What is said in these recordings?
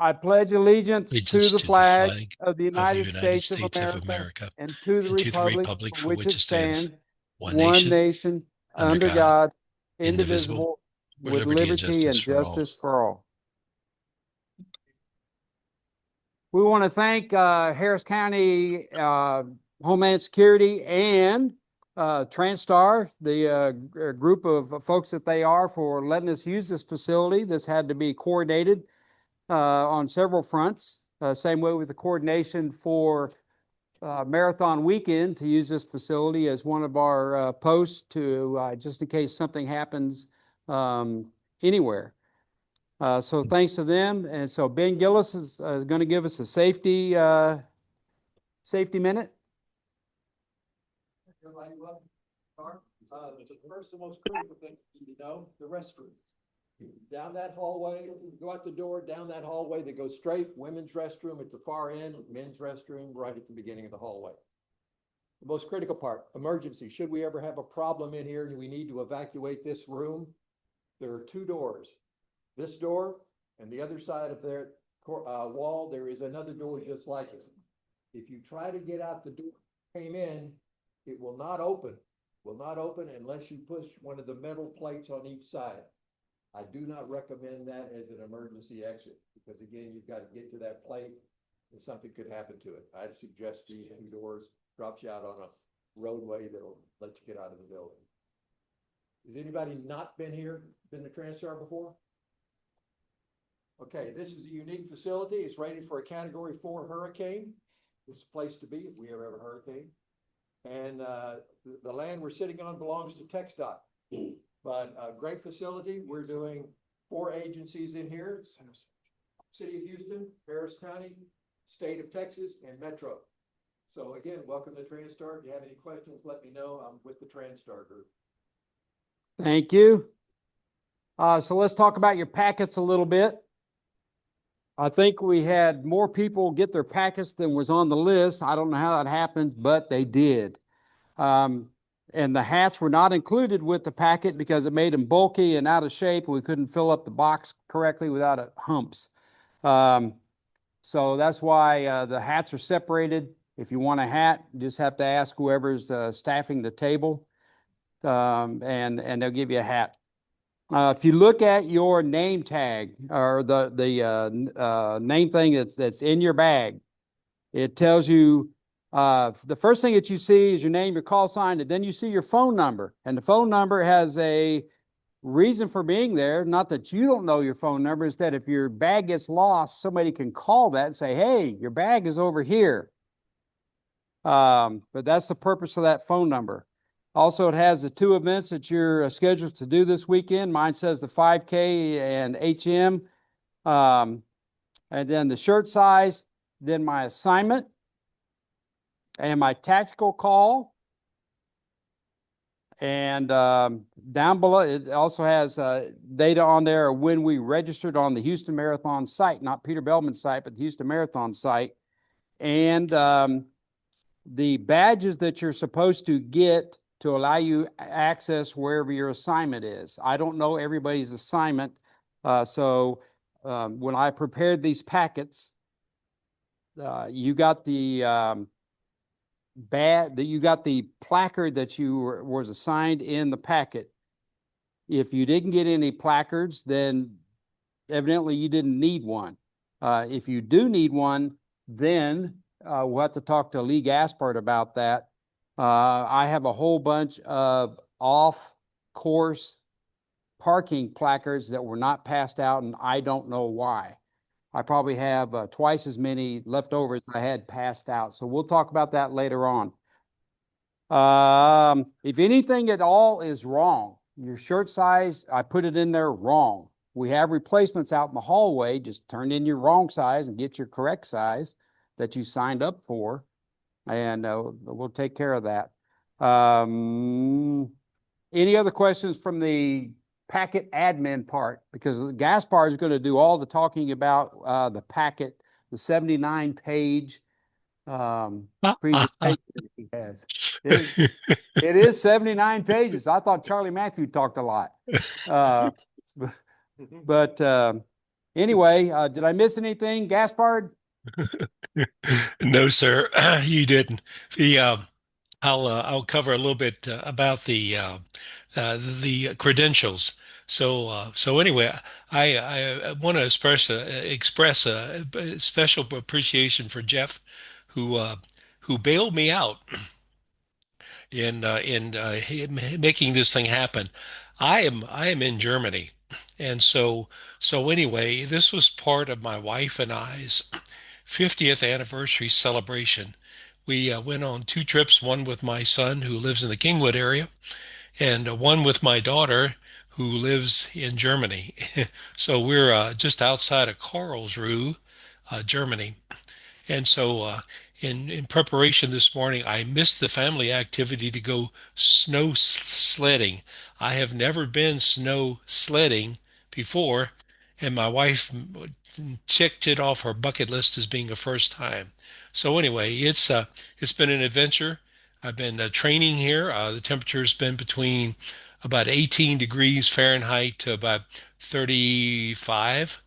I pledge allegiance to Allegiance the to the flag flag of the of the United United States of States of America America and to the and to the republic republic for for which which it it stands, stands, one one nation, nation, under under God, God, indivisible, indivisible, with with liberty and liberty justice and for all. justice for all. We want to thank Harris County Homeland Security and TranStar, the group of folks that they are, for letting us use this facility. This had to be coordinated on several fronts. Same way with the coordination for Marathon Weekend to use this facility as one of our posts to just in case something happens anywhere. So thanks to them. And so Ben Gillis is going to give us a safety minute. Everybody welcome. The first and most critical thing you need to know, the restroom. Down that hallway, go out the door, down that hallway, they go straight, women's restroom at the far end, men's restroom right at the beginning of the hallway. The most critical part, emergency. Should we ever have a problem in here and we need to evacuate this room, there are two doors. This door and the other side of their wall, there is another door just like it. If you try to get out the door came in, it will not open unless you push one of the metal plates on each side. I do not recommend that as an emergency exit because again, you've got to get to that plate and something could happen to it. I'd suggest these two doors drops you out on a roadway that'll let you get out of the building. Has anybody not been here, been to TranStar before? Okay, this is a unique facility. It's rated for a Category 4 hurricane. This is a place to be if we ever have a hurricane. And the land we're sitting on belongs to TxDOT. But a great facility. We're doing 4 agencies in here: City of Houston, Harris County, State of Texas, and Metro. So again, welcome to TranStar. If you have any questions, let me know. I'm with the TranStar group. Thank you. So let's talk about your packets a little bit. I think we had more people get their packets than was on the list. I don't know how that happened, but they did. And the hats were not included with the packet because it made them bulky and out of shape. We couldn't fill up the box correctly without it humps. So that's why the hats are separated. If you want a hat, you just have to ask whoever's staffing the table, and they'll give you a hat. If you look at your name tag or the name thing that's in your bag, it tells you the first thing that you see is your name, your call sign, and then you see your phone number. And the phone number has a reason for being there. Not that you don't know your phone number, is that if your bag gets lost, somebody can call that and say, hey, your bag is over here. But that's the purpose of that phone number. Also, it has the 2 events that you're scheduled to do this weekend. Mine says the 5K and HM, and then the shirt size, then my assignment, and my tactical call. And down below, it also has data on there when we registered on the Houston Marathon site, not Peter Bellman's site, but the Houston Marathon site. And the badges that you're supposed to get to allow you access wherever your assignment is. I don't know everybody's assignment. So when I prepared these packets, you got the you got the placard that you was assigned in the packet. If you didn't get any placards, then evidently you didn't need one. If you do need one, then we'll have to talk to Lee Gaspard about that. I have a whole bunch of off-course parking placards that were not passed out, and I don't know why. I probably have twice as many left over as I had passed out. So we'll talk about that later on. If anything at all is wrong, your shirt size, I put it in there wrong. We have replacements out in the hallway. Just turn in your wrong size and get your correct size that you signed up for, and we'll take care of that. Any other questions from the packet admin part? Because Gaspar is going to do all the talking about the packet, the 79-page presentation that he has. It is 79 pages. I thought Charlie Matthew talked a lot. But Anyway, did I miss anything, Gaspard? No, sir, you didn't. The I'll cover a little bit about the credentials. So anyway, I want to express a special appreciation for Jeff, who uh, who bailed me out in making this thing happen. I am in Germany, and so anyway, this was part of my wife and I's 50th anniversary celebration. We went on two trips, one with my son who lives in the Kingwood area, and one with my daughter who lives in Germany. So we're just outside of Karlsruhe, Germany. And so, in preparation this morning, I missed the family activity to go snow sledding. I have never been snow sledding before, and my wife checked it off her bucket list as being a first time. So anyway, it's been an adventure. I've been training here. The temperature's been between about 18 degrees Fahrenheit to about 35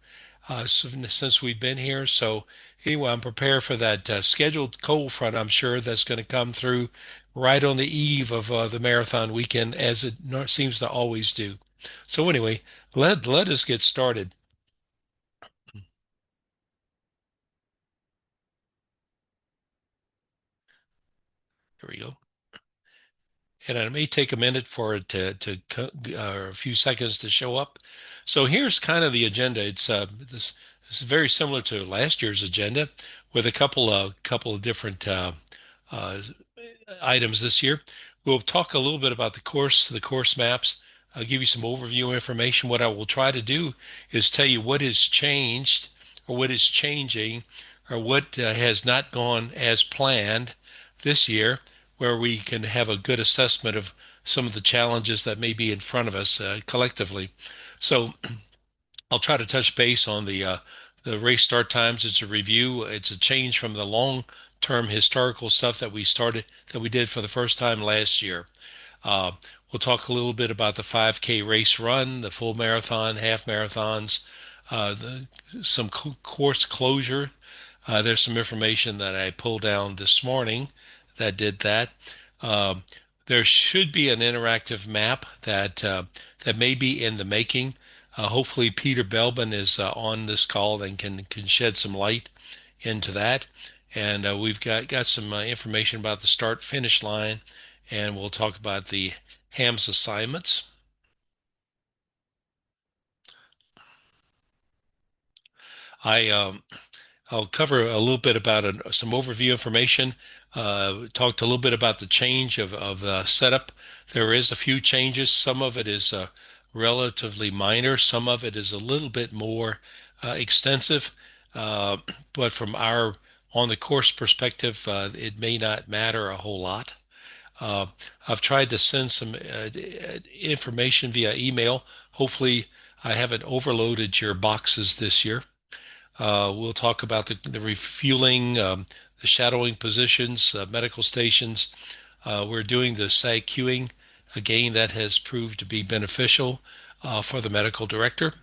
since we've been here. So anyway, I'm prepared for that scheduled cold front. I'm sure that's going to come through right on the eve of the marathon weekend, as it seems to always do. So anyway, let us get started. Here we go. And it may take a minute for it or a few seconds to show up. So here's kind of the agenda. This is very similar to last year's agenda, with a couple of different uh, items this year. We'll talk a little bit about the course maps. I'll give you some overview information. What I will try to do is tell you what has changed, or what is changing, or what has not gone as planned this year, where we can have a good assessment of some of the challenges that may be in front of us collectively. So I'll try to touch base on the race start times. It's a review. It's a change from the long-term historical stuff that we did for the first time last year. Uh, we'll talk a little bit about the 5K race run, the full marathon, half marathons, some course closure. There's some information that I pulled down this morning that did that. Um, there should be an interactive map that may be in the making. Hopefully, Peter Belbin is on this call and can shed some light into that. And we've got some information about the start finish line, and we'll talk about the HAMS assignments. I I'll cover a little bit about some overview information. Talked a little bit about the change of the setup. There is a few changes. Some of it is relatively minor. Some of it is a little bit more extensive. Uh, but from our on the course perspective, it may not matter a whole lot. Uh, I've tried to send some information via email. Hopefully, I haven't overloaded your boxes this year. We'll talk about the refueling, the shadowing positions, medical stations. We're doing the SAG queuing. Again, that has proved to be beneficial for the medical director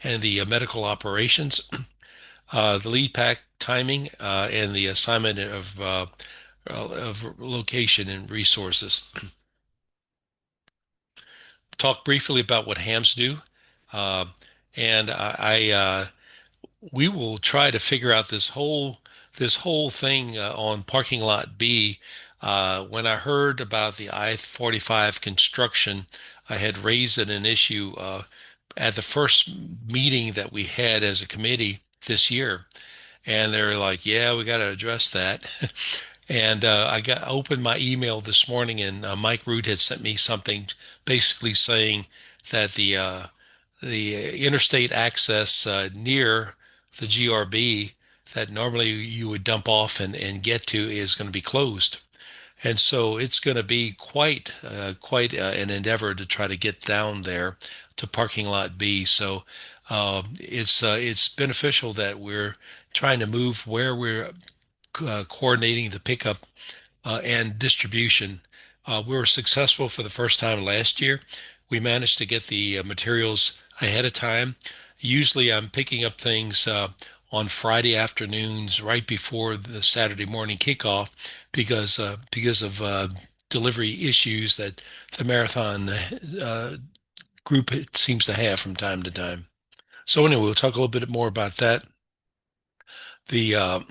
and the medical operations. The lead pack timing and the assignment of location and resources. Talk briefly about what hams do. Uh, and we will try to figure out this whole thing on parking lot B. When I heard about the I-45 construction, I had raised it an issue at the first meeting that we had as a committee this year, and they're like, "Yeah, we got to address that." And I got opened my email this morning, and Mike Root had sent me something basically saying that the interstate access near the GRB that normally you would dump off and get to is going to be closed. And so it's going to be quite an endeavor to try to get down there to parking lot B. So it's beneficial that we're trying to move where we're coordinating the pickup and distribution. We were successful for the first time last year. We managed to get the materials ahead of time, Usually I'm picking up things on Friday afternoons right before the Saturday morning kickoff because of delivery issues that the marathon group seems to have from time to time. So anyway, we'll talk a little bit more about that. The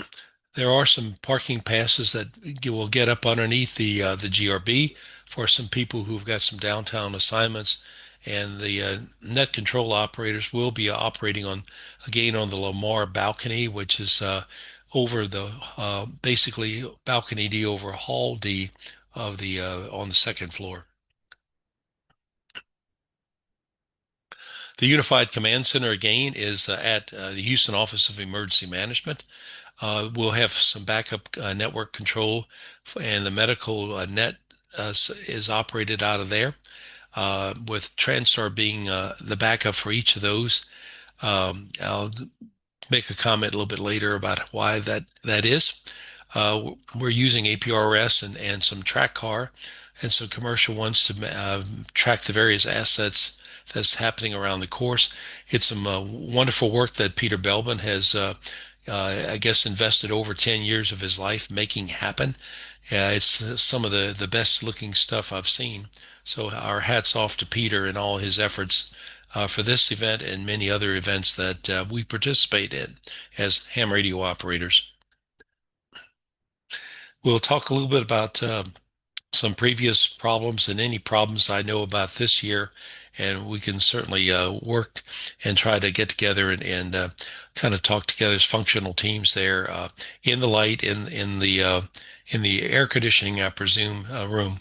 There are some parking passes that will get up underneath the GRB for some people who've got some downtown assignments, and the net control operators will be operating on again on the Lamar balcony, which is over the basically balcony D over hall D of the on the second floor. The Unified Command Center again is at the Houston Office of Emergency Management. We'll have some backup network control, and the medical net is operated out of there, with TranStar being the backup for each of those. I'll make a comment a little bit later about why that is. We're using APRS and some track car and some commercial ones to track the various assets that's happening around the course. It's some wonderful work that Peter Belbin has, I guess, invested over 10 years of his life making happen. It's some of the best looking stuff I've seen. So our hats off to Peter and all his efforts for this event and many other events that we participate in as ham radio operators. We'll talk a little bit about some previous problems and any problems I know about this year, and we can certainly work and try to get together and kind of talk together as functional teams there in the light in the air conditioning, I presume, room.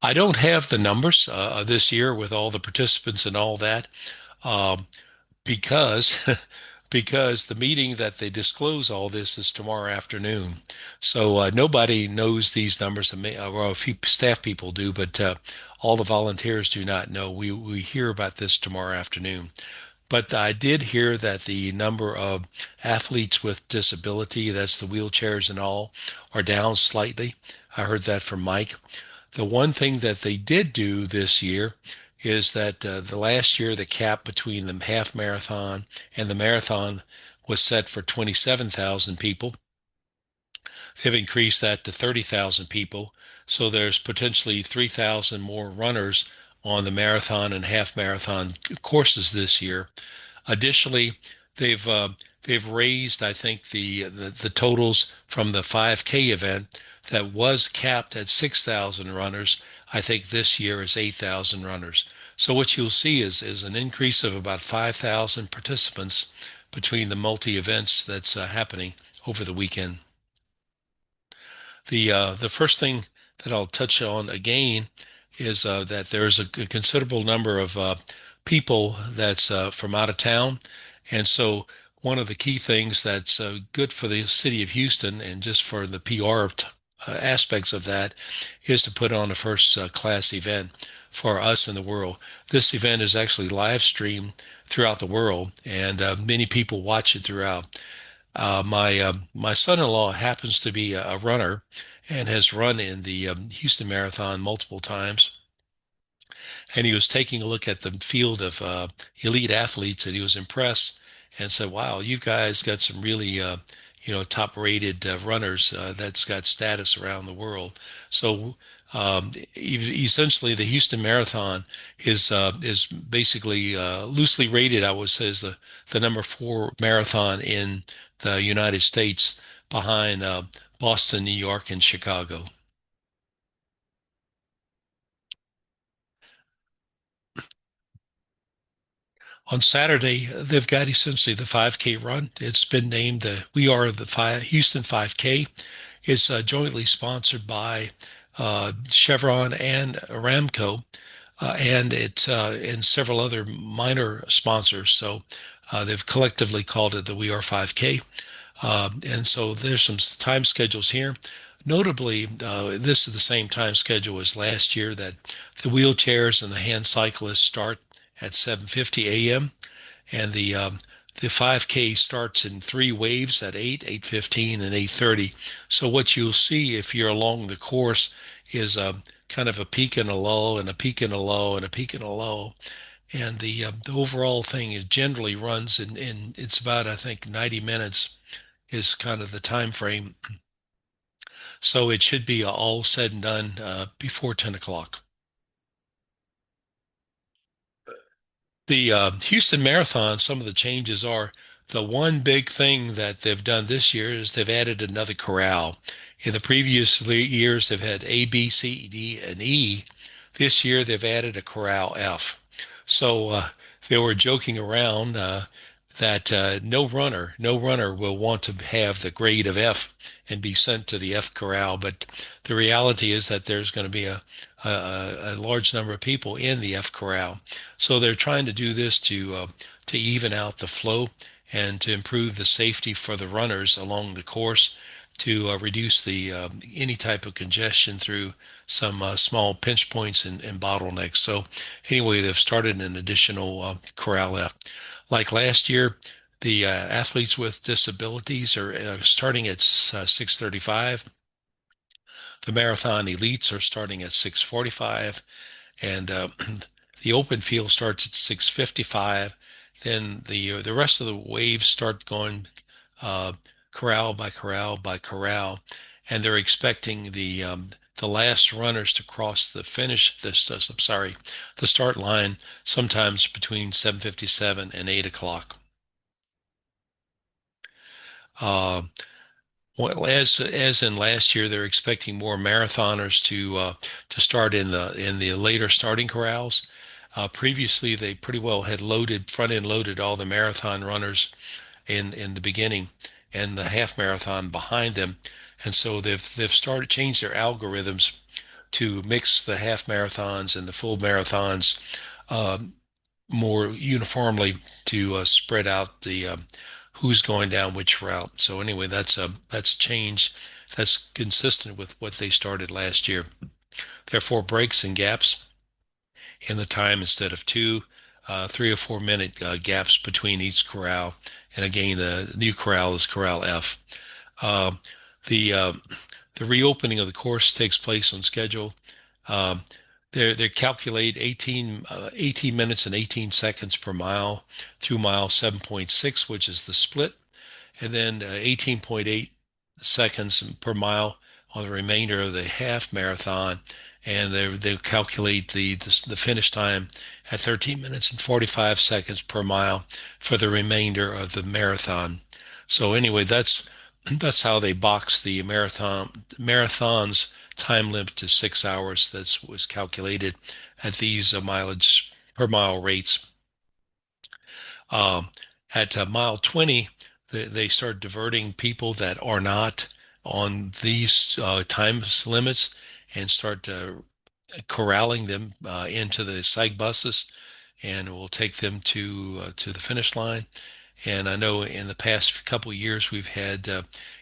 I don't have the numbers this year with all the participants and all that. Um, because because the meeting that they disclose all this is tomorrow afternoon. So nobody knows these numbers. Well, a few staff people do, but all the volunteers do not know. We hear about this tomorrow afternoon. But I did hear that the number of athletes with disability, that's the wheelchairs and all, are down slightly. I heard that from Mike. The one thing that they did do this year is that the last year the cap between the half marathon and the marathon was set for 27,000 people. They've increased that to 30,000 people. So there's potentially 3,000 more runners on the marathon and half marathon courses this year. Additionally, they've uh, they've raised, I think, the totals from the 5K event that was capped at 6,000 runners. I think this year is 8,000 runners. So what you'll see is an increase of about 5,000 participants between the multi events that's happening over the weekend. The first thing that I'll touch on again is that there's a considerable number of people that's from out of town, and so one of the key things that's good for the city of Houston and just for the PR aspects of that is to put on a first class event for us in the world. This event is actually live streamed throughout the world, and many people watch it throughout. My son-in-law happens to be a runner and has run in the Houston Marathon multiple times. And he was taking a look at the field of elite athletes, and he was impressed and said, "Wow, you guys got some really, top-rated runners that's got status around the world." So essentially, the Houston Marathon is basically loosely rated, I would say, as the number 4 marathon in the United States, behind Boston, New York, and Chicago. On Saturday, they've got essentially the 5K run. It's been named We Are the Houston 5K. It's jointly sponsored by Chevron and Aramco, and several other minor sponsors. So they've collectively called it the We Are 5K. And so there's some time schedules here. Notably, this is the same time schedule as last year, that the wheelchairs and the hand cyclists start at 7:50 a.m. and the 5K starts in 3 waves at 8, 8:15, and 8:30. So what you'll see if you're along the course is kind of a peak and a lull and a peak and a low and a peak and a low. And the overall thing is generally runs in it's about, I think, 90 minutes is kind of the time frame. So it should be all said and done before 10 o'clock. The Houston Marathon, some of the changes are the one big thing that they've done this year is they've added another corral. In the previous years, they've had A, B, C, D, and E. This year, they've added a corral F. So they were joking around that no runner will want to have the grade of F and be sent to the F corral. But the reality is that there's going to be a large number of people in the F corral. So they're trying to do this to even out the flow and to improve the safety for the runners along the course, to reduce the any type of congestion through some small pinch points and bottlenecks. So anyway, they've started an additional corral F. Like last year, the athletes with disabilities are starting at 6:35. The marathon elites are starting at 6:45, and the open field starts at 6:55. Then the rest of the waves start going uh, corral by corral by corral, and they're expecting the last runners to cross the finish. I'm sorry, the start line sometimes between 7:57 and 8 o'clock. Uh, well, as in last year, they're expecting more marathoners to start in the later starting corrals. Previously, they pretty well had loaded front end loaded all the marathon runners in the beginning and the half marathon behind them, and so they've started changed their algorithms to mix the half marathons and the full marathons uh, more uniformly to spread out the who's going down which route. So anyway, that's a change that's consistent with what they started last year. There are 4 breaks and gaps in the time instead of two, 3 or 4 minute gaps between each corral. And again, the new corral is Corral F. Uh, the uh, the reopening of the course takes place on schedule. Um, they calculate 18 minutes and 18 seconds per mile through mile 7.6, which is the split, and then 18.8 seconds per mile on the remainder of the half marathon. And they calculate the finish time at 13 minutes and 45 seconds per mile for the remainder of the marathon. So anyway, that's how they box the marathon's time limit to 6 hours. That was calculated at these mileage per mile rates. Um, at mile 20, they start diverting people that are not on these time limits and start corralling them into the psych buses, and we'll take them to the finish line. And I know in the past couple of years we've had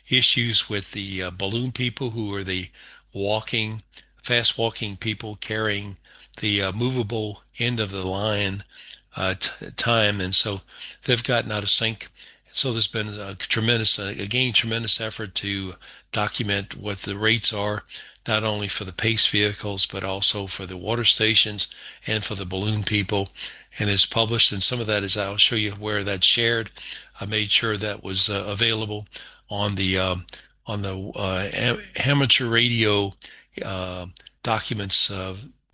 issues with the balloon people who are the walking, fast walking people carrying the movable end of the line time, and so they've gotten out of sync. So there's been a tremendous effort to document what the rates are, not only for the pace vehicles, but also for the water stations and for the balloon people. And it's published, and some of that is, I'll show you where that's shared. I made sure that was available on the amateur radio uh, documents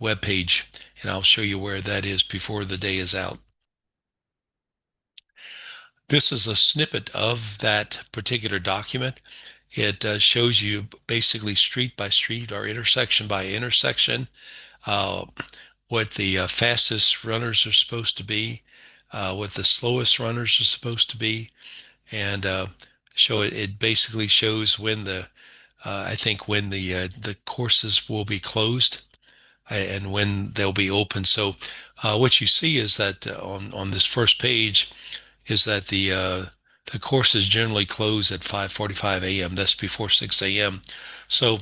webpage, and I'll show you where that is before the day is out. This is a snippet of that particular document. It shows you basically street by street or intersection by intersection uh, what the fastest runners are supposed to be, what the slowest runners are supposed to be, and show it. It basically shows when I think when the courses will be closed and when they'll be open. So what you see is that on this first page is that the courses generally close at 5:45 a.m. That's before 6 a.m. So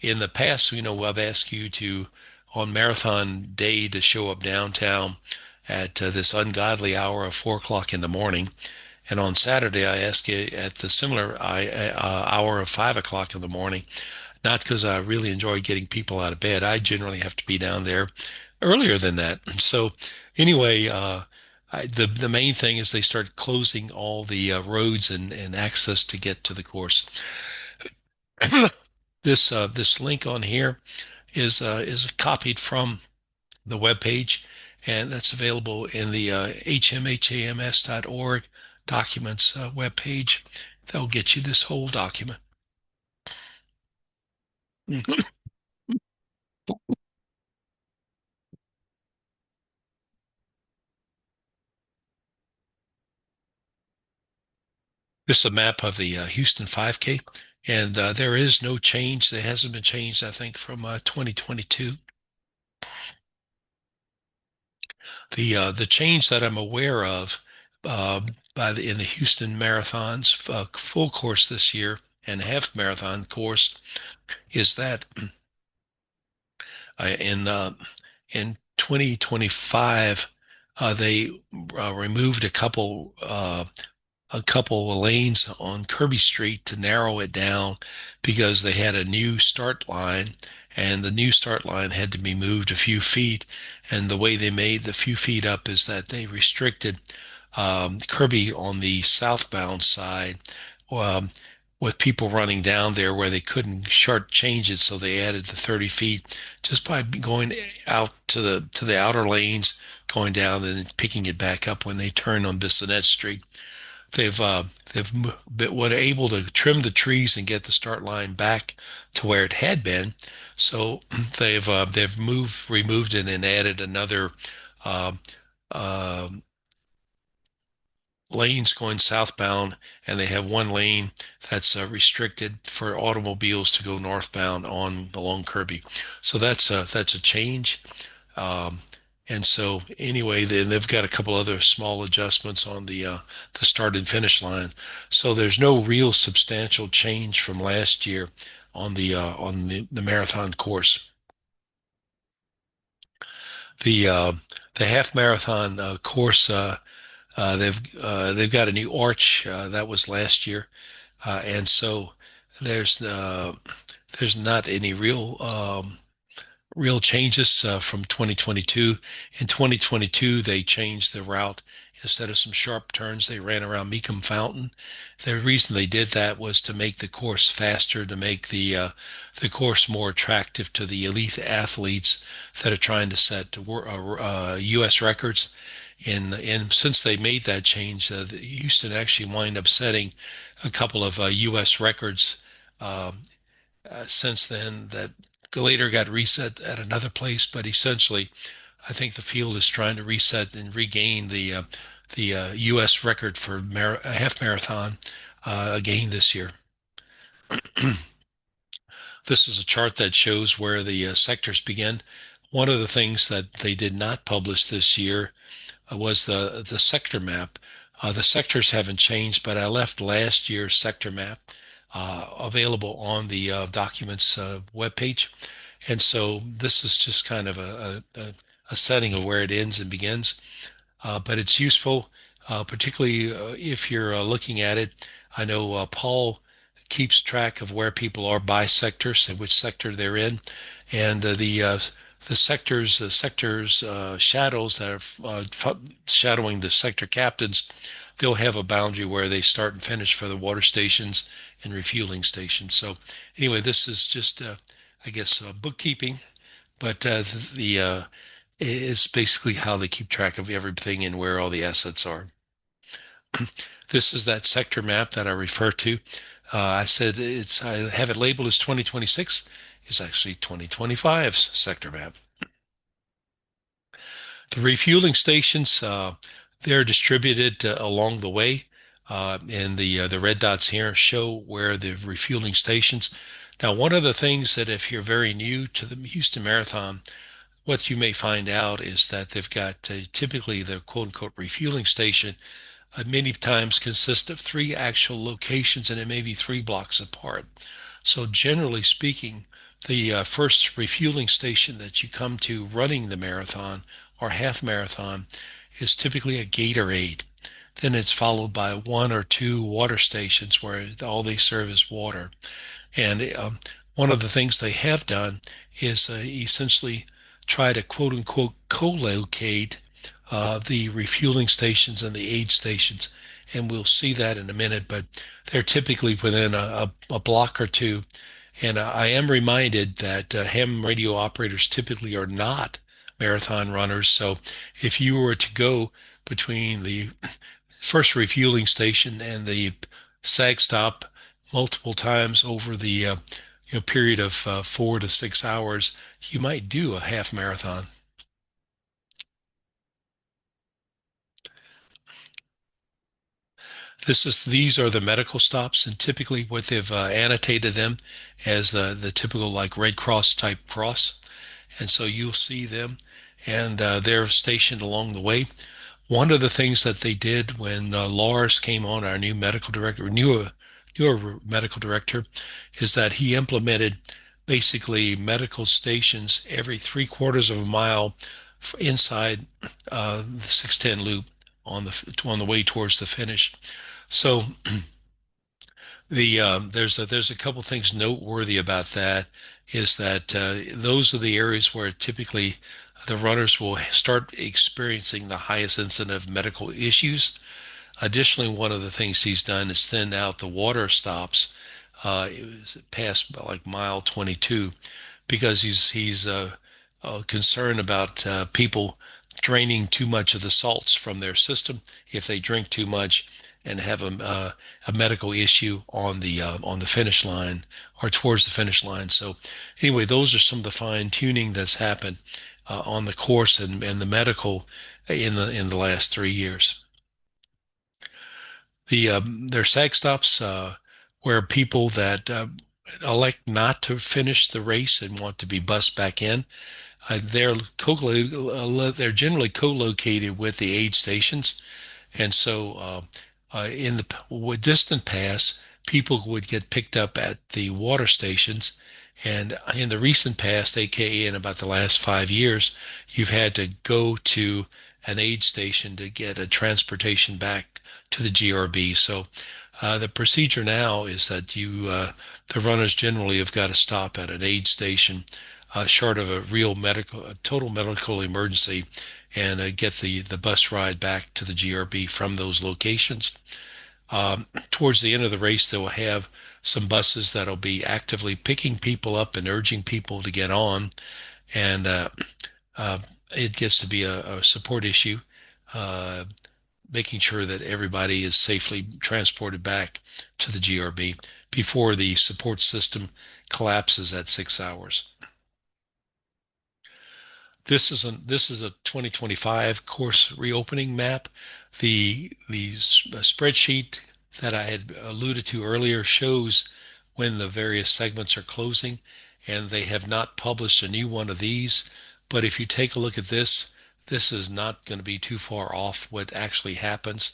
in the past, I've asked you to on marathon day to show up downtown at this ungodly hour of 4 o'clock in the morning. And on Saturday, I ask you at the similar hour of 5 o'clock in the morning, not because I really enjoy getting people out of bed. I generally have to be down there earlier than that. So Anyway, the main thing is they started closing all the roads and access to get to the course. This link on here is copied from the web page, and that's available in the hmhams.org documents web page. That'll get you this whole document. This is a map of the Houston 5K, and there is no change. There hasn't been changed, I think, from 2022. The change that I'm aware of uh, in the Houston marathons full course this year and half marathon course is that in 2025 they removed a couple of lanes on Kirby Street to narrow it down because they had a new start line, and the new start line had to be moved a few feet. And the way they made the few feet up is that they restricted Kirby on the southbound side um, with people running down there where they couldn't short change it, so they added the 30 feet just by going out to the outer lanes, going down and picking it back up when they turn on Bissonnet Street. They've been able to trim the trees and get the start line back to where it had been. So they've removed it and added another uh, uh, lanes going southbound, and they have one lane that's restricted for automobiles to go northbound on along Kirby. So that's a change. Um, and so anyway, they've got a couple other small adjustments on the start and finish line. So there's no real substantial change from last year on the marathon course. The uh, the half marathon course they've got a new arch that was last year, and so there's uh, there's not any real changes from 2022. In 2022, they changed the route. Instead of some sharp turns, they ran around Meekum Fountain. The reason they did that was to make the course faster, to make the course more attractive to the elite athletes that are trying to set U.S. records. And since they made that change, Houston actually wind up setting a couple of U.S. records um, since then that later got reset at another place. But essentially, I think the field is trying to reset and regain the U.S. record for a half marathon again this year. This is a chart that shows where the sectors begin. One of the things that they did not publish this year was the sector map. The sectors haven't changed, but I left last year's sector map available on the documents webpage. And so this is just kind of a setting of where it ends and begins. But it's useful, particularly if you're looking at it. I know Paul keeps track of where people are by sectors and which sector they're in, and the sectors shadows that are shadowing the sector captains. They'll have a boundary where they start and finish for the water stations and refueling stations. So anyway, this is just I guess bookkeeping, but the is basically how they keep track of everything and where all the assets are. This is that sector map that I refer to. I said I have it labeled as 2026. It's actually 2025's sector map. The refueling stations, they're distributed along the way, and the red dots here show where the refueling stations. Now, one of the things that if you're very new to the Houston Marathon, what you may find out is that they've got typically the quote unquote refueling station many times consists of three actual locations and it may be 3 blocks apart. So generally speaking, the first refueling station that you come to running the marathon or half marathon is typically a Gatorade. Then it's followed by one or two water stations where all they serve is water. And one of the things they have done is essentially try to quote unquote co-locate the refueling stations and the aid stations. And we'll see that in a minute, but they're typically within a block or two. And I am reminded that ham radio operators typically are not marathon runners. So if you were to go between the first refueling station and the sag stop multiple times over the period of 4 to 6 hours, you might do a half marathon. These are the medical stops, and typically what they've annotated them as the typical like Red Cross type cross, and so you'll see them, and they're stationed along the way. One of the things that they did when Lars came on, our new medical director, newer medical director, is that he implemented basically medical stations every 3/4 of a mile inside the 610 loop on the way towards the finish. So there's a couple things noteworthy about that is that those are the areas where typically the runners will start experiencing the highest incidence of medical issues. Additionally, one of the things he's done is thin out the water stops. It was past like mile 22 because he's concerned about people draining too much of the salts from their system if they drink too much and have a medical issue on the finish line or towards the finish line. So anyway, those are some of the fine tuning that's happened on the course and the medical in the last 3 years. Their sag stops where people that elect not to finish the race and want to be bussed back in. They're generally co-located with the aid stations, and so in the with distant past, people would get picked up at the water stations, and in the recent past, aka in about the last 5 years, you've had to go to an aid station to get a transportation back to the GRB. So the procedure now is that the runners generally have got to stop at an aid station, short of a total medical emergency, and get the bus ride back to the GRB from those locations. Towards the end of the race, they will have some buses that'll be actively picking people up and urging people to get on, and uh, it gets to be a support issue. Uh, Making sure that everybody is safely transported back to the GRB before the support system collapses at 6 hours. This is a 2025 course reopening map. The spreadsheet that I had alluded to earlier shows when the various segments are closing, and they have not published a new one of these. But if you take a look at this, this is not going to be too far off what actually happens.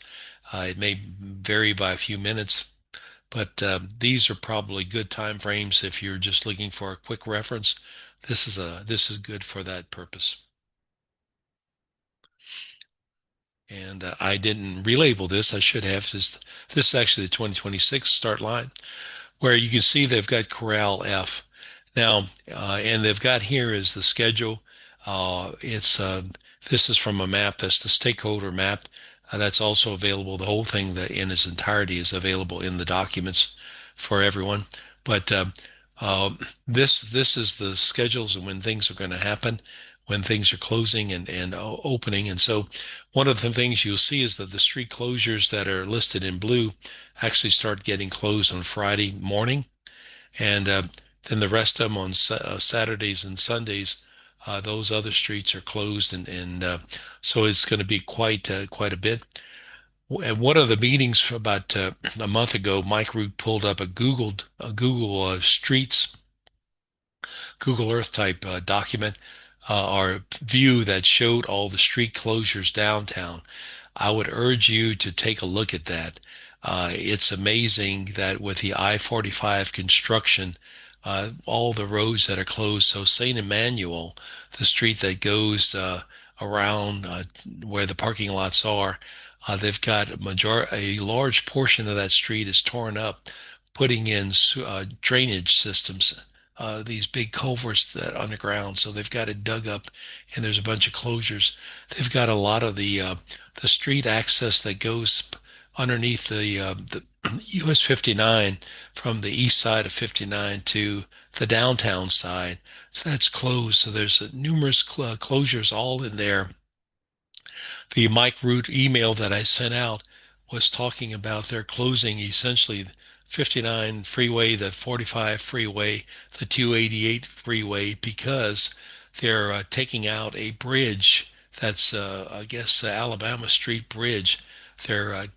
It may vary by a few minutes, but these are probably good time frames if you're just looking for a quick reference. This is good for that purpose. And I didn't relabel this. I should have. This is actually the 2026 start line, where you can see they've got Corral F. Now, and they've got here is the schedule. It's This is from a map. That's the stakeholder map. That's also available. The whole thing that in its entirety is available in the documents for everyone. But uh, this is the schedules and when things are going to happen, when things are closing and opening. And so one of the things you'll see is that the street closures that are listed in blue actually start getting closed on Friday morning, and then the rest of them on Saturdays and Sundays. Those other streets are closed, and so it's going to be quite a bit. At one of the meetings for about a month ago, Mike Root pulled up a Google Streets, Google Earth type document or view that showed all the street closures downtown. I would urge you to take a look at that. It's amazing that with the I-45 construction, all the roads that are closed. So St. Emmanuel, the street that goes around where the parking lots are, they've got a large portion of that street is torn up, putting in drainage systems these big culverts that underground. So they've got it dug up, and there's a bunch of closures. They've got a lot of the street access that goes underneath the US 59 from the east side of 59 to the downtown side. So that's closed. So there's numerous closures all in there. The Mike Root email that I sent out was talking about their closing essentially 59 freeway, the 45 freeway, the 288 freeway, because they're taking out a bridge that's, I guess, Alabama Street Bridge. They're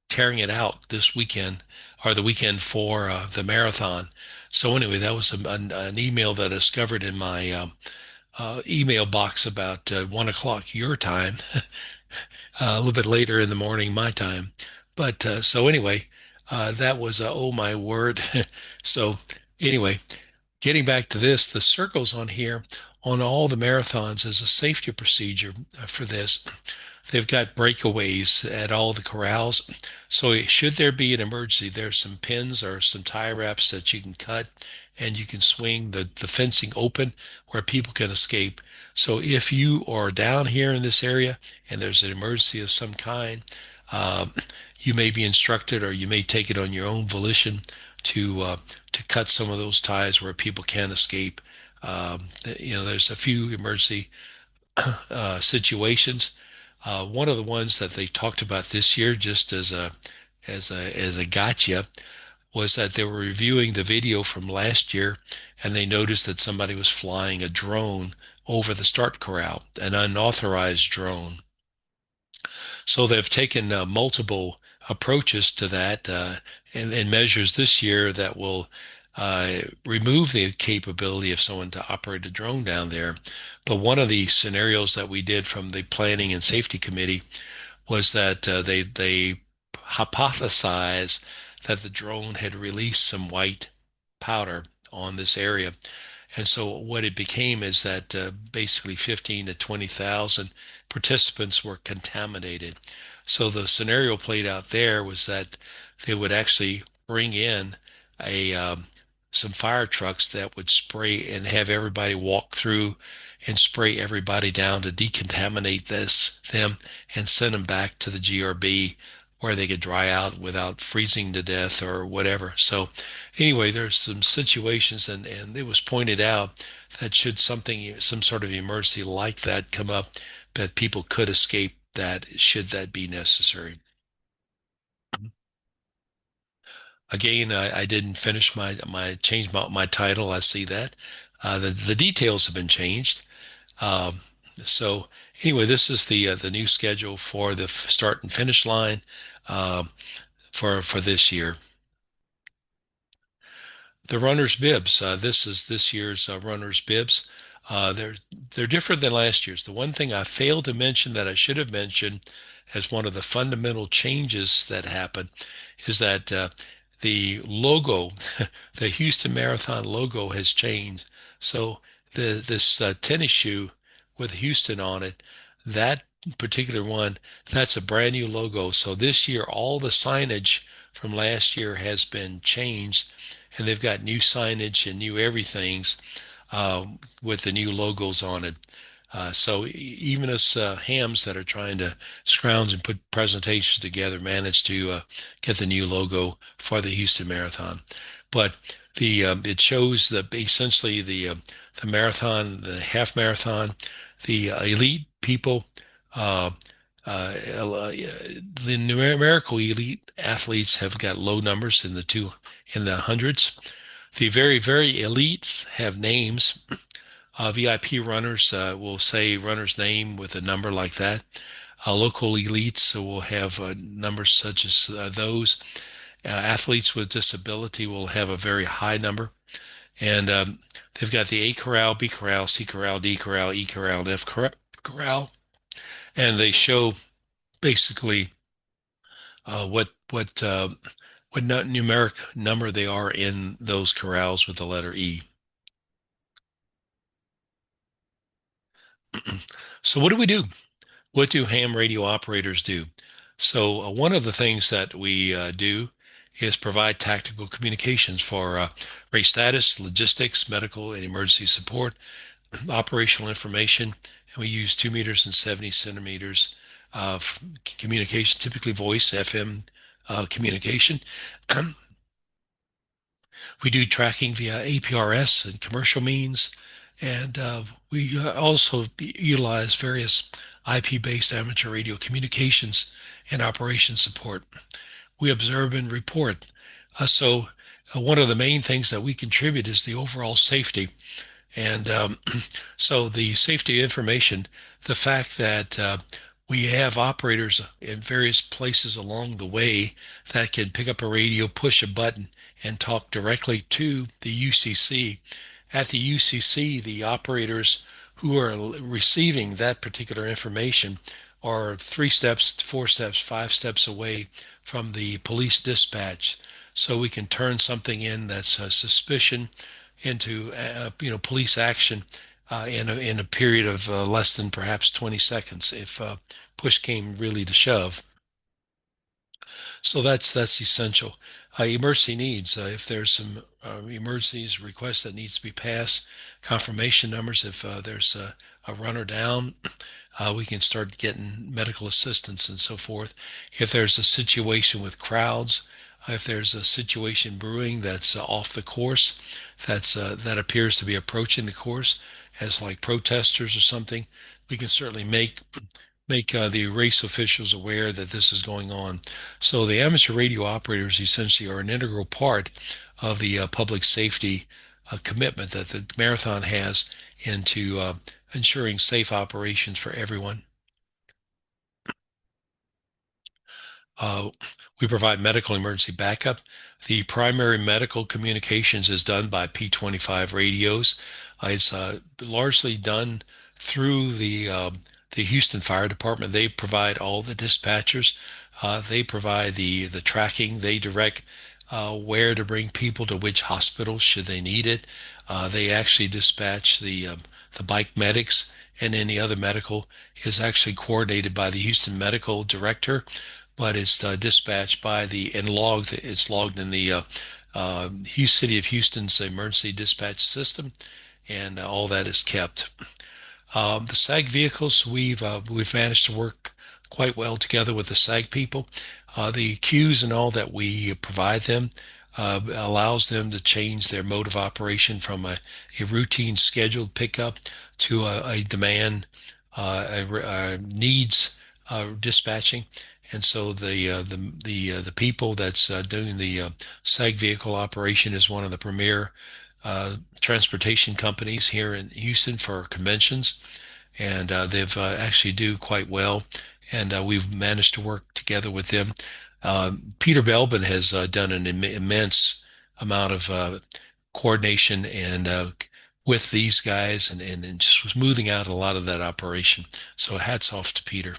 tearing it out this weekend or the weekend for the marathon. So anyway, that was an email that I discovered in my email box about 1 o'clock your time, a little bit later in the morning my time. But so anyway, that was oh my word. So anyway, getting back to this, the circles on here on all the marathons is a safety procedure for this. They've got breakaways at all the corrals. So should there be an emergency, there's some pins or some tie wraps that you can cut and you can swing the fencing open where people can escape. So if you are down here in this area and there's an emergency of some kind, uh, you may be instructed or you may take it on your own volition to cut some of those ties where people can escape. There's a few emergency situations. One of the ones that they talked about this year, just as a gotcha, was that they were reviewing the video from last year, and they noticed that somebody was flying a drone over the start corral, an unauthorized drone. So they've taken multiple approaches to that and measures this year that will remove the capability of someone to operate a drone down there. But one of the scenarios that we did from the Planning and Safety Committee was that they hypothesized that the drone had released some white powder on this area. And so what it became is that basically 15 to 20,000 participants were contaminated. So the scenario played out there was that they would actually bring in a some fire trucks that would spray and have everybody walk through and spray everybody down to decontaminate them and send them back to the GRB where they could dry out without freezing to death or whatever. So anyway, there's some situations and it was pointed out that should some sort of emergency like that come up, that people could escape that should that be necessary. Again, I didn't finish my change my title. I see that. The details have been changed. Um, so anyway, this is the new schedule for the start and finish line um, for this year. The runner's bibs. This is this year's runner's bibs. They're different than last year's. The one thing I failed to mention that I should have mentioned as one of the fundamental changes that happened is that the logo, the Houston Marathon logo has changed. So this tennis shoe with Houston on it, that particular one, that's a brand new logo. So this year, all the signage from last year has been changed and they've got new signage and new everything's with the new logos on it. So even us hams that are trying to scrounge and put presentations together managed to get the new logo for the Houston Marathon. But the it shows that essentially the marathon, the half marathon, the elite people, uh, the numerical elite athletes have got low numbers in the hundreds. The very, very elites have names. VIP runners will say runner's name with a number like that. Local elites will have numbers such as those. Athletes with disability will have a very high number. And they've got the A corral, B corral, C corral, D corral, E corral, and F corral. And they show basically what numeric number they are in those corrals with the letter E. So what do we do? What do ham radio operators do? So one of the things that we do is provide tactical communications for race status, logistics, medical and emergency support, operational information, and we use 2 meters and 70 centimeters of communication, typically voice, FM communication. We do tracking via APRS and commercial means, and we also utilize various IP-based amateur radio communications and operations support. We observe and report. One of the main things that we contribute is the overall safety. And so the safety information, the fact that we have operators in various places along the way that can pick up a radio, push a button, and talk directly to the UCC. At the UCC, the operators who are receiving that particular information are 3 steps, 4 steps, 5 steps away from the police dispatch. So we can turn something in that's a suspicion into police action in a period of less than perhaps 20 seconds if push came really to shove. So that's essential. Emergency needs. If there's some emergencies requests that needs to be passed, confirmation numbers. If there's a runner down, we can start getting medical assistance and so forth. If there's a situation with crowds, if there's a situation brewing that's off the course, that appears to be approaching the course, as like protesters or something, we can certainly make the race officials aware that this is going on. So the amateur radio operators essentially are an integral part of the public safety commitment that the marathon has into ensuring safe operations for everyone. Uh, we provide medical emergency backup. The primary medical communications is done by P25 radios. It's largely done through the Houston Fire Department. They provide all the dispatchers. They provide the tracking. They direct where to bring people to which hospitals should they need it. They actually dispatch the bike medics, and any other medical is actually coordinated by the Houston Medical Director, but it's dispatched by it's logged in the City of Houston's emergency dispatch system, and all that is kept. The SAG vehicles, we've managed to work quite well together with the SAG people. The queues and all that we provide them allows them to change their mode of operation from a routine scheduled pickup to a demand, a needs dispatching. And so the people that's doing the SAG vehicle operation is one of the premier transportation companies here in Houston for conventions, and they've actually do quite well, and we've managed to work together with them. Peter Belbin has done an immense amount of coordination and with these guys and just smoothing out a lot of that operation. So hats off to Peter.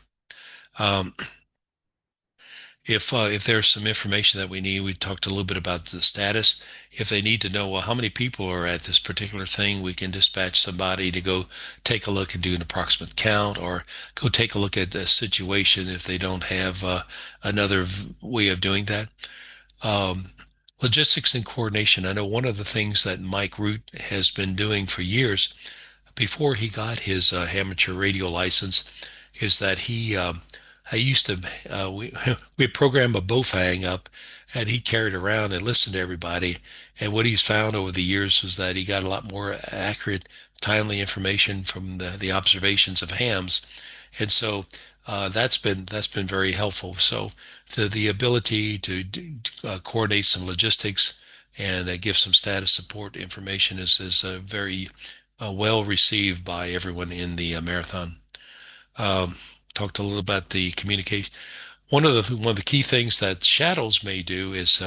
Um, if there's some information that we need, we talked a little bit about the status. If they need to know, well, how many people are at this particular thing, we can dispatch somebody to go take a look and do an approximate count, or go take a look at the situation if they don't have another way of doing that. Um, Logistics and coordination. I know one of the things that Mike Root has been doing for years before he got his amateur radio license is that I used to we programmed a Bofang up, and he carried around and listened to everybody. And what he's found over the years was that he got a lot more accurate, timely information from the observations of hams, and so that's been very helpful. So the ability to coordinate some logistics and give some status support information is very well received by everyone in the marathon. Um, Talked a little about the communication. One of the key things that shadows may do is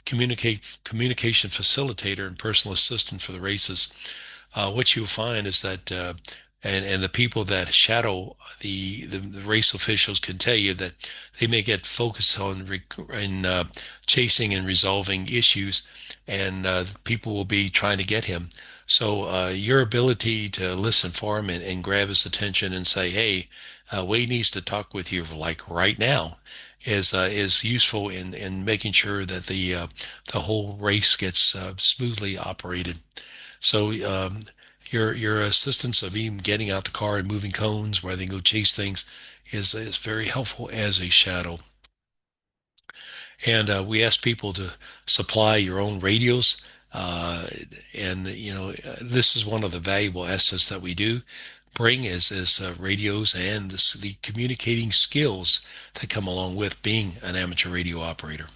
communication facilitator and personal assistant for the races. What you'll find is that and the people that shadow the race officials can tell you that they may get focused on chasing and resolving issues, and people will be trying to get him. So your ability to listen for him and grab his attention and say, "Hey, Wade needs to talk with you like right now," is useful in making sure that the whole race gets smoothly operated. So your assistance of even getting out the car and moving cones where they can go chase things is very helpful as a shadow. And we ask people to supply your own radios. Uh, and this is one of the valuable assets that we do bring is radios and the communicating skills that come along with being an amateur radio operator.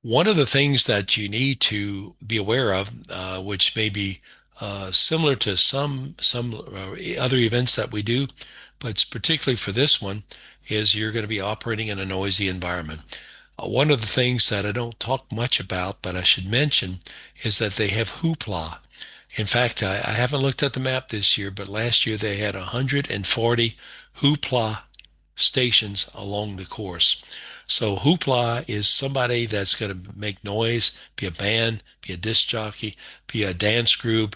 One of the things that you need to be aware of, which may be similar to some other events that we do, but particularly for this one, is you're going to be operating in a noisy environment. One of the things that I don't talk much about, but I should mention, is that they have hoopla. In fact, I haven't looked at the map this year, but last year they had 140 hoopla stations along the course. So hoopla is somebody that's going to make noise, be a band, be a disc jockey, be a dance group,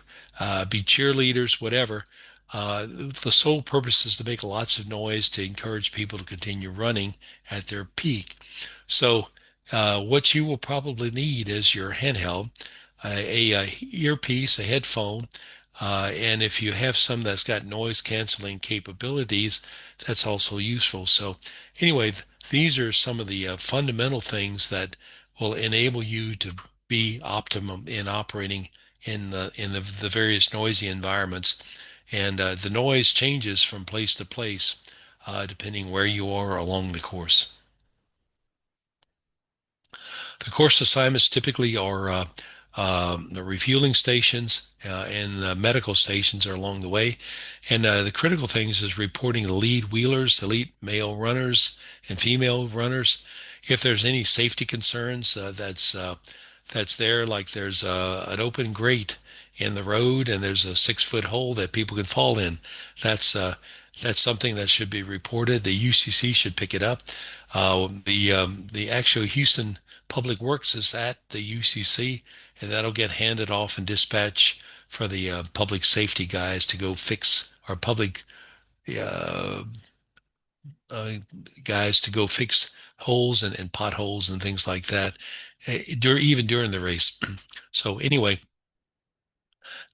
be cheerleaders, whatever. The sole purpose is to make lots of noise to encourage people to continue running at their peak. So what you will probably need is your handheld, a earpiece, a headphone, and if you have some that's got noise canceling capabilities, that's also useful. So anyway, these are some of the fundamental things that will enable you to be optimum in operating in the various noisy environments. And the noise changes from place to place, depending where you are along the course. The course assignments typically are the refueling stations and the medical stations are along the way. And the critical things is reporting the lead wheelers, elite male runners and female runners. If there's any safety concerns, that's there, like there's an open grate in the road and there's a 6 foot hole that people can fall in. That's uh, that's something that should be reported. The UCC should pick it up. The actual Houston Public Works is at the UCC, and that'll get handed off and dispatched for the public safety guys to go fix, or public uh, uh, guys to go fix holes and potholes and things like that, even during the race. So anyway,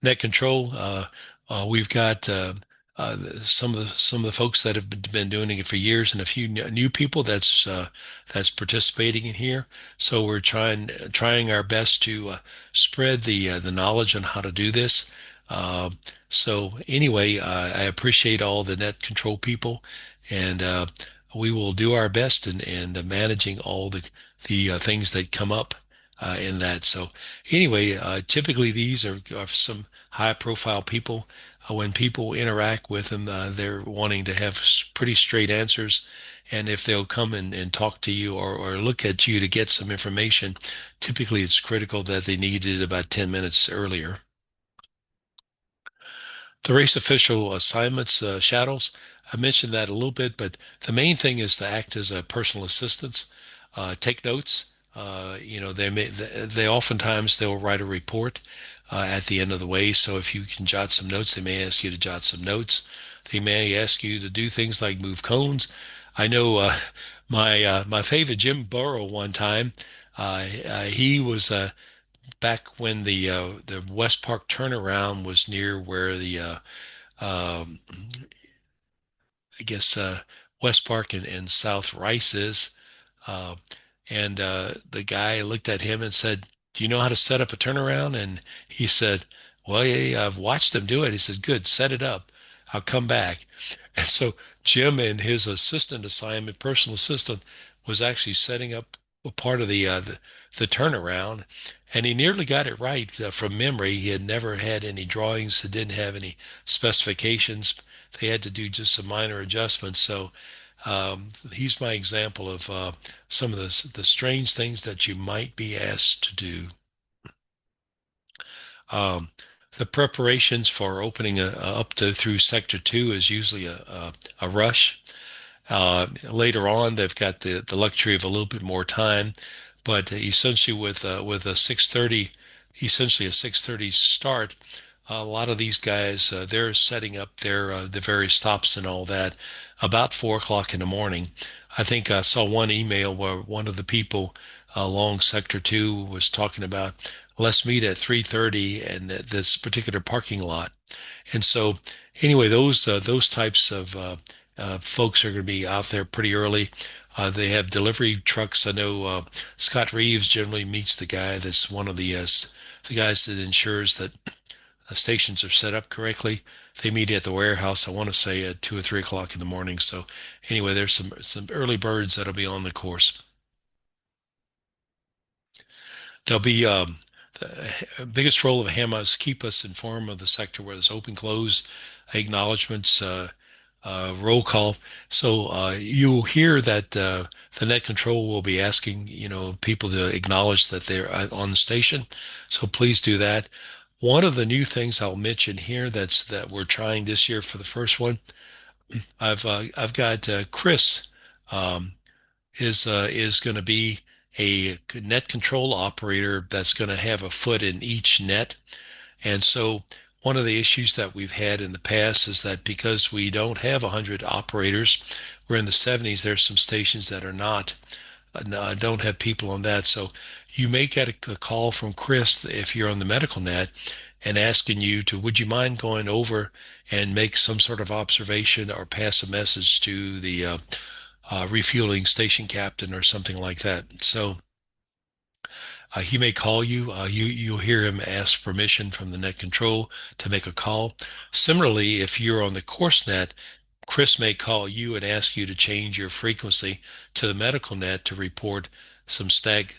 net control. We've got some of the folks that have been doing it for years, and a few new people that's participating in here. So we're trying our best to spread the knowledge on how to do this. Uh, so anyway, I appreciate all the net control people, and we will do our best in managing all the things that come up in that. So anyway, typically these are some high profile people. When people interact with them, they're wanting to have pretty straight answers. And if they'll come and talk to you or look at you to get some information, typically it's critical that they need it about 10 minutes earlier. The race official assignments, shadows, I mentioned that a little bit, but the main thing is to act as a personal assistance, take notes. They oftentimes they'll write a report at the end of the way. So if you can jot some notes, they may ask you to jot some notes. They may ask you to do things like move cones. I know my favorite Jim Burrow one time. He was back when the West Park turnaround was near where the um, I guess West Park and South Rice is. Uh, and the guy looked at him and said, "Do you know how to set up a turnaround?" And he said, "Well, yeah, I've watched them do it." He said, "Good, set it up. I'll come back." And so Jim and his assistant assignment, personal assistant, was actually setting up a part of the turnaround, and he nearly got it right from memory. He had never had any drawings. He didn't have any specifications. They had to do just some minor adjustments. So he's my example of some of the strange things that you might be asked to do. Um, the preparations for opening up to through Sector 2 is usually a rush. Later on, they've got the luxury of a little bit more time, but essentially with a 6:30, essentially a 6:30 start, A lot of these guys, they're setting up the various stops and all that about 4 o'clock in the morning. I think I saw one email where one of the people along Sector 2 was talking about, let's meet at 3:30 and at this particular parking lot. And so, anyway, those types of folks are going to be out there pretty early. They have delivery trucks. I know Scott Reeves generally meets the guy that's one of the guys that ensures that stations are set up correctly. They meet at the warehouse. I want to say at 2 or 3 o'clock in the morning. So, anyway, there's some early birds that'll be on the course. There'll be the biggest role of HAMA is keep us informed of the sector, where there's open, close, acknowledgments, roll call. So you'll hear that the net control will be asking, people to acknowledge that they're on the station. So please do that. One of the new things I'll mention here that we're trying this year for the first one, I've got Chris. Um, is going to be a net control operator that's going to have a foot in each net. And so one of the issues that we've had in the past is that because we don't have 100 operators, we're in the 70s, there's some stations that are not, don't have people on that. So you may get a call from Chris if you're on the medical net and asking you to, would you mind going over and make some sort of observation or pass a message to the refueling station captain or something like that. So he may call you. You'll hear him ask permission from the net control to make a call. Similarly, if you're on the course net, Chris may call you and ask you to change your frequency to the medical net to report some SAG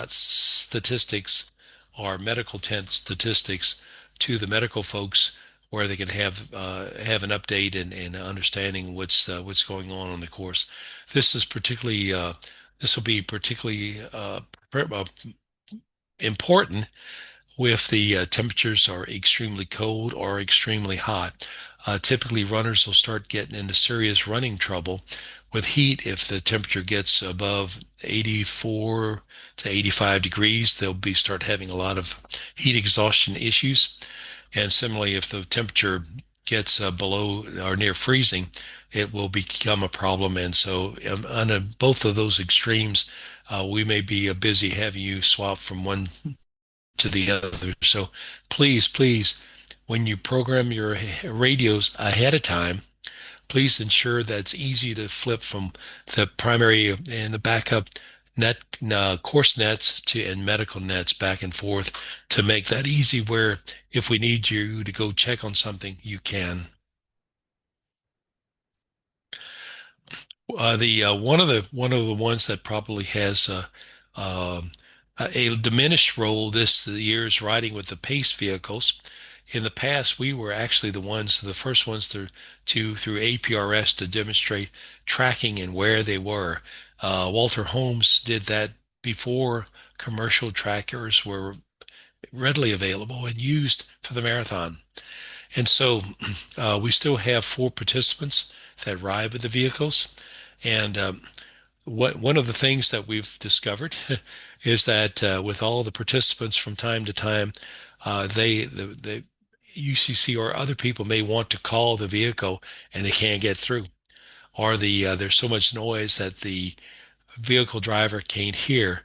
statistics or medical tent statistics to the medical folks, where they can have an update and understanding what's going on the course. This is particularly this will be particularly important if the temperatures are extremely cold or extremely hot. Typically, runners will start getting into serious running trouble with heat if the temperature gets above 84 to 85 degrees. They'll be start having a lot of heat exhaustion issues. And similarly, if the temperature gets below or near freezing, it will become a problem. And so, on both of those extremes, we may be busy having you swap from one to the other. So please, please, when you program your radios ahead of time, please ensure that it's easy to flip from the primary and the backup net course nets to and medical nets back and forth to make that easy, where if we need you to go check on something, you can. The one of the ones that probably has um a diminished role this year is riding with the pace vehicles. In the past, we were actually the first ones to through APRS to demonstrate tracking and where they were. Walter Holmes did that before commercial trackers were readily available and used for the marathon. And so we still have 4 participants that ride with the vehicles. And one of the things that we've discovered is that with all the participants from time to time, the UCC or other people may want to call the vehicle and they can't get through, or there's so much noise that the vehicle driver can't hear.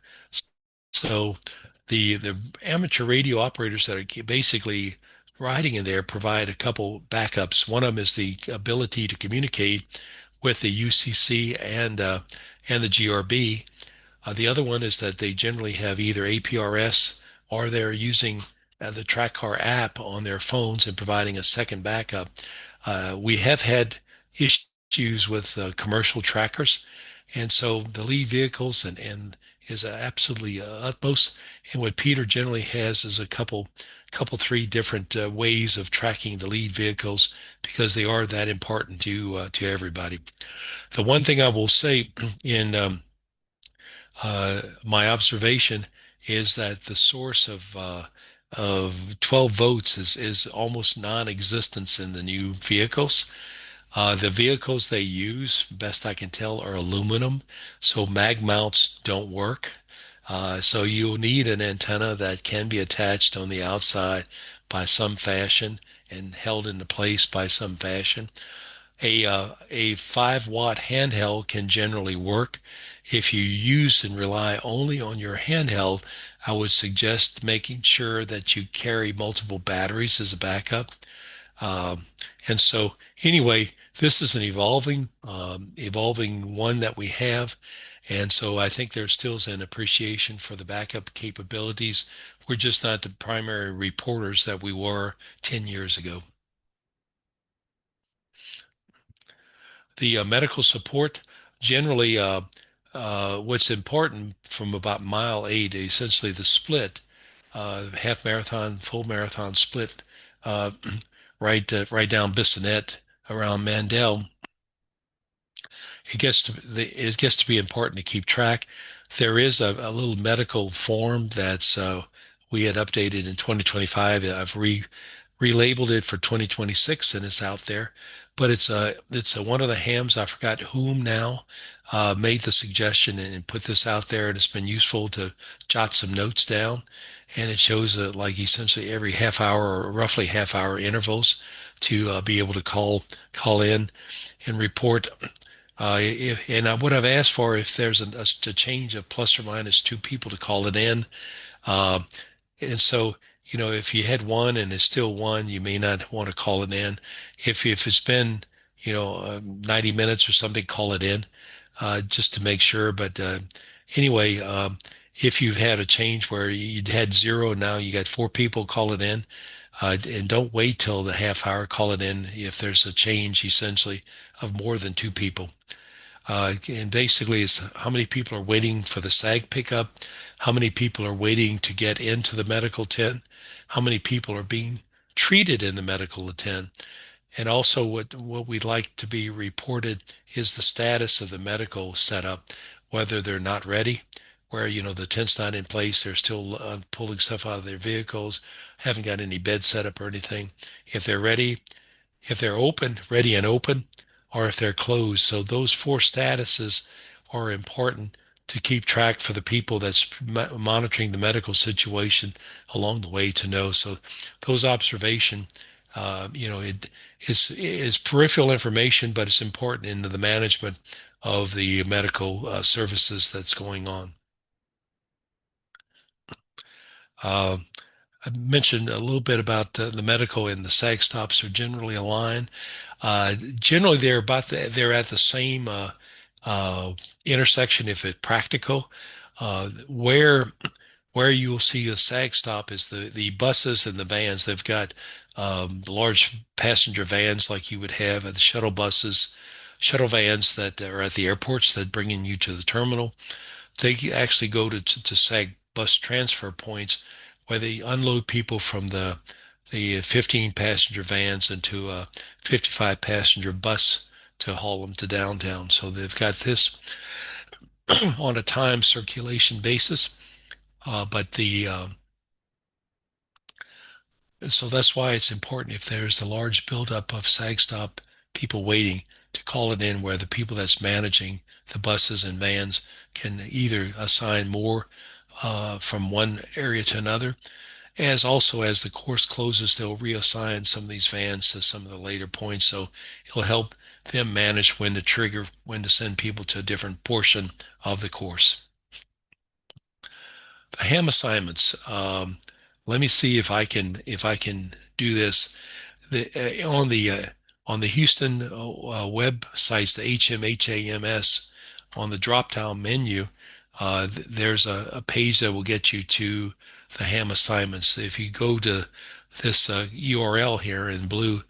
So the amateur radio operators that are basically riding in there provide a couple backups. One of them is the ability to communicate with the UCC and the GRB. The other one is that they generally have either APRS or they're using the Track Car app on their phones and providing a second backup. We have had issues with commercial trackers, and so the lead vehicles and is absolutely utmost. And what Peter generally has is a couple, three different ways of tracking the lead vehicles because they are that important to everybody. The one thing I will say in my observation is that the source of 12 volts is almost non-existent in the new vehicles. The vehicles they use, best I can tell, are aluminum, so mag mounts don't work. So you'll need an antenna that can be attached on the outside by some fashion and held into place by some fashion. A 5-watt handheld can generally work. If you use and rely only on your handheld, I would suggest making sure that you carry multiple batteries as a backup. Um, and so, anyway, this is an evolving one that we have. And so I think there still is an appreciation for the backup capabilities. We're just not the primary reporters that we were 10 years ago. The medical support, generally, what's important from about mile 8, essentially the split, half marathon, full marathon split, uh, right down Bissonnette around Mandel. It gets to be important to keep track. There is a little medical form that's we had updated in 2025. I've relabeled it for 2026 and it's out there. But it's one of the hams. I forgot whom now made the suggestion and put this out there, and it's been useful to jot some notes down. And it shows like essentially every half hour or roughly half hour intervals to be able to call in and report. What I've asked for, if there's a change of plus or minus 2 people to call it in. Uh, and so, if you had one and it's still one, you may not want to call it in. If it's been, 90 minutes or something, call it in, just to make sure. But anyway, if you've had a change where you'd had 0, now you got 4 people, call it in. And don't wait till the half hour, call it in if there's a change essentially of more than 2 people. And basically, it's how many people are waiting for the SAG pickup, how many people are waiting to get into the medical tent, how many people are being treated in the medical tent, and also what we'd like to be reported is the status of the medical setup, whether they're not ready, where the tent's not in place, they're still pulling stuff out of their vehicles, haven't got any bed set up or anything. If they're ready, if they're open, ready and open, or if they're closed. So those 4 statuses are important to keep track for the people that's monitoring the medical situation along the way to know. So those observation, it is peripheral information, but it's important in the management of the medical services that's going on. Uh, I mentioned a little bit about the medical and the SAG stops are generally aligned. Generally, they're at the same uh, intersection if it's practical. Where you'll see a SAG stop is the buses and the vans. They've got large passenger vans like you would have at the shuttle vans that are at the airports that bringing you to the terminal. They actually go to SAG bus transfer points where they unload people from the 15 passenger vans into a 55 passenger bus to haul them to downtown. So they've got this on a time circulation basis. But the So that's why it's important if there's a large buildup of SAG stop people waiting to call it in where the people that's managing the buses and vans can either assign more from one area to another, as also as the course closes, they'll reassign some of these vans to some of the later points. So it'll help them manage when to send people to a different portion of the course. The ham assignments. Let me see if I can do this. On the Houston websites, the HMHAMS, on the drop-down menu, there's a page that will get you to the ham assignments. If you go to this URL here in blue,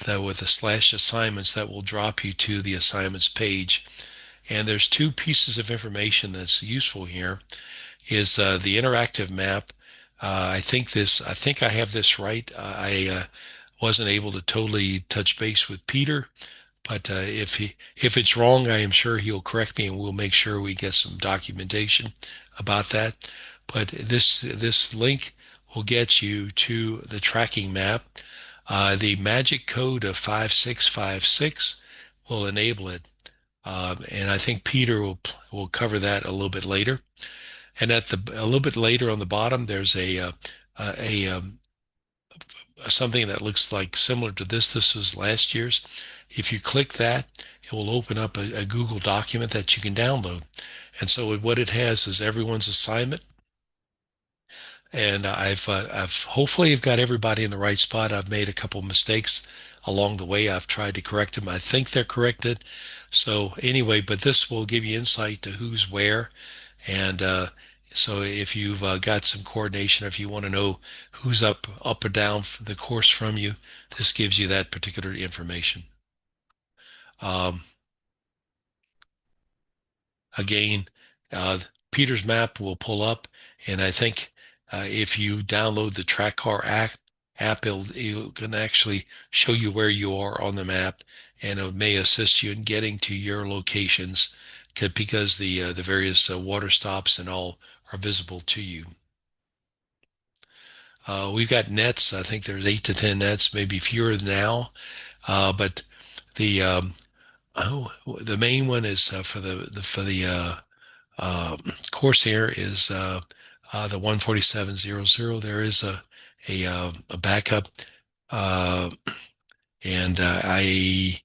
that with the slash assignments, that will drop you to the assignments page. And there's 2 pieces of information that's useful here is the interactive map. I think I have this right. I wasn't able to totally touch base with Peter, but if it's wrong, I am sure he'll correct me, and we'll make sure we get some documentation about that. But this link will get you to the tracking map. The magic code of 5656 will enable it, and I think Peter will cover that a little bit later. And a little bit later on the bottom, there's a something that looks like similar to this. This was last year's. If you click that, it will open up a Google document that you can download. And so what it has is everyone's assignment. And I've hopefully I've got everybody in the right spot. I've made a couple mistakes along the way. I've tried to correct them. I think they're corrected. So anyway, but this will give you insight to who's where. And so if you've got some coordination, if you want to know who's up or down the course from you, this gives you that particular information. Um, Again, uh, Peter's map will pull up, and I think if you download the TrackCar app, it can actually show you where you are on the map, and it may assist you in getting to your locations because the various water stops and all are visible to you. We've got nets. I think there's 8 to 10 nets, maybe fewer now, but the the main one is for the Corsair is the 14700. There is a backup, uh, and I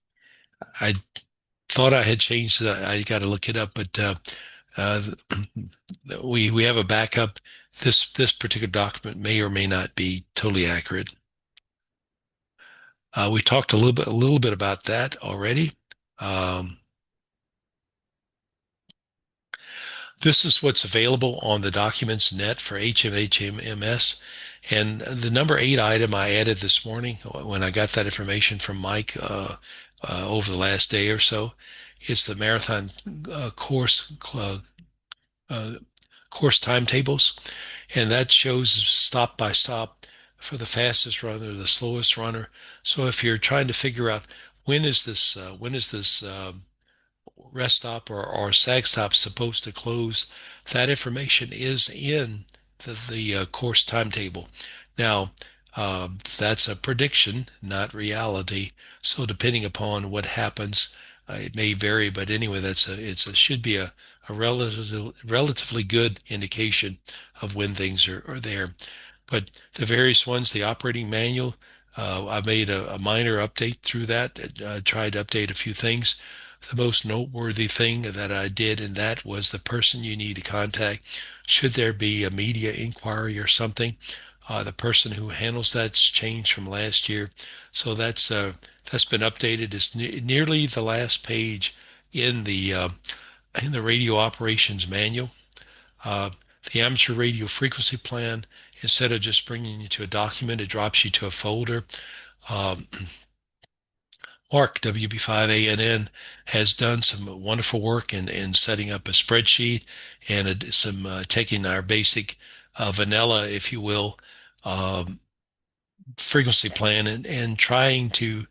thought I had changed. I got to look it up, but uh, we have a backup. This particular document may or may not be totally accurate. We talked a little bit about that already. Um, This is what's available on the documents net for HMHMS. And the number 8 item I added this morning when I got that information from Mike over the last day or so is the marathon uh, course timetables. And that shows stop by stop for the fastest runner, the slowest runner. So if you're trying to figure out when is this rest stop or sag stop supposed to close, that information is in the course timetable. Now, that's a prediction, not reality. So depending upon what happens, it may vary. But anyway, should be a relatively good indication of when things are there. But the various ones, the operating manual, I made a minor update through that, tried to update a few things. The most noteworthy thing that I did in that was the person you need to contact. Should there be a media inquiry or something, the person who handles that's changed from last year. So that's been updated. It's nearly the last page in the radio operations manual. Uh, the amateur radio frequency plan, instead of just bringing you to a document, it drops you to a folder. Um, Mark, WB5ANN, has done some wonderful work in setting up a spreadsheet and some taking our basic vanilla, if you will, um, frequency plan and trying to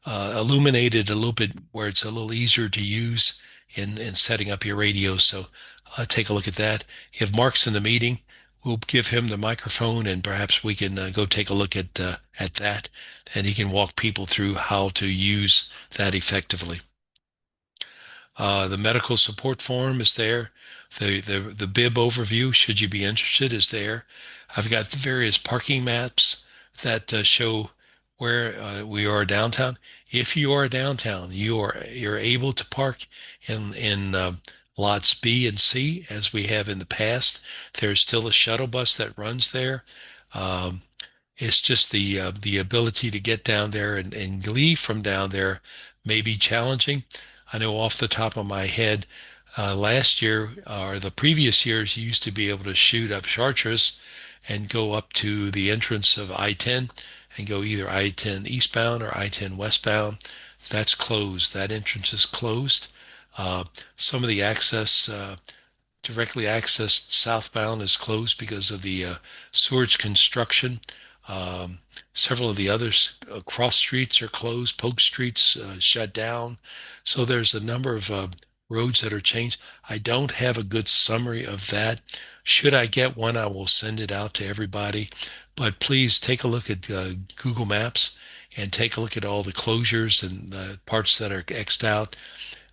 illuminate it a little bit where it's a little easier to use in setting up your radio. So take a look at that. If Mark's in the meeting, we'll give him the microphone and perhaps we can go take a look at that, and he can walk people through how to use that effectively. The medical support form is there. The bib overview, should you be interested, is there. I've got the various parking maps that show where we are downtown. If you are downtown, you're able to park in lots B and C as we have in the past. There's still a shuttle bus that runs there. Um, it's just the ability to get down there and leave from down there may be challenging. I know off the top of my head, last year or the previous years, you used to be able to shoot up Chartres and go up to the entrance of I-10 and go either I-10 eastbound or I-10 westbound. That's closed. That entrance is closed. Some of the access directly accessed southbound is closed because of the sewage construction. Um, Several of the others cross streets are closed, Polk Street's shut down. So there's a number of roads that are changed. I don't have a good summary of that. Should I get one, I will send it out to everybody. But please take a look at Google Maps and take a look at all the closures and the parts that are X'd out.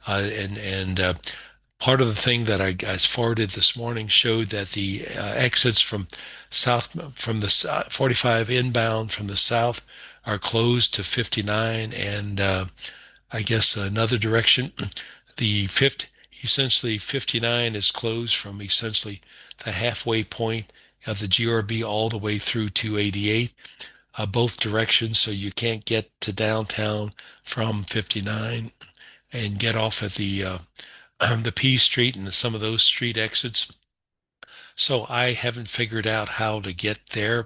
And Part of the thing that I forwarded this morning showed that the exits from the 45 inbound from the south are closed to 59, and I guess another direction, the fifth, essentially 59 is closed from essentially the halfway point of the GRB all the way through 288, both directions, so you can't get to downtown from 59 and get off at the P Street and some of those street exits. So I haven't figured out how to get there.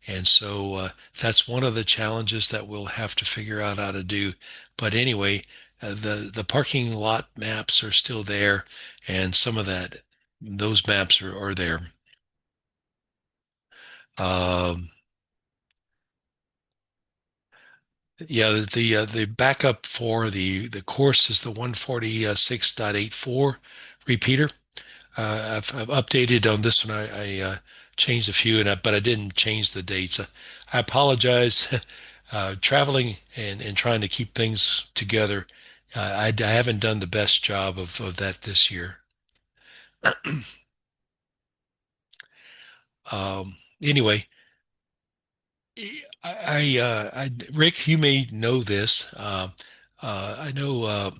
And so that's one of the challenges that we'll have to figure out how to do. But anyway, the parking lot maps are still there, and some of those maps are there. Um, yeah, the backup for the course is the 146.84 repeater. I've updated on this one. I changed a few, but I didn't change the dates. I apologize. Traveling and trying to keep things together, I haven't done the best job of that this year. Anyway, Rick, you may know this. I know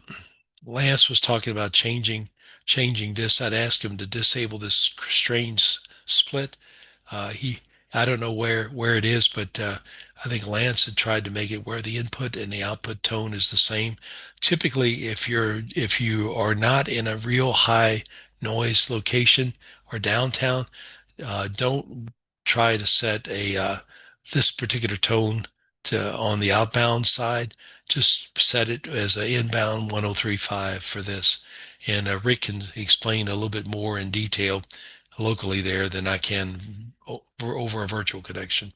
Lance was talking about changing this. I'd ask him to disable this strange split. He, I don't know where it is, but I think Lance had tried to make it where the input and the output tone is the same. Typically, if you are not in a real high noise location or downtown, don't try to set a this particular tone to on the outbound side. Just set it as an inbound 1035 for this. And Rick can explain a little bit more in detail locally there than I can over a virtual connection.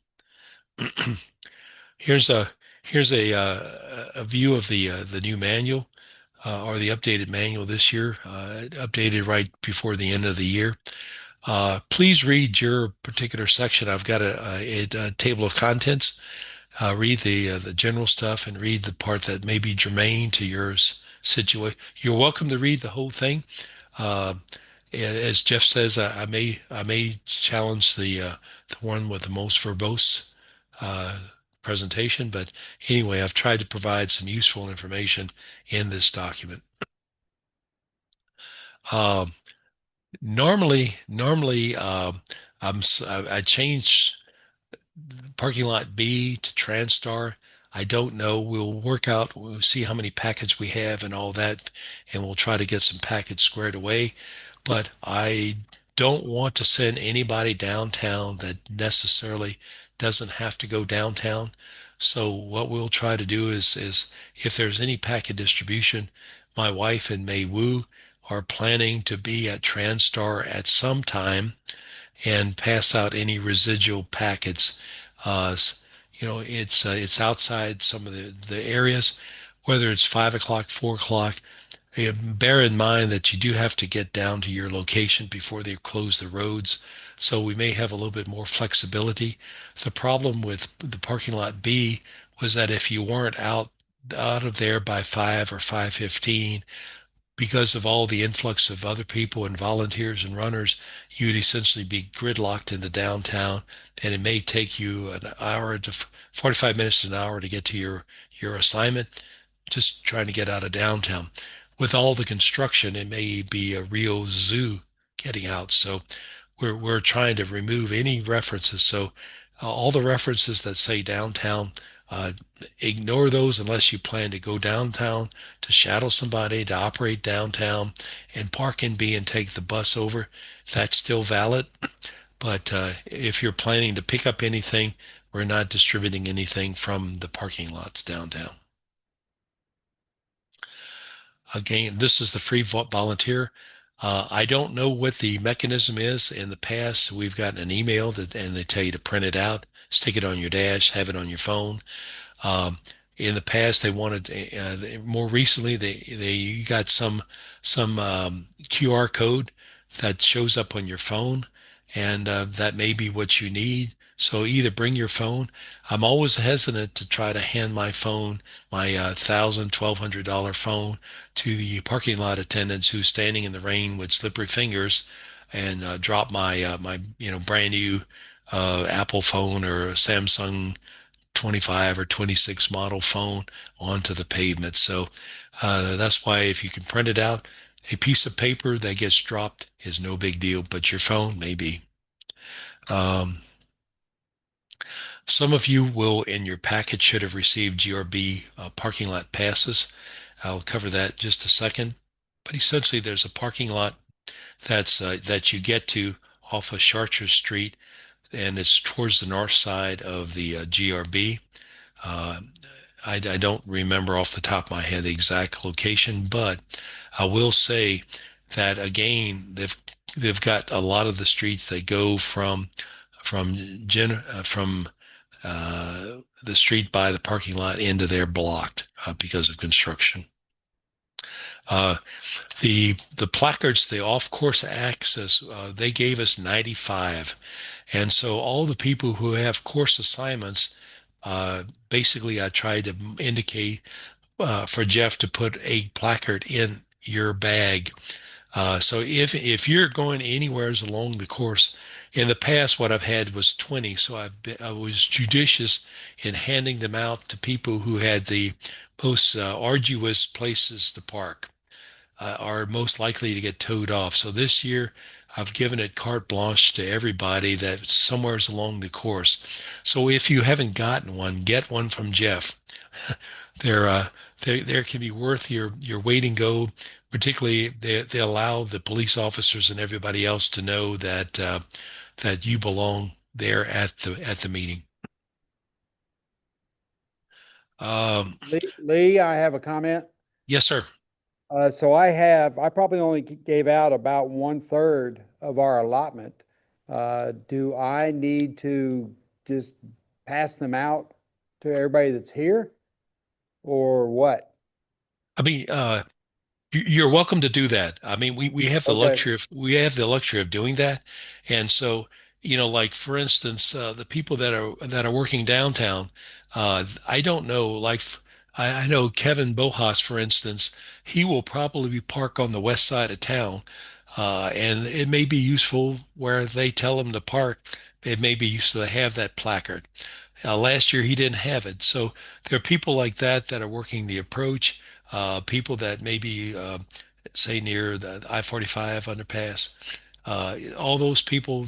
Here's a here's a view of the new manual or the updated manual this year, updated right before the end of the year. Please read your particular section. I've got a table of contents. Read the general stuff and read the part that may be germane to your situation. You're welcome to read the whole thing. Uh, as Jeff says, I may challenge the one with the most verbose uh, presentation, but anyway, I've tried to provide some useful information in this document. Um, normally, I change parking lot B to TranStar. I don't know. We'll work out, we'll see how many packets we have and all that, and we'll try to get some packets squared away. But I don't want to send anybody downtown that necessarily doesn't have to go downtown. So what we'll try to do is if there's any packet distribution, my wife and Mei Wu are planning to be at TranStar at some time and pass out any residual packets. Uh, it's outside some of the areas, whether it's 5 o'clock, 4 o'clock. Bear in mind that you do have to get down to your location before they close the roads, so we may have a little bit more flexibility. The problem with the parking lot B was that if you weren't out of there by 5 or 5:15, because of all the influx of other people and volunteers and runners, you'd essentially be gridlocked into downtown, and it may take you an hour to 45 minutes to an hour to get to your assignment, just trying to get out of downtown. With all the construction, it may be a real zoo getting out. So we're trying to remove any references. So all the references that say downtown, uh, ignore those unless you plan to go downtown to shadow somebody, to operate downtown, and park in B and take the bus over. That's still valid. But if you're planning to pick up anything, we're not distributing anything from the parking lots downtown. Again, this is the free volunteer. I don't know what the mechanism is. In the past, we've gotten an email and they tell you to print it out, stick it on your dash, have it on your phone. Um, in the past, they wanted more recently they got some QR code that shows up on your phone, and that may be what you need. So either bring your phone. I'm always hesitant to try to hand my phone, my $1,000, $1,200 phone, to the parking lot attendants who's standing in the rain with slippery fingers, and drop my brand new Apple phone or a Samsung 25 or 26 model phone onto the pavement. So that's why if you can print it out, a piece of paper that gets dropped is no big deal, but your phone may be. Um, some of you will, in your packet, should have received GRB parking lot passes. I'll cover that in just a second. But essentially, there's a parking lot that you get to off of Chartres Street, and it's towards the north side of the GRB. Uh, I don't remember off the top of my head the exact location, but I will say that again, they've got a lot of the streets that go from the street by the parking lot into there blocked because of construction. Uh, the placards, the off-course access, they gave us 95, and so all the people who have course assignments, basically, I tried to indicate for Jeff to put a placard in your bag. So if you're going anywhere along the course, in the past, what I've had was 20. So I was judicious in handing them out to people who had the most arduous places to park, are most likely to get towed off. So this year, I've given it carte blanche to everybody that's somewheres along the course. So if you haven't gotten one, get one from Jeff. They're they can be worth your wait and go. Particularly, they allow the police officers and everybody else to know that you belong there at the meeting. Um, Lee, I have a comment. yes, sir. So I probably only gave out about 1/3 of our allotment. Do I need to just pass them out to everybody that's here or what? I mean, you're welcome to do that. I mean, we have the Okay. luxury of doing that, and so like for instance, the people that are working downtown, I don't know. Like I know Kevin Bojas, for instance, he will probably park on the west side of town, and it may be useful where they tell him to park. It may be useful to have that placard. Last year he didn't have it, so there are people like that are working the approach, people that maybe say near the I-45 underpass. All those people,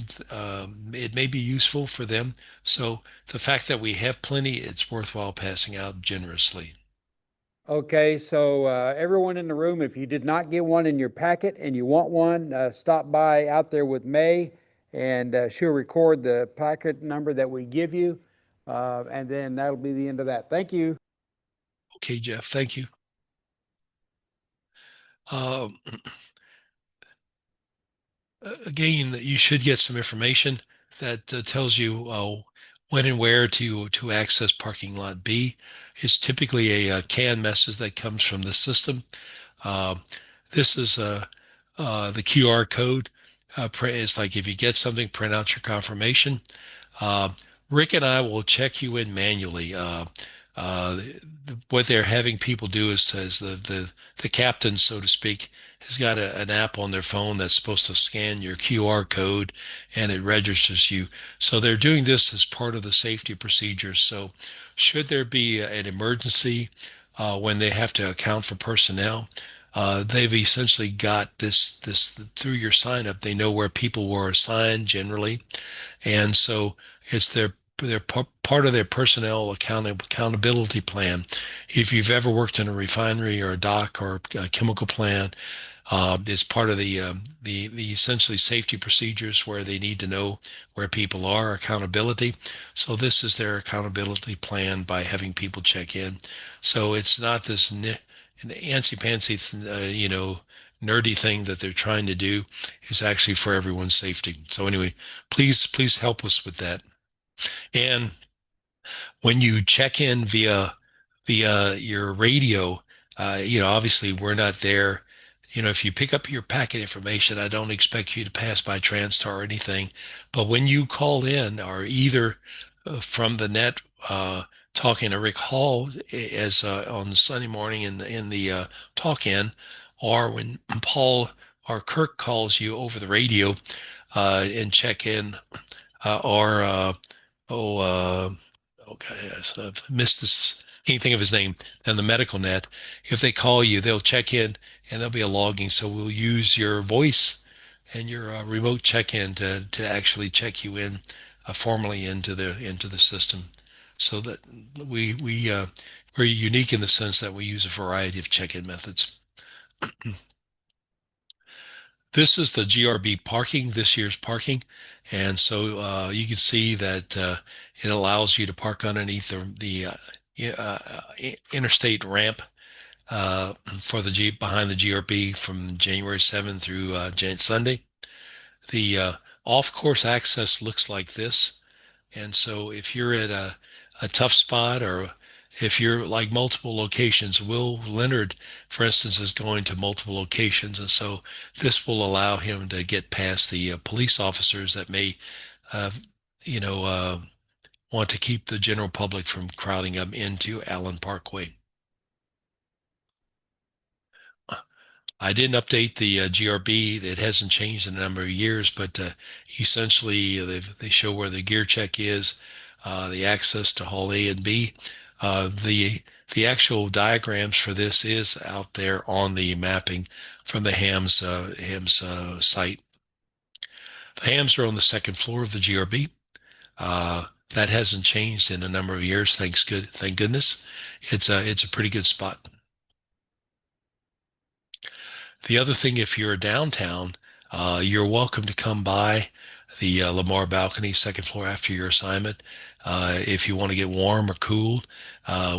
it may be useful for them. So the fact that we have plenty, it's worthwhile passing out generously. Okay, so everyone in the room, if you did not get one in your packet and you want one, stop by out there with May, and she'll record the packet number that we give you, and then that'll be the end of that. Thank you. Okay, Jeff, thank you. Um, Again, you should get some information that tells you when and where to access parking lot B. It's typically a CAN message that comes from the system. Uh, this is the QR code. It's like if you get something, print out your confirmation. Uh, Rick and I will check you in manually. Uh, what they're having people do is the captain, so to speak, has got an app on their phone that's supposed to scan your QR code and it registers you. So they're doing this as part of the safety procedures. So should there be an emergency when they have to account for personnel, they've essentially got this through your sign up. They know where people were assigned generally, and so it's their part of their personnel accountability plan. If you've ever worked in a refinery or a dock or a chemical plant, it's part of the essentially safety procedures where they need to know where people are, accountability. So this is their accountability plan by having people check in. So it's not this antsy-pantsy, nerdy thing that they're trying to do. Is actually for everyone's safety. So anyway, please help us with that. And when you check in via your radio, obviously we're not there, if you pick up your packet information, I don't expect you to pass by TranStar or anything. But when you call in, or either from the net, talking to Rick Hall as on Sunday morning in the talk in, or when Paul or Kirk calls you over the radio and check in, or oh, okay, yes, I've missed this. Can't think of his name. And the medical net, if they call you, they'll check in and there'll be a logging. So we'll use your voice and your remote check-in to actually check you in formally into the system, so that we're unique in the sense that we use a variety of check-in methods. This is the GRB parking, this year's parking. And so you can see that it allows you to park underneath the interstate ramp for the Jeep behind the GRB from January 7th through Sunday. The off-course access looks like this. And so if you're at a tough spot, or if you're like multiple locations, Will Leonard, for instance, is going to multiple locations. And so this will allow him to get past the police officers that may, uh, you know, want to keep the general public from crowding up into Allen Parkway. I didn't update the GRB. It hasn't changed in a number of years, but essentially they show where the gear check is, the access to Hall A and B. The actual diagrams for this is out there on the mapping from the Hams site. The Hams are on the second floor of the GRB. That hasn't changed in a number of years. Thank goodness. It's a pretty good spot. The other thing, if you're downtown, you're welcome to come by the Lamar balcony, second floor after your assignment. If you want to get warm or cooled,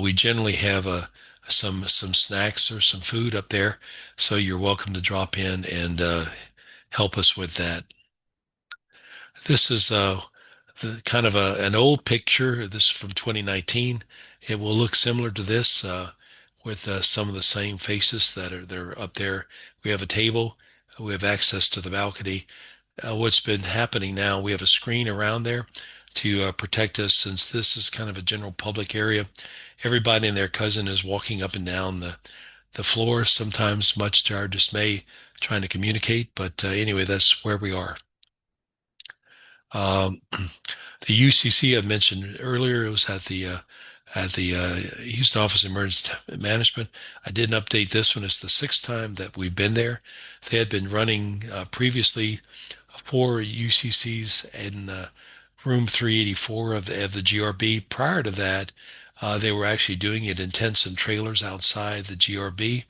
we generally have some snacks or some food up there, so you're welcome to drop in and help us with that. This is the kind of an old picture. This is from 2019. It will look similar to this with some of the same faces they're up there. We have a table. We have access to the balcony. What's been happening now, we have a screen around there to protect us, since this is kind of a general public area. Everybody and their cousin is walking up and down the floor, sometimes much to our dismay, trying to communicate. But anyway, that's where we are. Um, the UCC I mentioned earlier, it was at the Houston Office of Emergency Management. I didn't update this one. It's the sixth time that we've been there. They had been running previously 4 UCCs in room 384 of the GRB. Prior to that, they were actually doing it in tents and trailers outside the GRB.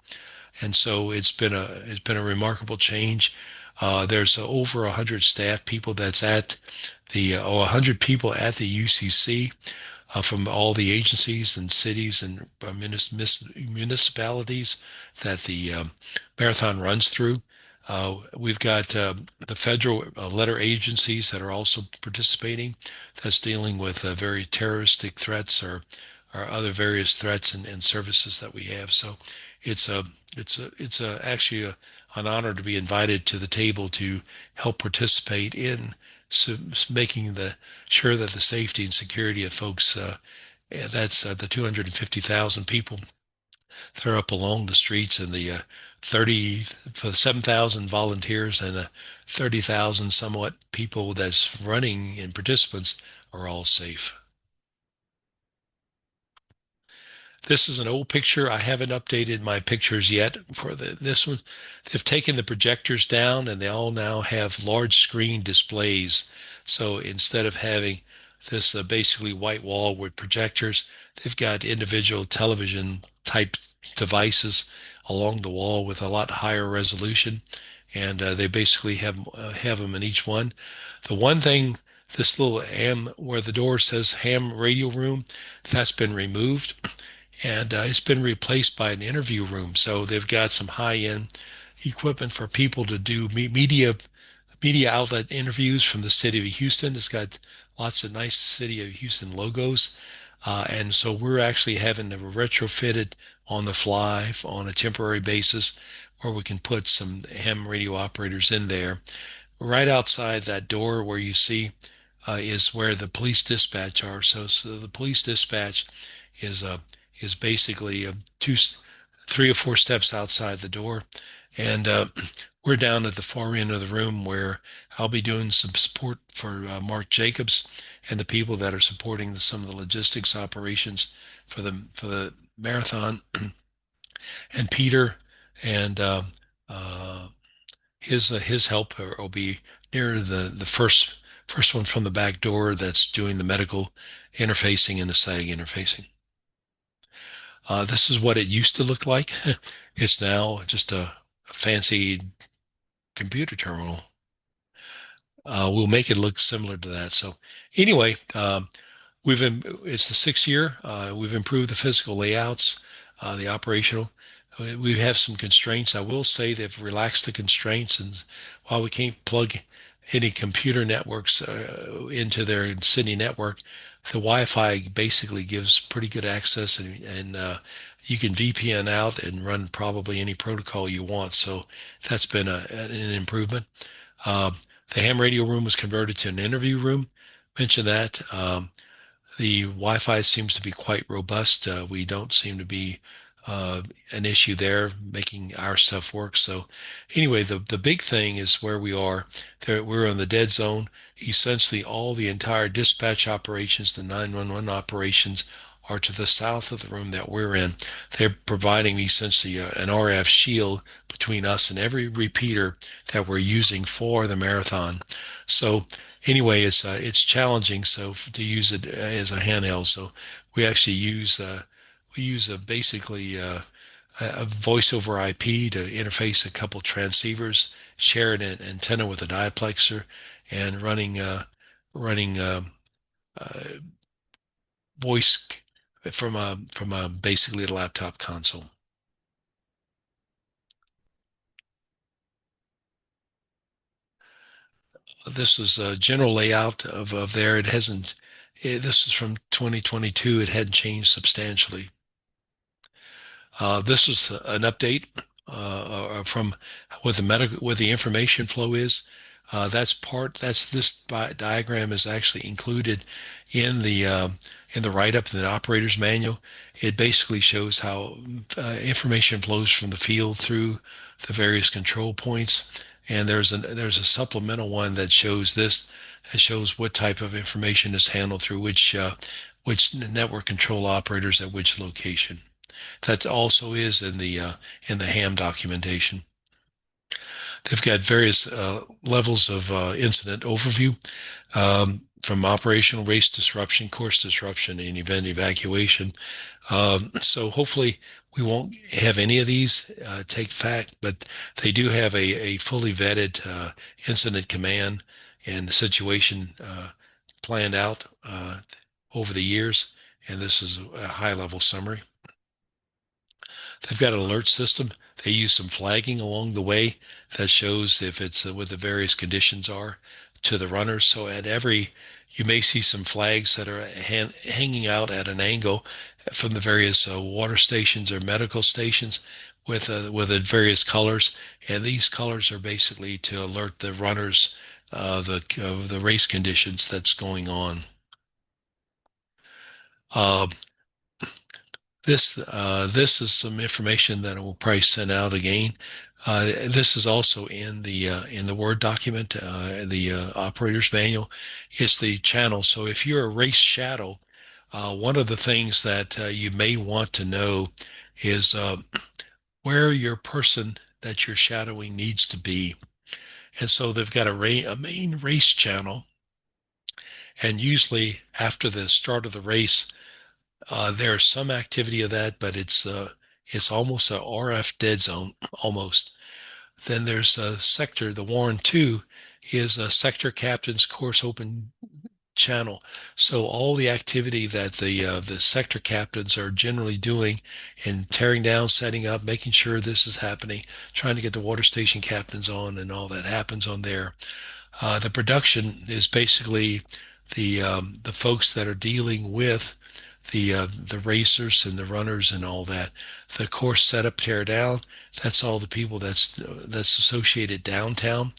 And so it's been a remarkable change. There's over 100 staff people that's at the 100 people at the UCC from all the agencies and cities and municipalities that the marathon runs through. We've got the federal letter agencies that are also participating. That's dealing with very terroristic threats, or other various threats and services that we have. So it's a it's actually an honor to be invited to the table to help participate in making sure that the safety and security of folks, that's the 250,000 people that are up along the streets, and the 30 for the 7,000 volunteers and the 30,000 somewhat people that's running and participants are all safe. This is an old picture. I haven't updated my pictures yet for this one. They've taken the projectors down and they all now have large screen displays. So instead of having this basically white wall with projectors, they've got individual television type devices along the wall with a lot higher resolution. And they basically have them in each one. The one thing, this little ham where the door says ham radio room, that's been removed, and it's been replaced by an interview room. So they've got some high-end equipment for people to do media outlet interviews from the city of Houston. It's got lots of nice city of Houston logos, and so we're actually having to retrofit it on the fly on a temporary basis. where we can put some ham radio operators in there. Right outside that door where you see is where the police dispatch are. So the police dispatch is is basically 3 or 4 steps outside the door, and we're down at the far end of the room where I'll be doing some support for Mark Jacobs and the people that are supporting some of the logistics operations for the marathon, and Peter and uh, his help will be near the first one from the back door that's doing the medical interfacing and the SAG interfacing. This is what it used to look like. It's now just a fancy computer terminal. We'll make it look similar to that. So anyway, it's the 6th year. We've improved the physical layouts, the operational. We have some constraints. I will say they've relaxed the constraints, and while we can't plug any computer networks into their city network, the Wi-Fi basically gives pretty good access, and you can VPN out and run probably any protocol you want. So that's been an improvement. Uh, the ham radio room was converted to an interview room. Mentioned that. The Wi-Fi seems to be quite robust. We don't seem to be an issue there making our stuff work. So anyway, the big thing is where we are. There, we're in the dead zone. Essentially, all the entire dispatch operations, the 911 operations, are to the south of the room that we're in. They're providing essentially an RF shield between us and every repeater that we're using for the marathon. So anyway, it's challenging. So to use it as a handheld, so we actually use basically a voice over IP to interface a couple transceivers, share an antenna with a diplexer, and running uh, voice from a basically a laptop console. This is a general layout of there. It hasn't. This is from 2022. It hadn't changed substantially. This is an update from what the information flow is. This diagram is actually included in the write-up in the operator's manual. It basically shows how information flows from the field through the various control points. And there's a supplemental one that shows this. It shows what type of information is handled through which network control operators at which location. That also is in the ham documentation. They've got various levels of incident overview, from operational race disruption, course disruption, and event evacuation. So hopefully we won't have any of these take fact, but they do have a fully vetted incident command and situation planned out over the years, and this is a high-level summary. They've got an alert system. They use some flagging along the way that shows if it's what the various conditions are to the runners. So you may see some flags that are hanging out at an angle from the various water stations or medical stations with the various colors. And these colors are basically to alert the runners the race conditions that's going on. Uh, this is some information that I will probably send out again. This is also in the Word document, the operator's manual. It's the channel. So if you're a race shadow, one of the things that you may want to know is where your person that you're shadowing needs to be. And so they've got a main race channel, and usually after the start of the race, there's some activity of that, but it's almost a RF dead zone, almost. Then there's a sector, the Warren 2 is a sector captain's course open channel. So all the activity that the sector captains are generally doing and tearing down, setting up, making sure this is happening, trying to get the water station captains on, and all that happens on there. The production is basically the folks that are dealing with the racers and the runners and all that. The course setup, tear down. That's all the people that's associated downtown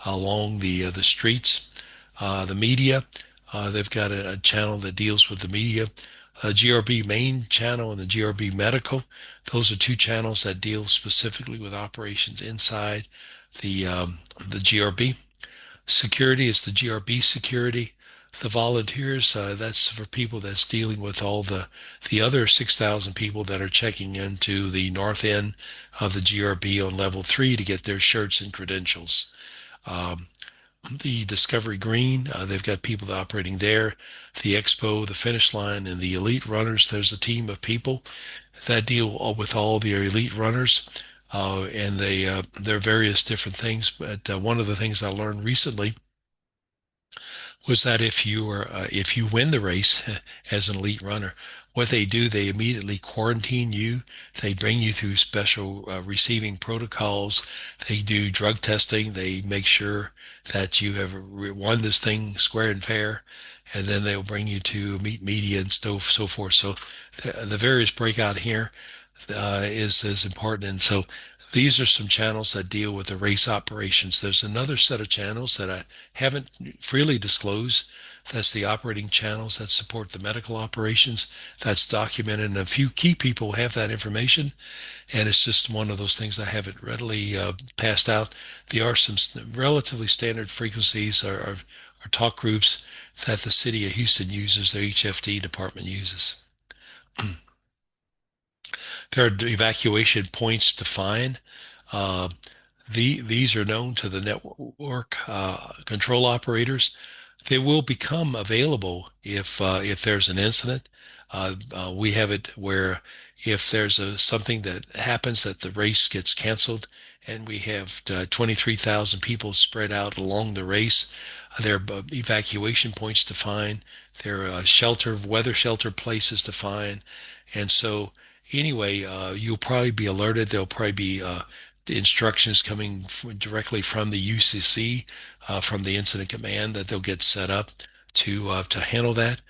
along the streets. The media. They've got a channel that deals with the media. GRB main channel and the GRB medical. Those are two channels that deal specifically with operations inside the GRB. Security is the GRB security. The volunteers, that's for people that's dealing with all the other 6,000 people that are checking into the north end of the GRB on level 3 to get their shirts and credentials. Um, the Discovery Green, they've got people operating there. The Expo, the Finish Line, and the Elite Runners, there's a team of people that deal with all the elite runners. And there are various different things. But one of the things I learned recently was that if you win the race as an elite runner, what they do, they immediately quarantine you. They bring you through special receiving protocols. They do drug testing. They make sure that you have won this thing square and fair, and then they'll bring you to meet media and so forth. So the various breakout here is important. And so these are some channels that deal with the race operations. There's another set of channels that I haven't freely disclosed. That's the operating channels that support the medical operations. That's documented, and a few key people have that information. And it's just one of those things I haven't readily passed out. There are some relatively standard frequencies or talk groups that the city of Houston uses, their HFD department uses. There are evacuation points defined. Uh, these are known to the network control operators. They will become available if there's an incident. We have it where if there's something that happens that the race gets canceled and we have 23,000 people spread out along the race, there are evacuation points defined. There are weather shelter places defined. And so anyway, you'll probably be alerted. There'll probably be instructions coming directly from the UCC, from the incident command that they'll get set up to handle that.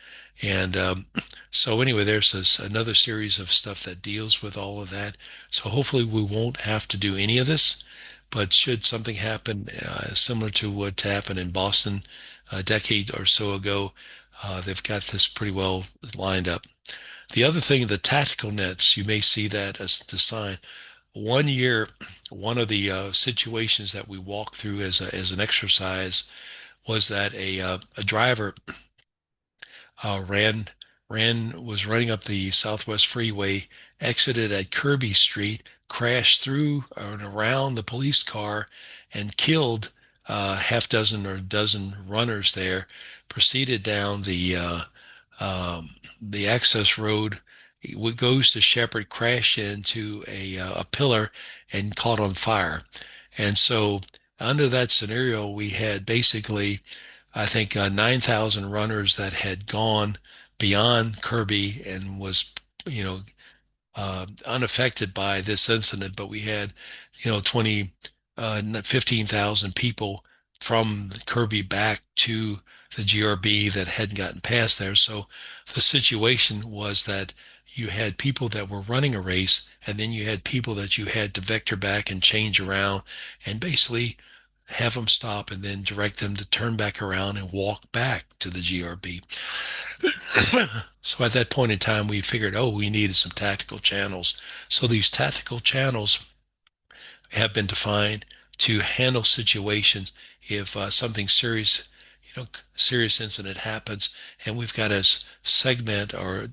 And so anyway, another series of stuff that deals with all of that. So hopefully we won't have to do any of this. But should something happen similar to what happened in Boston a decade or so ago, they've got this pretty well lined up. The other thing, the tactical nets, you may see that as the sign. One year, one of the situations that we walked through as an exercise was that a driver uh, ran was running up the Southwest Freeway, exited at Kirby Street, crashed through and around the police car, and killed half dozen or dozen runners there. Proceeded down the access road. It goes to Shepherd, crashed into a pillar and caught on fire. And so under that scenario, we had basically I think 9,000 runners that had gone beyond Kirby and was, you know, unaffected by this incident, but we had, 15,000 people from Kirby back to the GRB that hadn't gotten past there. So the situation was that you had people that were running a race, and then you had people that you had to vector back and change around and basically have them stop and then direct them to turn back around and walk back to the GRB. So at that point in time, we figured, oh, we needed some tactical channels. So these tactical channels have been defined to handle situations if something serious, serious incident happens, and we've got to segment or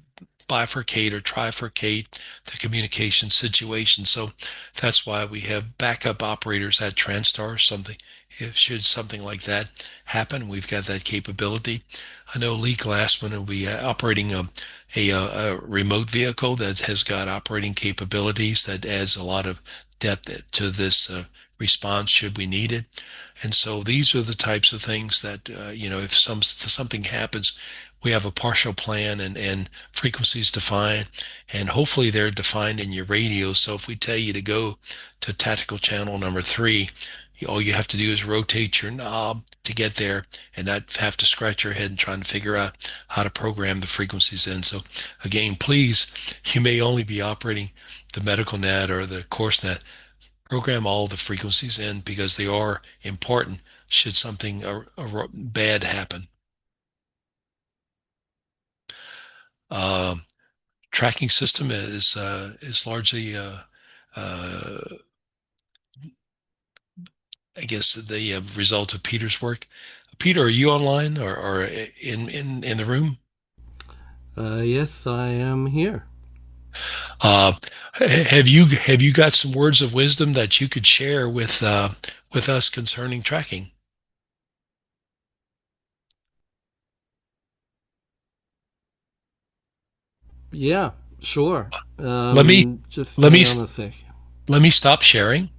bifurcate or trifurcate the communication situation. So that's why we have backup operators at TranStar. Something, if should something like that happen, we've got that capability. I know Lee Glassman will be operating a remote vehicle that has got operating capabilities that adds a lot of depth to this response should we need it. And so these are the types of things that, if something happens, we have a partial plan and frequencies defined, and hopefully they're defined in your radio. So if we tell you to go to tactical channel number 3, All you have to do is rotate your knob to get there and not have to scratch your head and trying to figure out how to program the frequencies in. So again, please, you may only be operating the medical net or the course net. Program all the frequencies in because they are important should something bad happen. Um, Tracking system is largely uh, I guess the result of Peter's work. Peter, are you online or in the room? Yes, I am here. Uh, have you got some words of wisdom that you could share with us concerning tracking? Yeah, sure. Let me Just let hang me on a sec. let me stop sharing.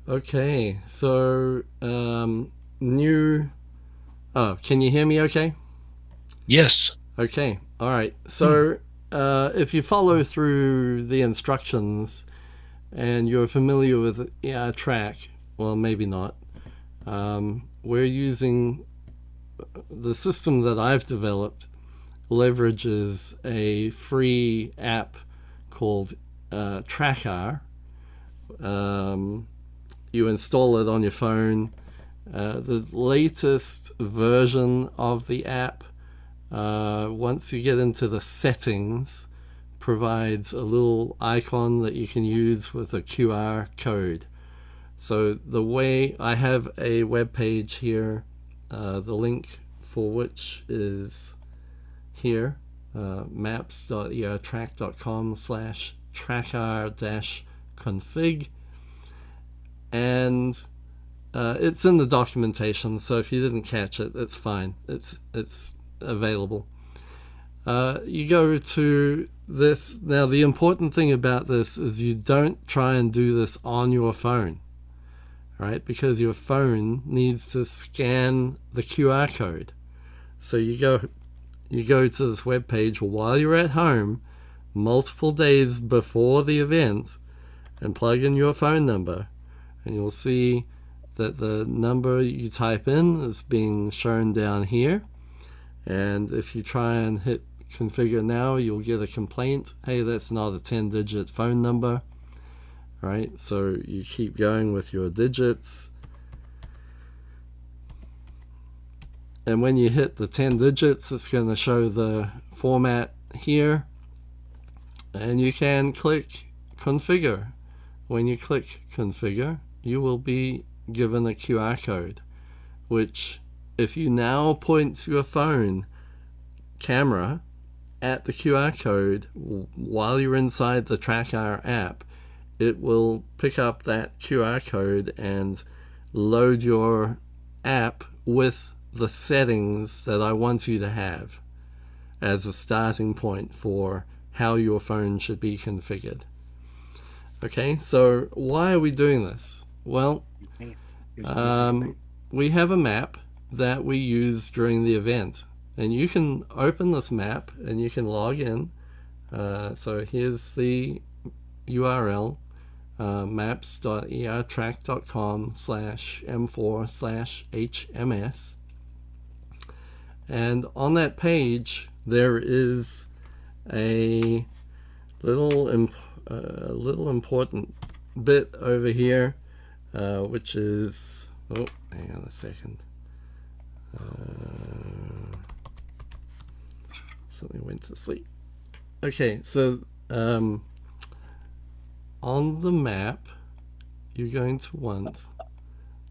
Okay, so new. Oh, can you hear me? Okay. Yes. Okay. All right. Hmm. So if you follow through the instructions and you're familiar with track, well, maybe not. We're using the system that I've developed leverages a free app called TranStar. Um, you install it on your phone. The latest version of the app, once you get into the settings, provides a little icon that you can use with a QR code. So the way I have a web page here, the link for which is here, maps.ertrack.com/tracker-config, and it's in the documentation. So if you didn't catch it, it's fine. It's available. You go to this. Now the important thing about this is you don't try and do this on your phone, right? Because your phone needs to scan the QR code. So you go to this web page while you're at home, multiple days before the event, and plug in your phone number, and you'll see that the number you type in is being shown down here. And if you try and hit configure now, you'll get a complaint. Hey, that's not a 10-digit phone number. Right? So you keep going with your digits. And when you hit the 10 digits, it's going to show the format here. And you can click configure. When you click configure, you will be given a QR code, which if you now point your phone camera at the QR code while you're inside the TranStar app, it will pick up that QR code and load your app with the settings that I want you to have as a starting point for how your phone should be configured. Okay, so why are we doing this? Well, we have a map that we use during the event, and you can open this map and you can log in. So here's the URL, maps.ertrack.com/m4/HMS. And on that page, there is a little important bit over here, which is, oh, hang on a second. Something went to sleep. Okay, so on the map, you're going to want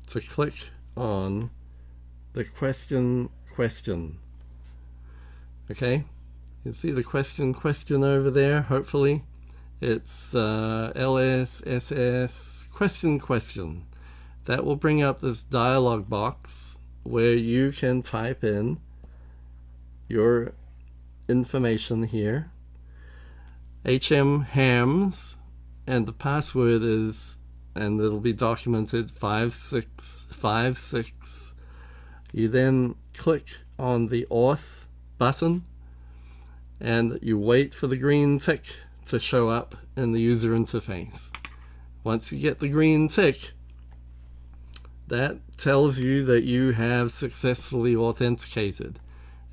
to click on the question. Okay, you see the question over there, hopefully. It's LSSS question. That will bring up this dialog box where you can type in your information here. hams, and the password is, and it'll be documented, 5656. You then click on the auth button and you wait for the green tick to show up in the user interface. Once you get the green tick, that tells you that you have successfully authenticated.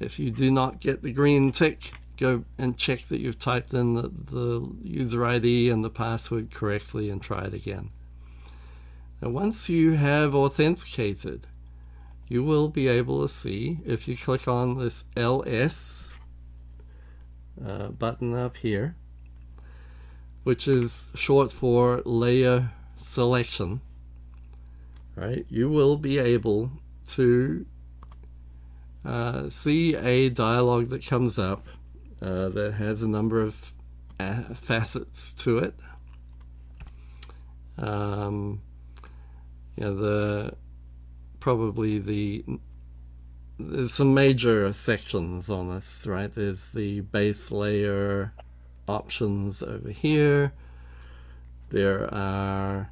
If you do not get the green tick, go and check that you've typed in the user ID and the password correctly and try it again. Now, once you have authenticated, you will be able to see, if you click on this LS button up here, which is short for layer selection, right? You will be able to see a dialog that comes up that has a number of facets to it. There's some major sections on this, right? There's the base layer options over here. There are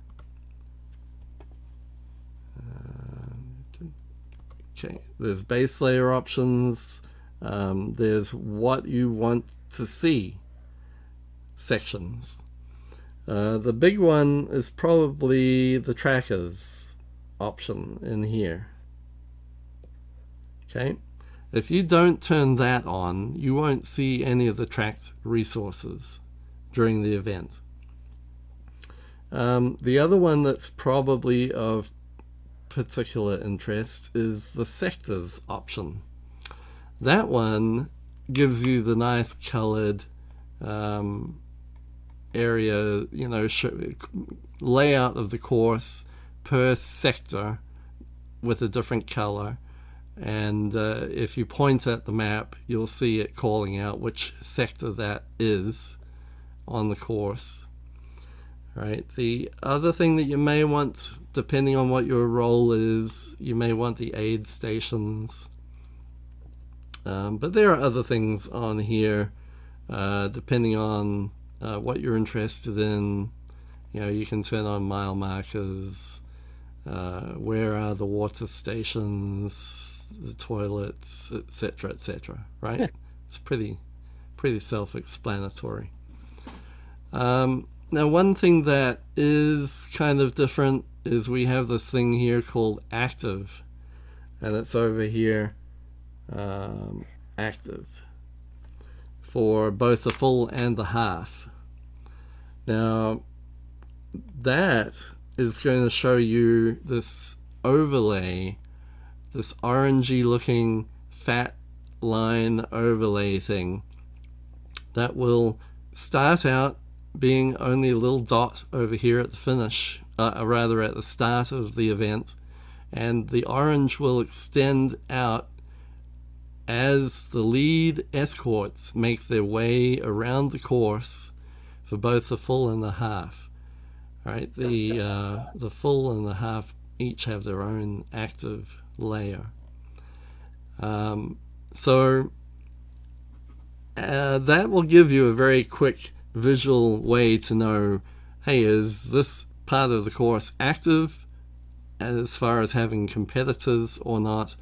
there's base layer options. There's what you want to see sections. The big one is probably the trackers option in here. Okay, if you don't turn that on, you won't see any of the tracked resources during the event. The other one that's probably of particular interest is the sectors option. That one gives you the nice colored area, layout of the course per sector with a different color. And if you point at the map, you'll see it calling out which sector that is on the course. Right. The other thing that you may want, depending on what your role is, you may want the aid stations. But there are other things on here, depending on what you're interested in. You can turn on mile markers. Where are the water stations? The toilets, etc., etc. Right? It's pretty self-explanatory. Now, one thing that is kind of different is we have this thing here called active, and it's over here, active, for both the full and the half. Now, that is going to show you this overlay, this orangey looking fat line overlay thing that will start out being only a little dot over here at the finish, rather at the start of the event, and the orange will extend out as the lead escorts make their way around the course for both the full and the half. Right, the full and the half each have their own active layer. So that will give you a very quick visual way to know, hey, is this part of the course active as far as having competitors or not?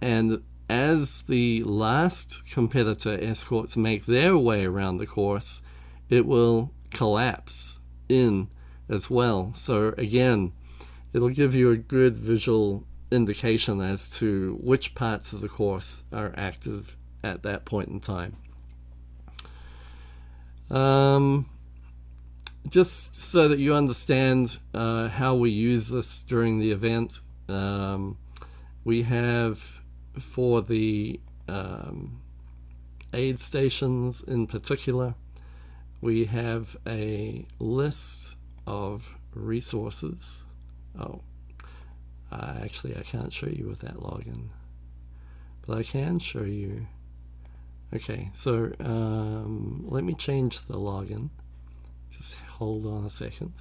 And as the last competitor escorts make their way around the course, it will collapse in as well. So again, it'll give you a good visual indication as to which parts of the course are active at that point in time. Just so that you understand how we use this during the event, we have, for the aid stations in particular, we have a list of resources. Actually, I can't show you with that login, but I can show you. Okay, so let me change the login. Just hold on a second.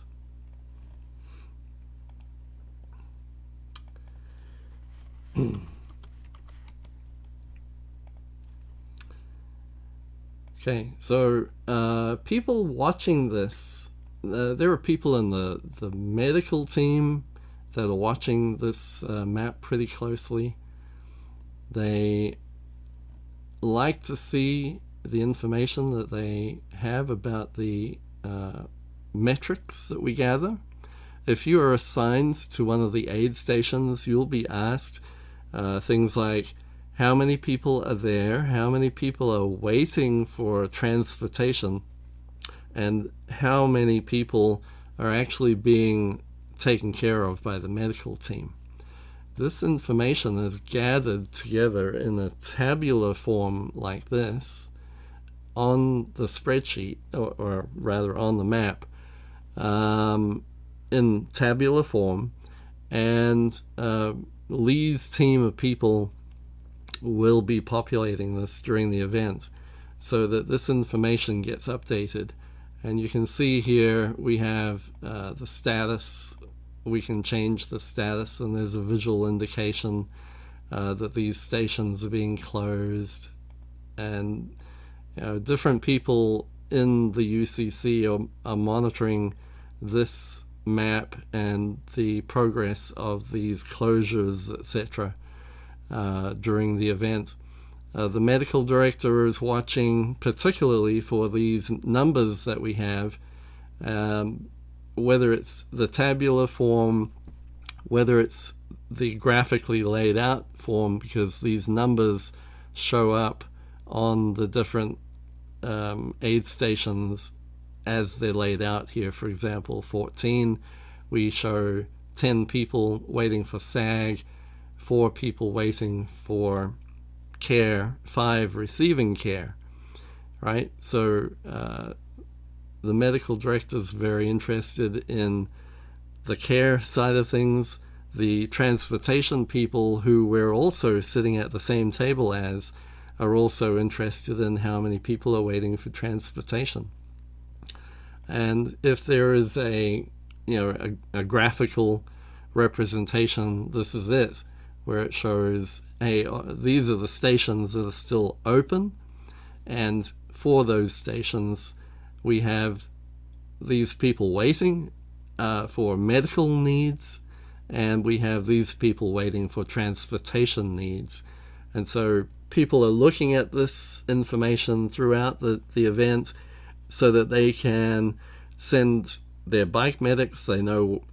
Okay, so people watching this, there are people in the medical team that are watching this map pretty closely. They like to see the information that they have about the metrics that we gather. If you are assigned to one of the aid stations, you'll be asked things like how many people are there, how many people are waiting for transportation, and how many people are actually being taken care of by the medical team. This information is gathered together in a tabular form like this on the spreadsheet, or rather on the map, in tabular form, and Lee's team of people will be populating this during the event so that this information gets updated. And you can see here we have the status. We can change the status, and there's a visual indication that these stations are being closed. And different people in the UCC are monitoring this map and the progress of these closures, etc., during the event. The medical director is watching particularly for these numbers that we have, whether it's the tabular form, whether it's the graphically laid out form, because these numbers show up on the different aid stations as they're laid out here. For example, 14, we show 10 people waiting for SAG, 4 people waiting for care, 5 receiving care, right? So the medical director is very interested in the care side of things. The transportation people, who we're also sitting at the same table as, are also interested in how many people are waiting for transportation. And if there is a graphical representation, this is it, where it shows, hey, these are the stations that are still open, and for those stations we have these people waiting for medical needs, and we have these people waiting for transportation needs. And so people are looking at this information throughout the event so that they can send their bike medics. They know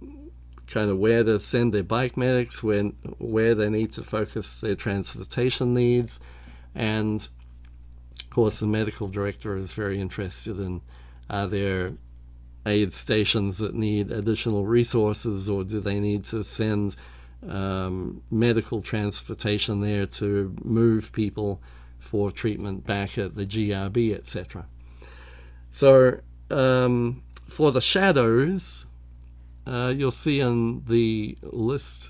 kind of where to send their bike medics, where they need to focus their transportation needs. And of course the medical director is very interested in, are there aid stations that need additional resources, or do they need to send medical transportation there to move people for treatment back at the GRB, etc. So for the shadows, you'll see on the list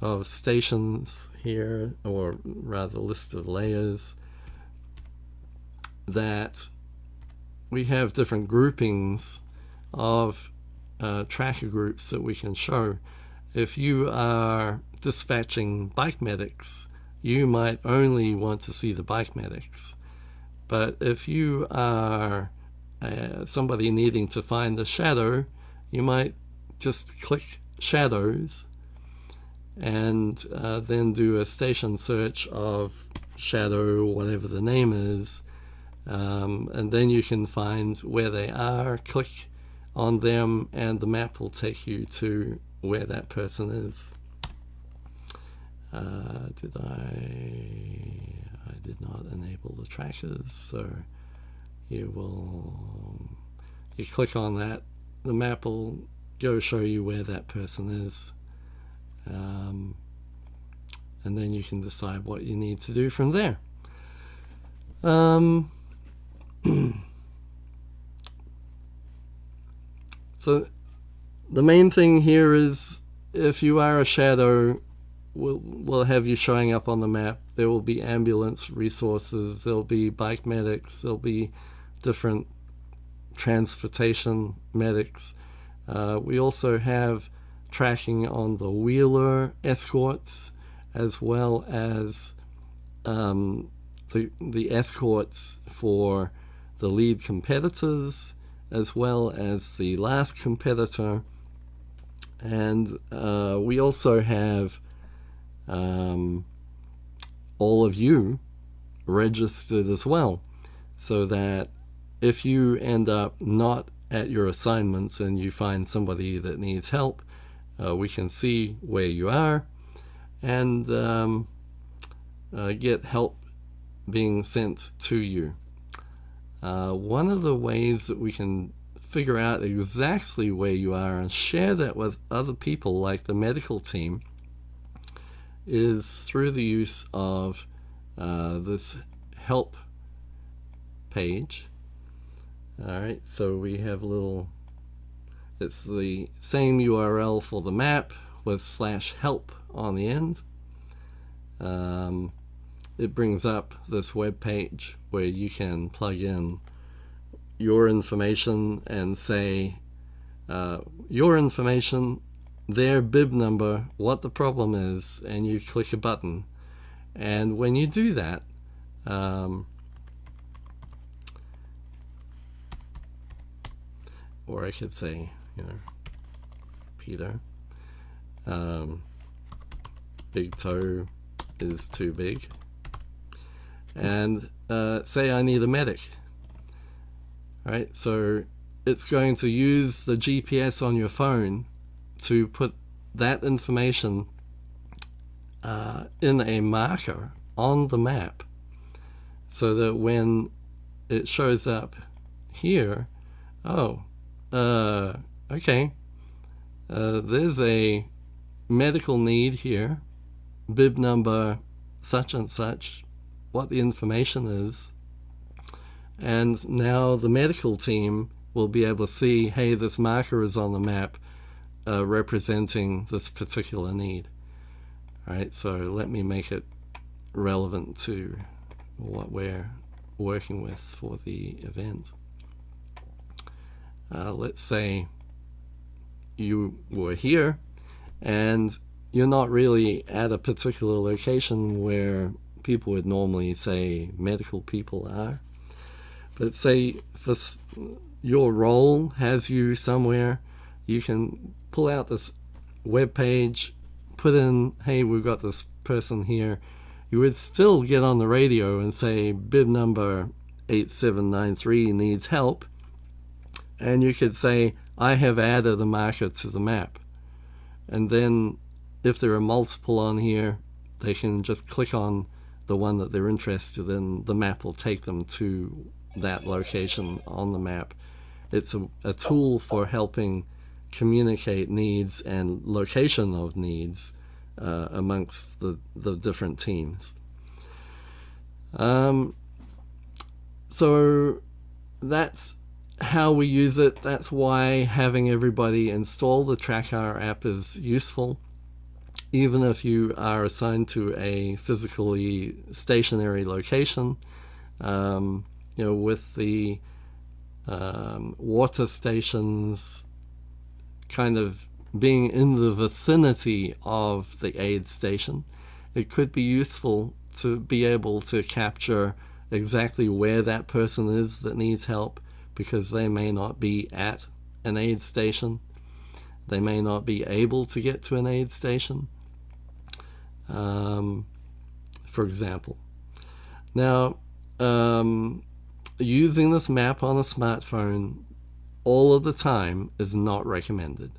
of stations here, or rather list of layers, that we have different groupings of tracker groups that we can show. If you are dispatching bike medics, you might only want to see the bike medics. But if you are somebody needing to find the shadow, you might just click shadows and then do a station search of shadow, whatever the name is, and then you can find where they are, click on them, and the map will take you to where that person is. I did not enable the trackers, so you click on that, the map will go show you where that person is, and then you can decide what you need to do from there. So the main thing here is, if you are a shadow, we'll have you showing up on the map. There will be ambulance resources, there'll be bike medics, there'll be different transportation medics. We also have tracking on the wheeler escorts, as well as the escorts for the lead competitors as well as the last competitor, and we also have all of you registered as well, so that if you end up not at your assignments and you find somebody that needs help, we can see where you are and get help being sent to you. One of the ways that we can figure out exactly where you are and share that with other people like the medical team is through the use of this help page. Alright, so we have a little, it's the same URL for the map with /help on the end. It brings up this web page where you can plug in your information and say your information, their bib number, what the problem is, and you click a button. And when you do that, or I could say, Peter, big toe is too big, and say I need a medic. Right, so it's going to use the GPS on your phone to put that information in a marker on the map, so that when it shows up here, okay, there's a medical need here, bib number such and such, what the information is, and now the medical team will be able to see, hey, this marker is on the map representing this particular need. All right, so let me make it relevant to what we're working with for the event. Let's say you were here and you're not really at a particular location where people would normally say medical people are, but say for your role has you somewhere, you can pull out this web page, put in, hey, we've got this person here. You would still get on the radio and say bib number 8793 needs help, and you could say, I have added a marker to the map. And then if there are multiple on here, they can just click on the one that they're interested in. The map will take them to that location on the map. It's a tool for helping communicate needs and location of needs amongst the different teams. So that's how we use it. That's why having everybody install the TranStar app is useful. Even if you are assigned to a physically stationary location, with the water stations kind of being in the vicinity of the aid station, it could be useful to be able to capture exactly where that person is that needs help, because they may not be at an aid station. They may not be able to get to an aid station, for example. Now, using this map on a smartphone all of the time is not recommended.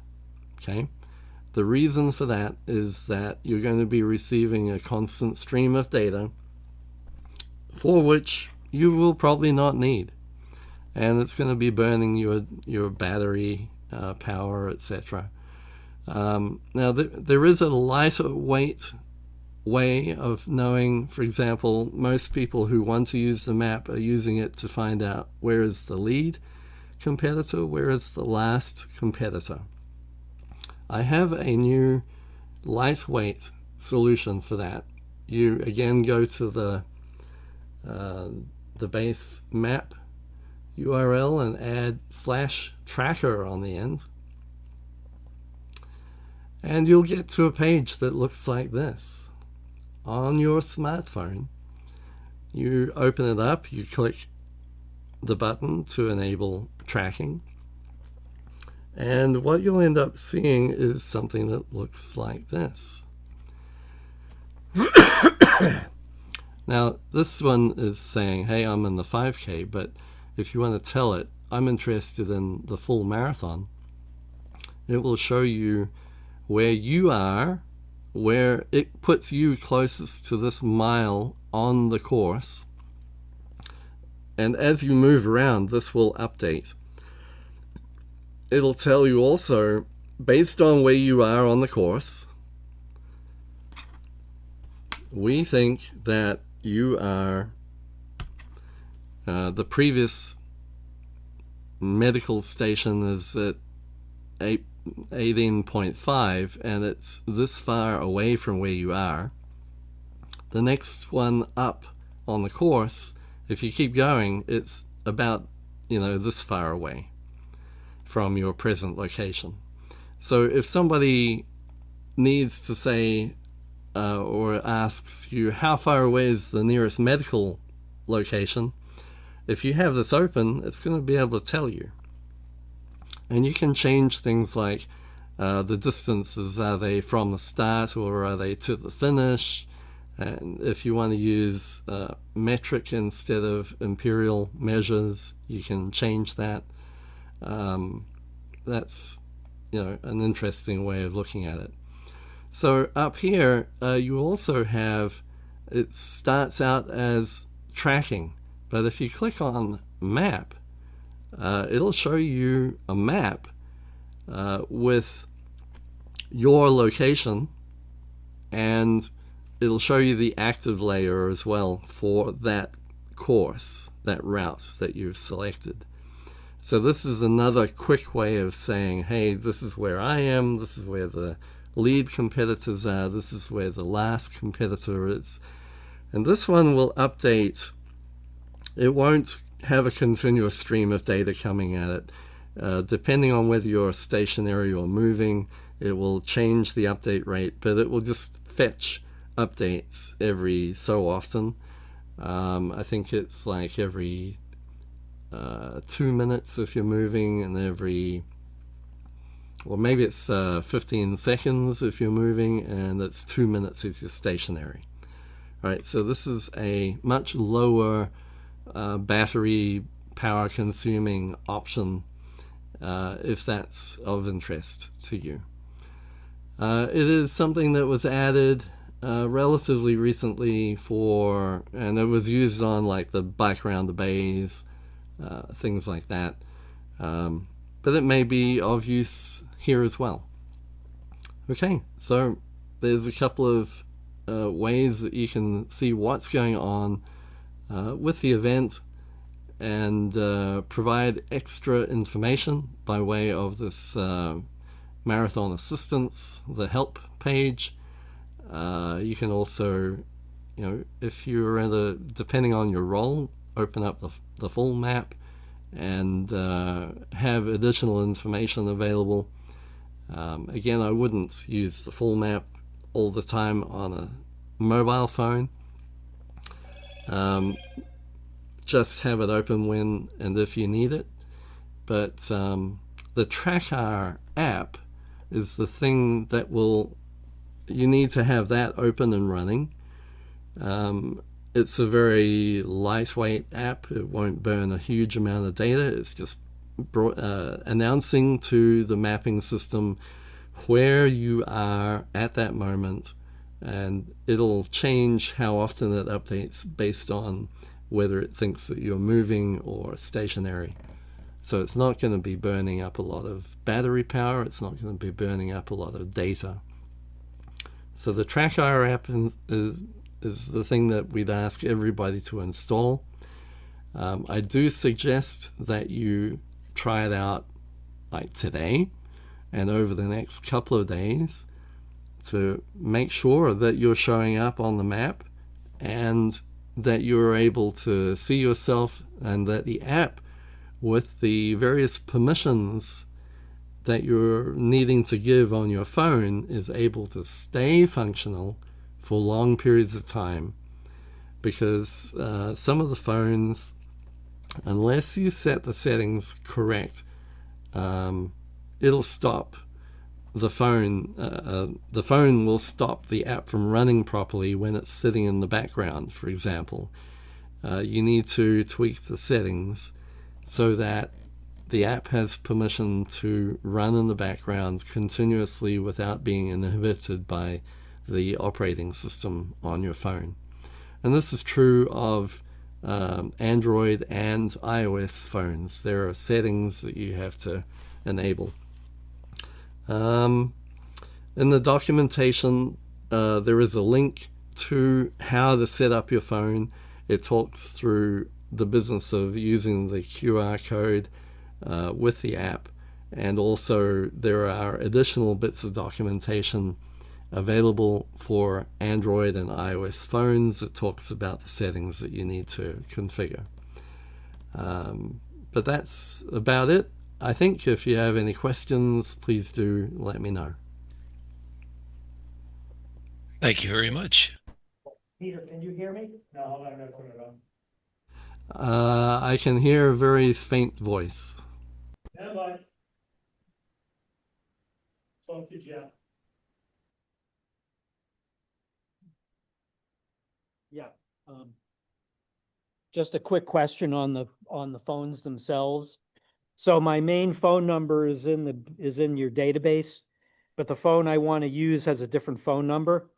Okay? The reason for that is that you're going to be receiving a constant stream of data for which you will probably not need. And it's going to be burning your battery power, etc. Now, there is a lighter weight way of knowing. For example, most people who want to use the map are using it to find out where is the lead competitor, where is the last competitor. I have a new lightweight solution for that. You again go to the base map URL and add /tracker on the end, and you'll get to a page that looks like this. On your smartphone, you open it up, you click the button to enable tracking. And what you'll end up seeing is something that looks like this. Now, this one is saying, hey, I'm in the 5K, but if you want to tell it, I'm interested in the full marathon, it will show you where you are, where it puts you closest to this mile on the course. And as you move around, this will update. It'll tell you also, based on where you are on the course, we think that you are the previous medical station is at 18.5, and it's this far away from where you are. The next one up on the course, if you keep going, it's about, this far away from your present location. So if somebody needs to say or asks you how far away is the nearest medical location, if you have this open, it's going to be able to tell you. And you can change things like the distances. Are they from the start or are they to the finish? And if you want to use metric instead of imperial measures, you can change that. That's an interesting way of looking at it. So up here, you also have, it starts out as tracking, but if you click on map, it'll show you a map with your location, and it'll show you the active layer as well for that course, that route that you've selected. So this is another quick way of saying, hey, this is where I am, this is where the lead competitors are, this is where the last competitor is. And this one will update. It won't have a continuous stream of data coming at it. Depending on whether you're stationary or moving, it will change the update rate, but it will just fetch updates every so often. I think it's like every 2 minutes if you're moving, and every, or maybe it's 15 seconds if you're moving, and it's 2 minutes if you're stationary. Right, so this is a much lower battery power consuming option if that's of interest to you. It is something that was added relatively recently and it was used on like the bike around the bays, things like that. But it may be of use here as well. Okay, so there's a couple of ways that you can see what's going on with the event and provide extra information by way of this marathon assistance, the help page. You can also, if you're depending on your role, open up the full map and have additional information available. Again, I wouldn't use the full map all the time on a mobile phone. Just have it open when and if you need it. But the TranStar app is the thing that you need to have that open and running. It's a very lightweight app. It won't burn a huge amount of data. It's just announcing to the mapping system where you are at that moment, and it'll change how often it updates based on whether it thinks that you're moving or stationary. So it's not going to be burning up a lot of battery power. It's not going to be burning up a lot of data. So the TranStar app is the thing that we'd ask everybody to install. I do suggest that you try it out like today and over the next couple of days to make sure that you're showing up on the map and that you're able to see yourself, and that the app with the various permissions that you're needing to give on your phone is able to stay functional for long periods of time, because some of the phones unless you set the settings correct, it'll stop the phone. The phone will stop the app from running properly when it's sitting in the background, for example. You need to tweak the settings so that the app has permission to run in the background continuously without being inhibited by the operating system on your phone. And this is true of Android and iOS phones. There are settings that you have to enable. In the documentation, there is a link to how to set up your phone. It talks through the business of using the QR code with the app, and also there are additional bits of documentation available for Android and iOS phones that talks about the settings that you need to configure. But that's about it. I think if you have any questions, please do let me know. Thank you very much. Peter, can you hear me? No, I'm not turning it on. I can hear a very faint voice. Stand by. Talk to Jeff. Yeah. Just a quick question on the phones themselves. So my main phone number is in your database, but the phone I want to use has a different phone number.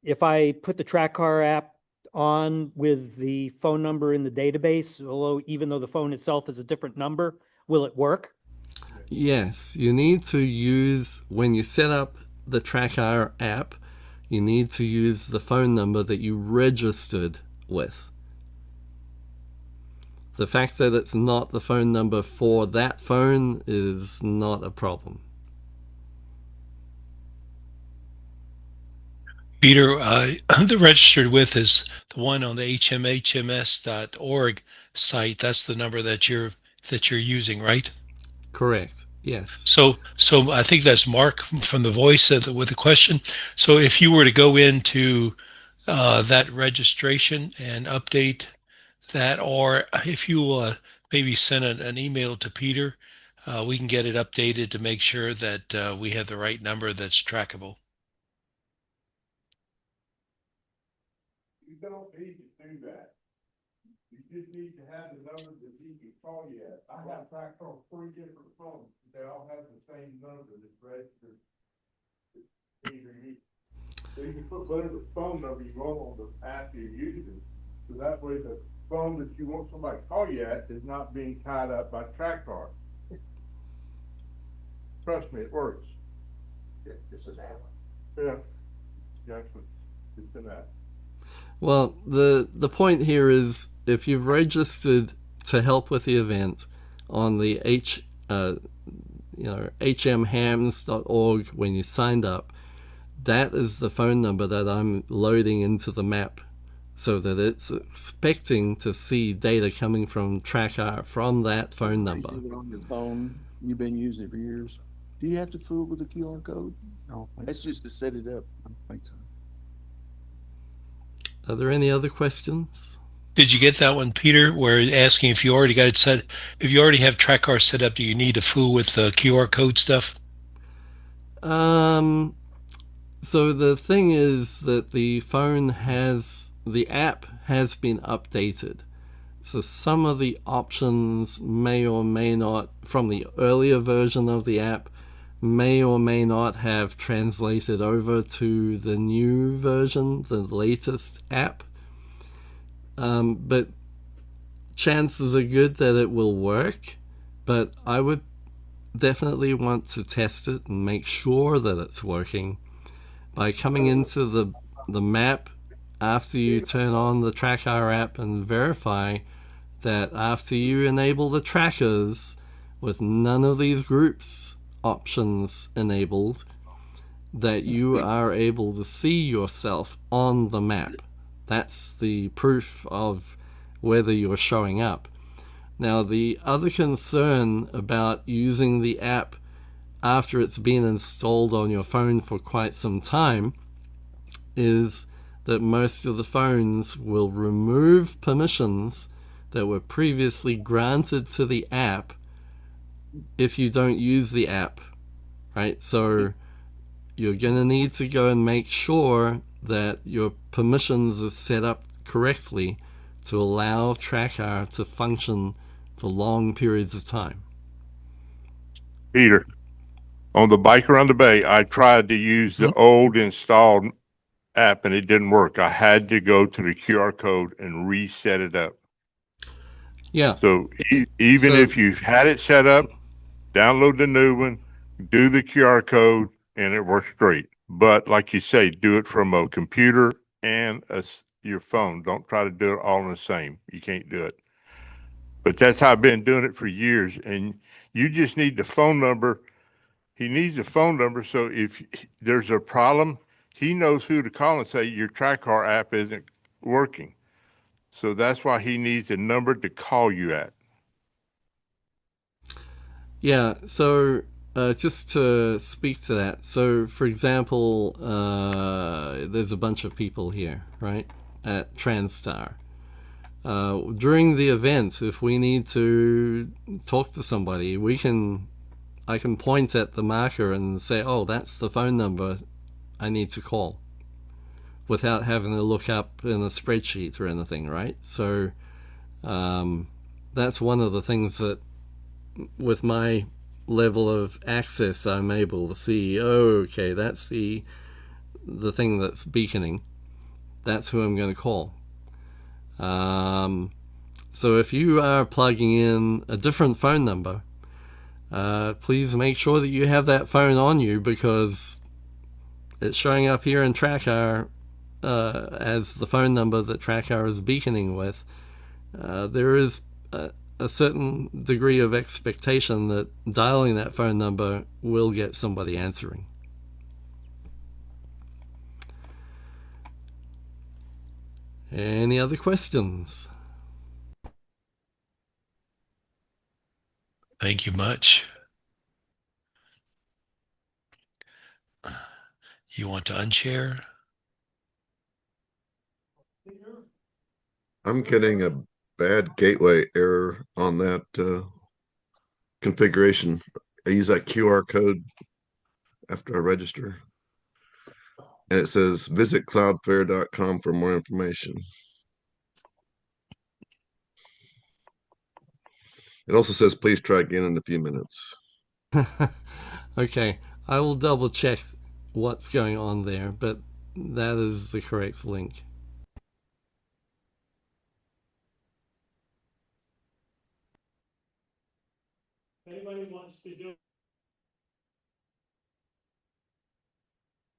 If I put the TranStar app on with the phone number in the database, even though the phone itself is a different number, will it work? Yes, you need to use, when you set up the TranStar app, you need to use the phone number that you registered with. The fact that it's not the phone number for that phone is not a problem. Peter, the registered with is the one on the hmhms.org site. That's the number that you're using, right? Correct. Yes. So I think that's Mark from the voice with the question. So if you were to go into that registration and update that, or if you maybe send an email to Peter, we can get it updated to make sure that we have the right number that's trackable. You don't need to do that. You just need to have the number that he can call you at. I have tracked on 3 different phones. They all have the same number that's registered. So you can put whatever phone number you want on the app you're using. So that way the phone that you want somebody to call you at is not being tied up by TranStar. Trust me, it works. Yeah, this is that one. Yeah. Exactly. It's an app. Well, the point here is if you've registered to help with the event on the hmhams.org when you signed up, that is the phone number that I'm loading into the map so that it's expecting to see data coming from TranStar from that phone number. You have it on your phone. You've been using it for years. Do you have to fool with the QR code? No. That's just to set it up. I don't think so. Are there any other questions? Did you get that one, Peter? Where asking if you already got it set, if you already have TranStar set up, do you need to fool with the QR code stuff? So the thing is that the app has been updated. So some of the options may or may not, from the earlier version of the app, may or may not have translated over to the new version, the latest app. But chances are good that it will work, but I would definitely want to test it and make sure that it's working by coming into the map after you turn on the TranStar app and verify that after you enable the trackers with none of these groups options enabled, that you are able to see yourself on the map. That's the proof of whether you're showing up. Now, the other concern about using the app after it's been installed on your phone for quite some time is that most of the phones will remove permissions that were previously granted to the app if you don't use the app, right? So you're going to need to go and make sure that your permissions are set up correctly to allow TrackR to function for long periods of time. Peter, on the bike around the bay, I tried to use the old installed app and it didn't work. I had to go to the QR code and reset it up. Yeah. So even So- if you had it set up, download the new one, do the QR code, and it works great. But like you say, do it from a computer and your phone. Don't try to do it all in the same. You can't do it. But that's how I've been doing it for years. And you just need the phone number. He needs the phone number. So if there's a problem, he knows who to call and say, your TrackR app isn't working. So that's why he needs a number to call you at. Yeah, so just to speak to that, so for example, there's a bunch of people here, right, at TranStar. During the event, if we need to talk to somebody, I can point at the marker and say, oh, that's the phone number I need to call, without having to look up in a spreadsheet or anything, right? So that's one of the things that, with my level of access, I'm able to see, oh, okay, that's the thing that's beaconing. That's who I'm going to call. So if you are plugging in a different phone number, please make sure that you have that phone on you, because it's showing up here in TrackR as the phone number that TrackR is beaconing with. There is a certain degree of expectation that dialing that phone number will get somebody answering. Any other questions? Thank you much. You want to unshare? I'm getting a bad gateway error on that configuration. I use that QR code after I register, and it says visit cloudflare.com for more information. It also says please try again in a few minutes. Okay, I will double check what's going on there, but that is the correct link. Anybody wants to do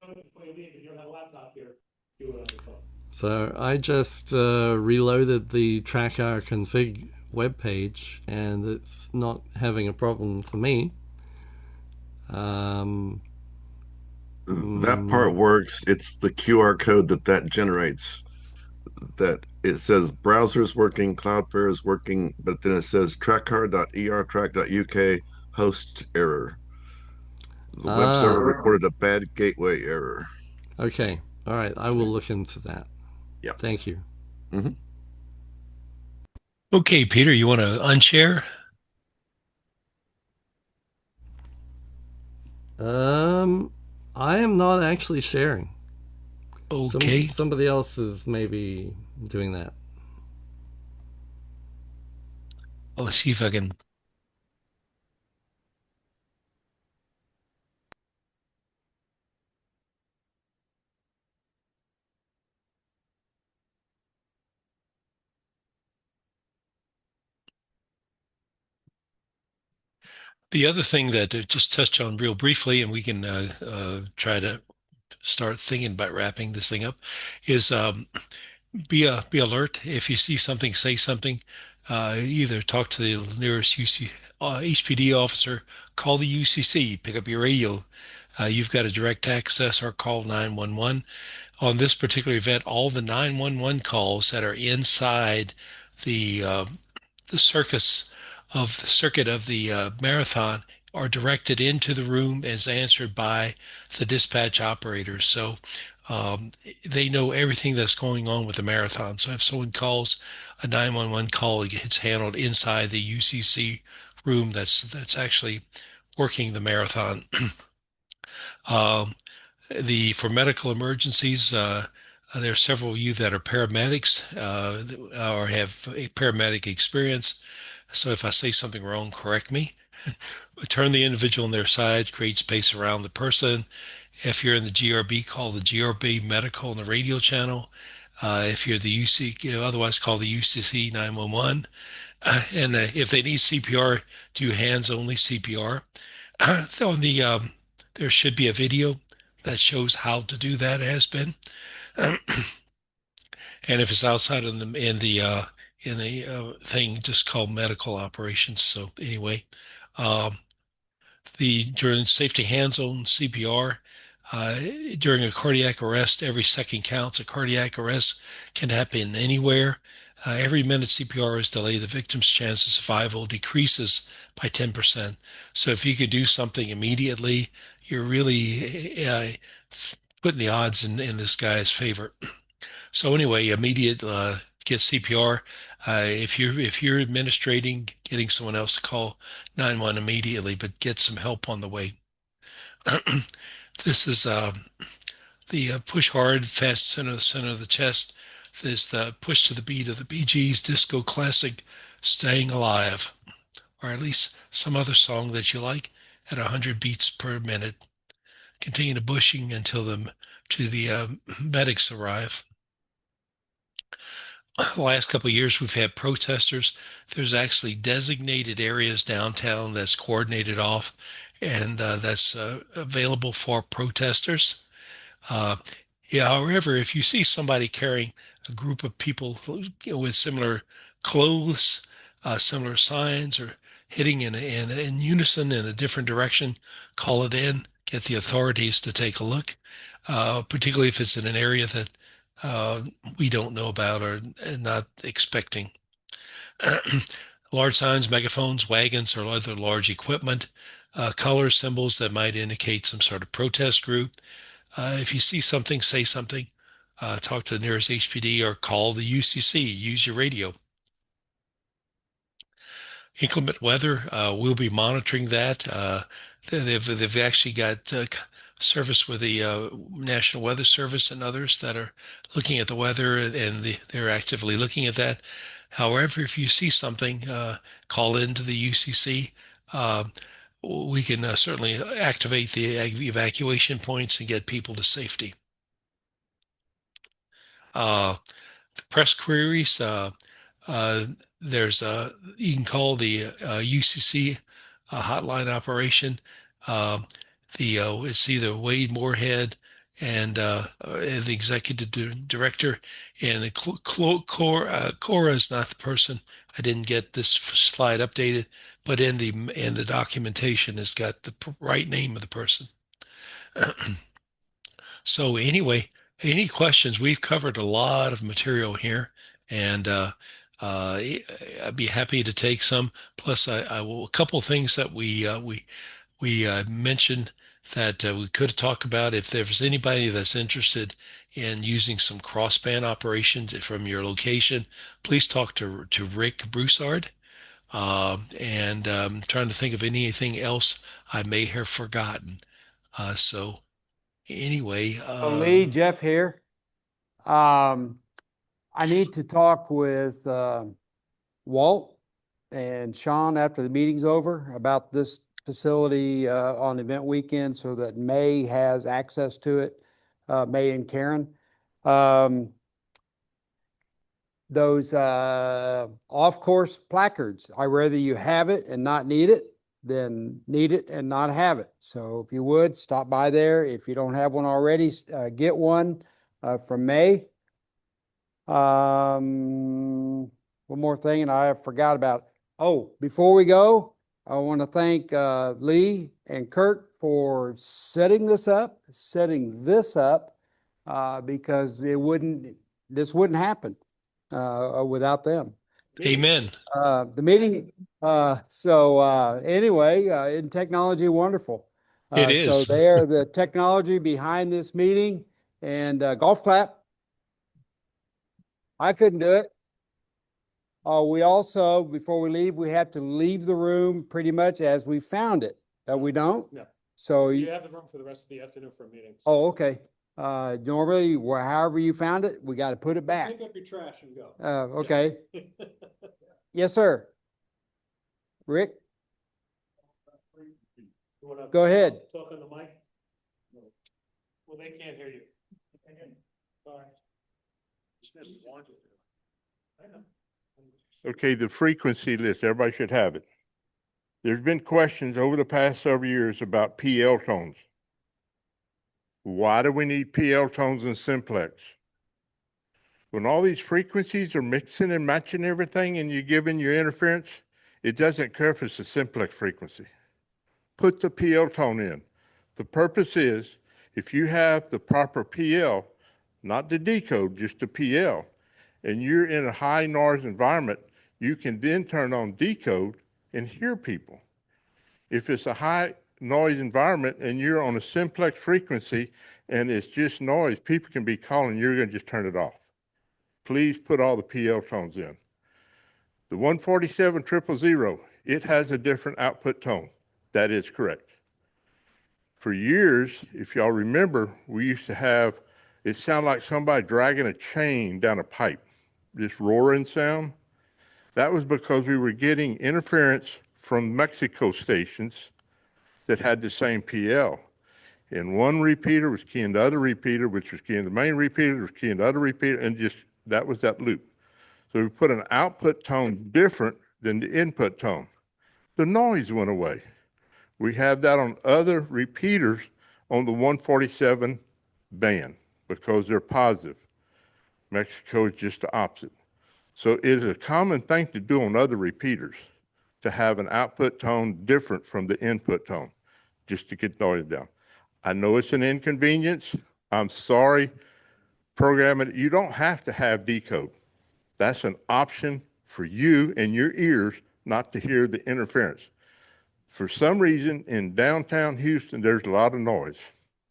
you don't have a laptop here, do it on your phone. So I just reloaded the TrackR config webpage, and it's not having a problem for me. That part works. It's the QR code that generates, that it says browser is working, Cloudflare is working, but then it says trackcar.ertrack.uk host error. The web server reported a bad gateway error. Okay, all right, I will look into that. Yeah. Thank you. Mm-hmm. Okay, Peter, you want to unshare? I am not actually sharing. Okay. Somebody else is maybe doing that. I'll see if I can. The other thing that I just touched on real briefly, and we can try to start thinking about wrapping this thing up, is be alert. If you see something, say something. Either talk to the nearest HPD officer, call the UCC, pick up your radio. You've got a direct access, or call 911. On this particular event, all the 911 calls that are inside the uh, the circuit of the marathon are directed into the room as answered by the dispatch operators. So They know everything that's going on with the marathon. So if someone calls a 911 call, it gets handled inside the UCC room that's actually working the marathon. Um, the for medical emergencies, there are several of you that are paramedics or have a paramedic experience. So if I say something wrong, correct me. Turn the individual on their side, create space around the person. If you're in the GRB, call the GRB medical on the radio channel. If you're the UC, otherwise call the UCC 911. And if they need CPR, do hands only CPR. On the there should be a video that shows how to do that. It has been, and if it's outside in the thing, just call medical operations. So anyway, um, the during safety hands on CPR. Uh, During a cardiac arrest, every second counts. A cardiac arrest can happen anywhere. Every minute CPR is delayed, the victim's chance of survival decreases by 10%. So if you could do something immediately, you're really putting the odds in this guy's favor. So anyway, immediate get CPR. If you're administrating, getting someone else to call 911 immediately, but get some help on the way. This is the push hard, fast center of the chest. This is the push to the beat of the Bee Gees disco classic, "Staying Alive," or at least some other song that you like at 100 beats per minute. Continue to pushing until the medics arrive. The last couple of years, we've had protesters. There's actually designated areas downtown that's coordinated off, and that's available for protesters. Uh, yeah, however, if you see somebody carrying a group of people, with similar clothes, similar signs, or hitting in unison in a different direction, call it in, get the authorities to take a look, particularly if it's in an area that uh, we don't know about or not expecting. Large signs, megaphones, wagons, or other large equipment, color symbols that might indicate some sort of protest group. If you see something, say something. Talk to the nearest HPD or call the UCC. Use your radio. Inclement weather, we'll be monitoring that. They've actually got service with the National Weather Service and others that are looking at the weather, and they're actively looking at that. However, if you see something, call into the UCC. We can certainly activate the evacuation points and get people to safety. Press queries. Uh, there's you can call the UCC hotline operation. Uh, it's either Wade Moorhead and as the executive director, and the Cora is not the person. I didn't get this slide updated, but in the documentation, it's got the right name of the person. So anyway, any questions? We've covered a lot of material here, and I'd be happy to take some. Plus, I will a couple of things that we mentioned that we could talk about. If there's anybody that's interested in using some crossband operations from your location, please talk to Rick Broussard. And trying to think of anything else I may have forgotten. So anyway, Lee, Jeff here. I need to talk with Walt and Sean after the meeting's over about this facility on event weekend so that May has access to it, May and Karen. Those off-course placards, I rather you have it and not need it than need it and not have it. So if you would, stop by there. If you don't have one already, get one from May. One more thing, and I forgot about. Oh, before we go, I want to thank Lee and Kurt for setting this up, because this wouldn't happen without them. amen. The meeting, anyway, in technology, wonderful. It So is. they are the technology behind this meeting, And golf clap. I couldn't do it. We also, before we leave, we have to leave the room pretty much as we found it. We don't? No. So You you, have the room for the rest of the afternoon for meetings. oh, okay. Normally, however you found it, we got to put it back. Pick up your trash and go. Okay. Yes, sir. Rick, You wanna go ahead. Talk on the mic? Well, they can't hear you. Sorry. I know. Okay, the frequency list, everybody should have it. There's been questions over the past several years about PL tones. Why do we need PL tones in simplex? When all these frequencies are mixing and matching everything and you're giving your interference, it doesn't care if it's a simplex frequency. Put the PL tone in. The purpose is, if you have the proper PL, not the decode, just the PL, and you're in a high noise environment, you can then turn on decode and hear people. If it's a high noise environment and you're on a simplex frequency and it's just noise, people can be calling, you're going to just turn it off. Please put all the PL tones in. The 147,000, it has a different output tone. That is correct. For years, if y'all remember, we used to have, it sounded like somebody dragging a chain down a pipe, this roaring sound. That was because we were getting interference from Mexico stations that had the same PL. And one repeater was keying the other repeater, which was keying the main repeater, was keying the other repeater, and just, that was that loop. So we put an output tone different than the input tone. The noise went away. We have that on other repeaters on the 147 band because they're positive. Mexico is just the opposite. So it is a common thing to do on other repeaters, to have an output tone different from the input tone, just to get noise down. I know it's an inconvenience. I'm sorry. Programming, you don't have to have decode. That's an option for you and your ears not to hear the interference. For some reason, in downtown Houston, there's a lot of noise.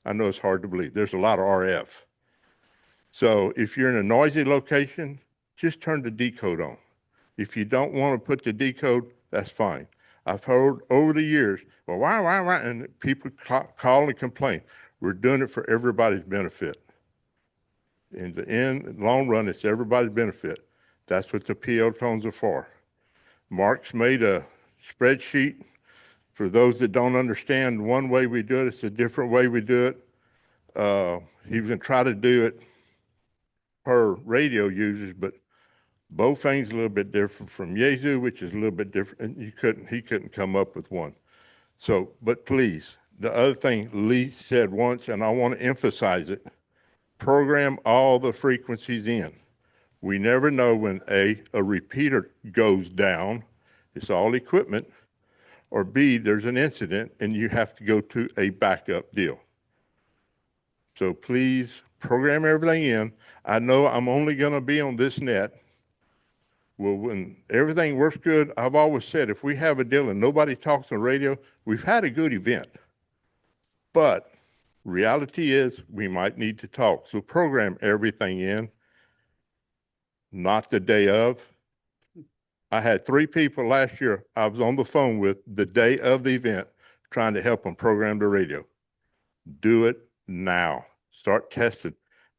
I know it's hard to believe. There's a lot of RF. So if you're in a noisy location, just turn the decode on. If you don't want to put the decode, that's fine. I've heard over the years, well, why, and people call and complain. We're doing it for everybody's benefit. In the long run, it's everybody's benefit. That's what the PL tones are for. Mark's made a spreadsheet. For those that don't understand one way we do it, it's a different way we do it. He was going to try to do it per radio users, but Bofang's a little bit different from Yazoo, which is a little bit different, and he couldn't come up with one. So, but please, the other thing Lee said once, and I want to emphasize it, program all the frequencies in. We never know when A repeater goes down, it's all equipment, or B, there's an incident and you have to go to a backup deal. So please program everything in. I know I'm only going to be on this net. Well, when everything works good, I've always said, if we have a deal and nobody talks on radio, we've had a good event. But reality is we might need to talk. So program everything in, not the day of. I had 3 people last year I was on the phone with the day of the event trying to help them program the radio. Do it now. Start testing.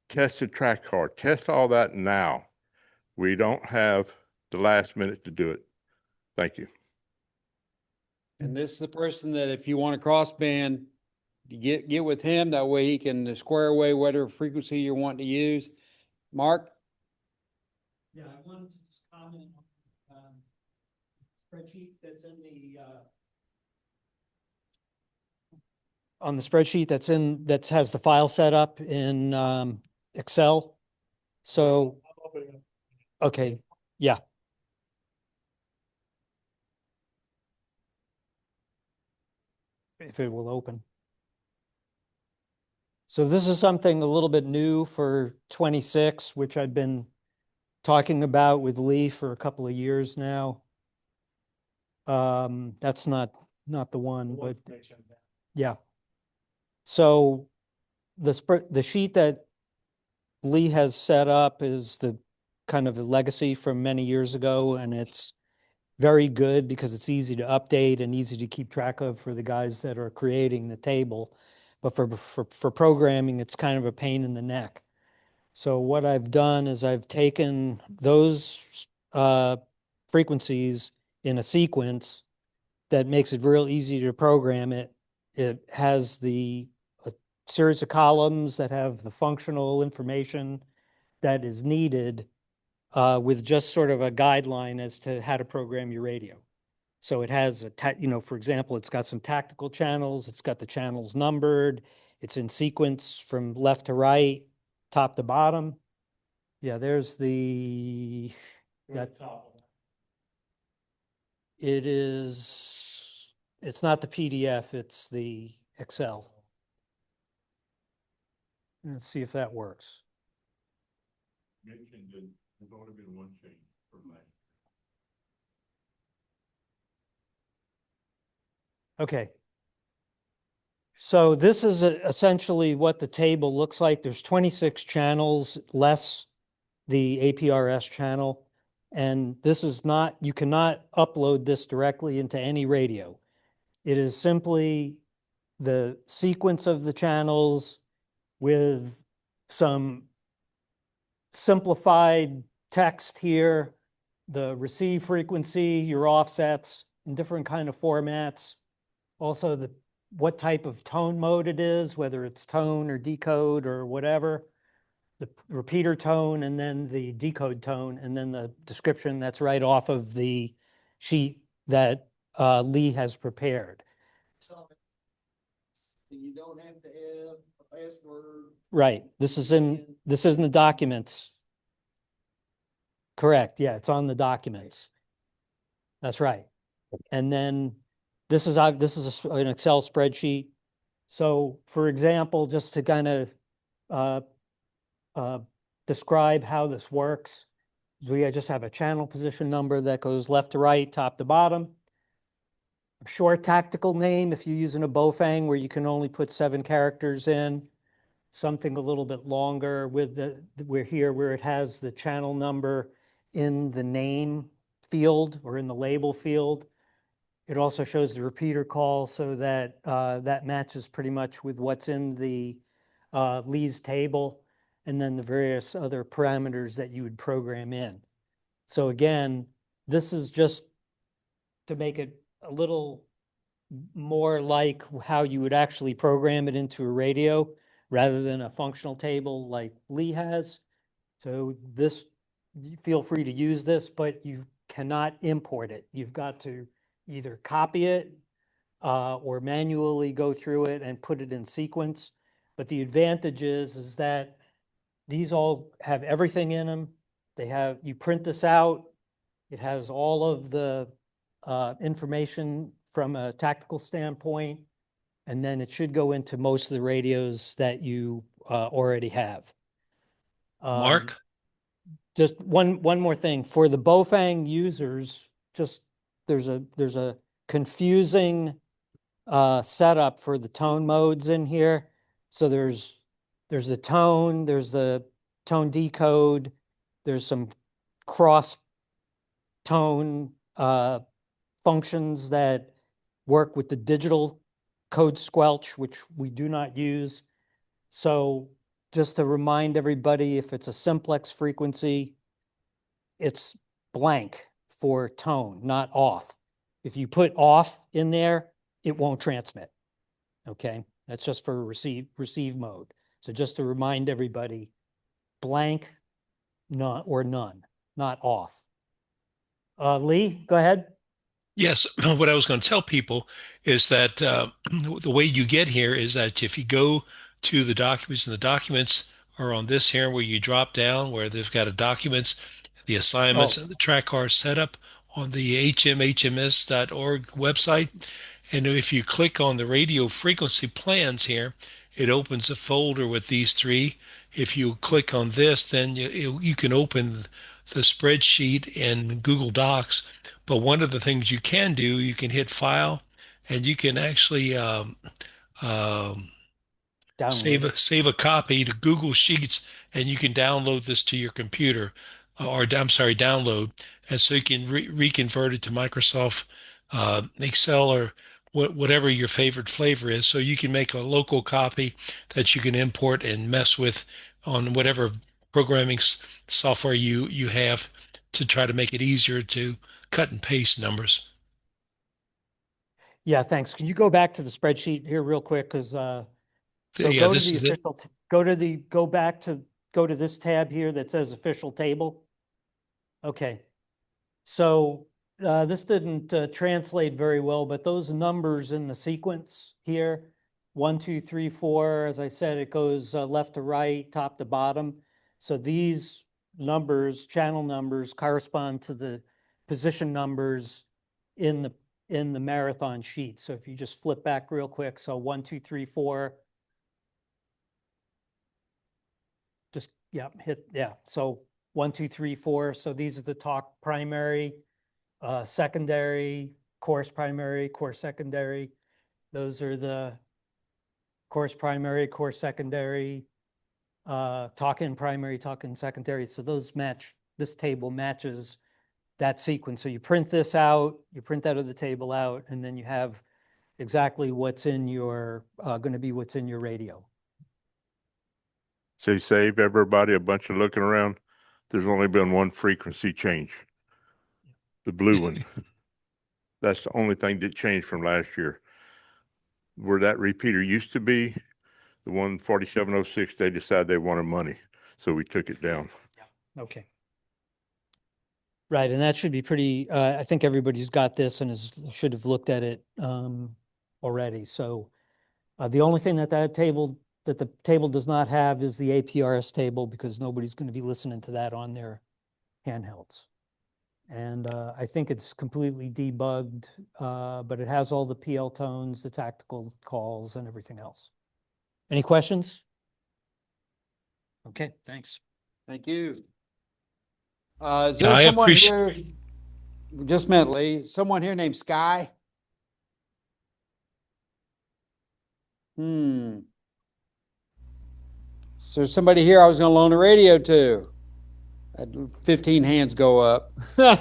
Test the track card. Test all that now. We don't have the last minute to do it. Thank you. And this is the person that if you want to cross band, you get with him. That way he can square away whatever frequency you're wanting to use. Mark? Yeah, I wanted to just comment on spreadsheet that's in the spreadsheet that has the file set up in Excel. So, okay, yeah. If it will open. So this is something a little bit new for 26, which I've been talking about with Lee for a couple of years now. That's not the one, but yeah. So the sheet that Lee has set up is the kind of a legacy from many years ago, and it's very good because it's easy to update and easy to keep track of for the guys that are creating the table. But for programming, it's kind of a pain in the neck. So what I've done is I've taken those frequencies in a sequence that makes it real easy to program it. It has a series of columns that have the functional information that is needed with just sort of a guideline as to how to program your radio. So it has for example, it's got some tactical channels. It's got the channels numbered. It's in sequence from left to right, top to bottom. Yeah, there's the, that, it is, it's not the PDF, it's the Excel. Let's see if that works. Mentioned that there's only been one change for last. Okay. So this is essentially what the table looks like. There's 26 channels less the APRS channel. And this is not, you cannot upload this directly into any radio. It is simply the sequence of the channels with some simplified text here, the receive frequency, your offsets in different kind of formats. Also what type of tone mode it is, whether it's tone or decode or whatever, the repeater tone and then the decode tone, and then the description that's right off of the sheet that Lee has prepared. So you don't have to have a password. Right. This is in the documents. Correct. Yeah, it's on the documents. That's right. And then this is an Excel spreadsheet. So for example, just to kind of describe how this works, we just have a channel position number that goes left to right, top to bottom. A short tactical name if you're using a Bofang where you can only put 7 characters in. Something a little bit longer with we're here where it has the channel number in the name field or in the label field. It also shows the repeater call so that that matches pretty much with what's in the Lee's table, and then the various other parameters that you would program in. So again, this is just to make it a little more like how you would actually program it into a radio rather than a functional table like Lee has. So this, feel free to use this, but you cannot import it. You've got to either copy it or manually go through it and put it in sequence. But the advantage is that these all have everything in them. You print this out. It has all of the information from a tactical standpoint, and then it should go into most of the radios that you already have. Mark? Just one more thing for the Bofang users. Just there's a confusing setup for the tone modes in here. So there's the tone, there's the tone decode, there's some cross tone functions that work with the digital code squelch, which we do not use. So just to remind everybody, if it's a simplex frequency, it's blank for tone, not off. If you put off in there, it won't transmit. Okay, that's just for receive mode. So just to remind everybody, blank, none or none, not off. Lee, go ahead. Yes, what I was going to tell people is that the way you get here is that if you go to the documents, and the documents are on this here where you drop down where they've got a documents, the assignments, and the track car setup on the hmhms.org website. And if you click on the radio frequency plans here, it opens a folder with these 3. If you click on this, then you can open the spreadsheet in Google Docs. But one of the things you can do, you can hit File, and you can actually download it. save a copy to Google Sheets, and you can download this to your computer, or I'm sorry, download, and so you can reconvert it to Microsoft Excel or whatever your favorite flavor is. So you can make a local copy that you can import and mess with on whatever programming software you have to try to make it easier to cut and paste numbers. Yeah, thanks. Can you go back to the spreadsheet here real quick? Because so Yeah, go to this the is it. official, go to this tab here that says official table. Okay. So this didn't translate very well, but those numbers in the sequence here, 1, 2, 3, 4, as I said, it goes left to right, top to bottom. So these numbers, channel numbers, correspond to the position numbers in the marathon sheet. So if you just flip back real quick, so 1, 2, 3, 4. Just, yeah, hit, yeah. So 1, 2, 3, 4. So these are the talk primary, secondary, course primary, course secondary. Those are the course primary, course secondary, talk in primary, talk in secondary. So those match, this table matches that sequence. So you print this out, you print that of the table out, and then you have exactly what's in your, going to be what's in your radio. So save everybody a bunch of looking around. There's only been one frequency change. The blue one. That's the only thing that changed from last year. Where that repeater used to be, the 14706, they decided they wanted money. So we took it down. Okay. Right, and that should be pretty, I think everybody's got this and should have looked at it already. So the only thing that the table does not have is the APRS table, because nobody's going to be listening to that on their handhelds. And I think it's completely debugged, but it has all the PL tones, the tactical calls, and everything else. Any questions? Okay, thanks. Thank you. Is Yeah, there I someone appreciate- here, just mentally, someone here named Sky? Is there somebody here I was gonna loan a radio to? Had 15 hands go up. Peter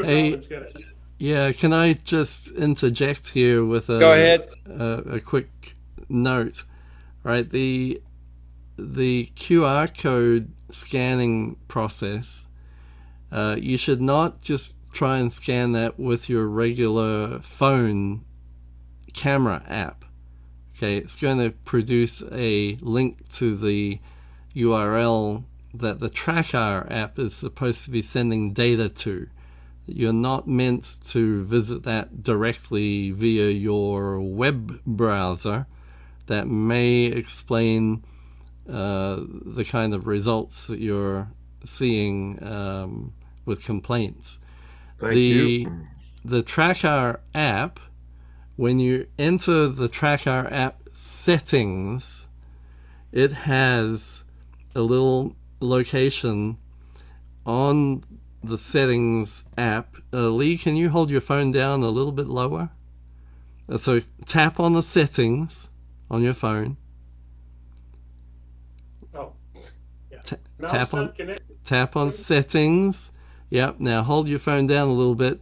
Hey. Robbins got it. Yeah, can I just interject here with Go ahead. a quick note? Right, the QR code scanning process, you should not just try and scan that with your regular phone camera app. Okay, it's going to produce a link to the URL that the TranStar app is supposed to be sending data to. You're not meant to visit that directly via your web browser. That may explain the kind of results that you're seeing with complaints. Thank you. The TranStar app, when you enter the TranStar app settings, it has a little location on the settings app. Lee, can you hold your phone down a little bit lower? So tap on the settings on your phone. Oh, yeah. Mouse Tap on not connected. tap on settings. Yep. Now hold your phone down a little bit.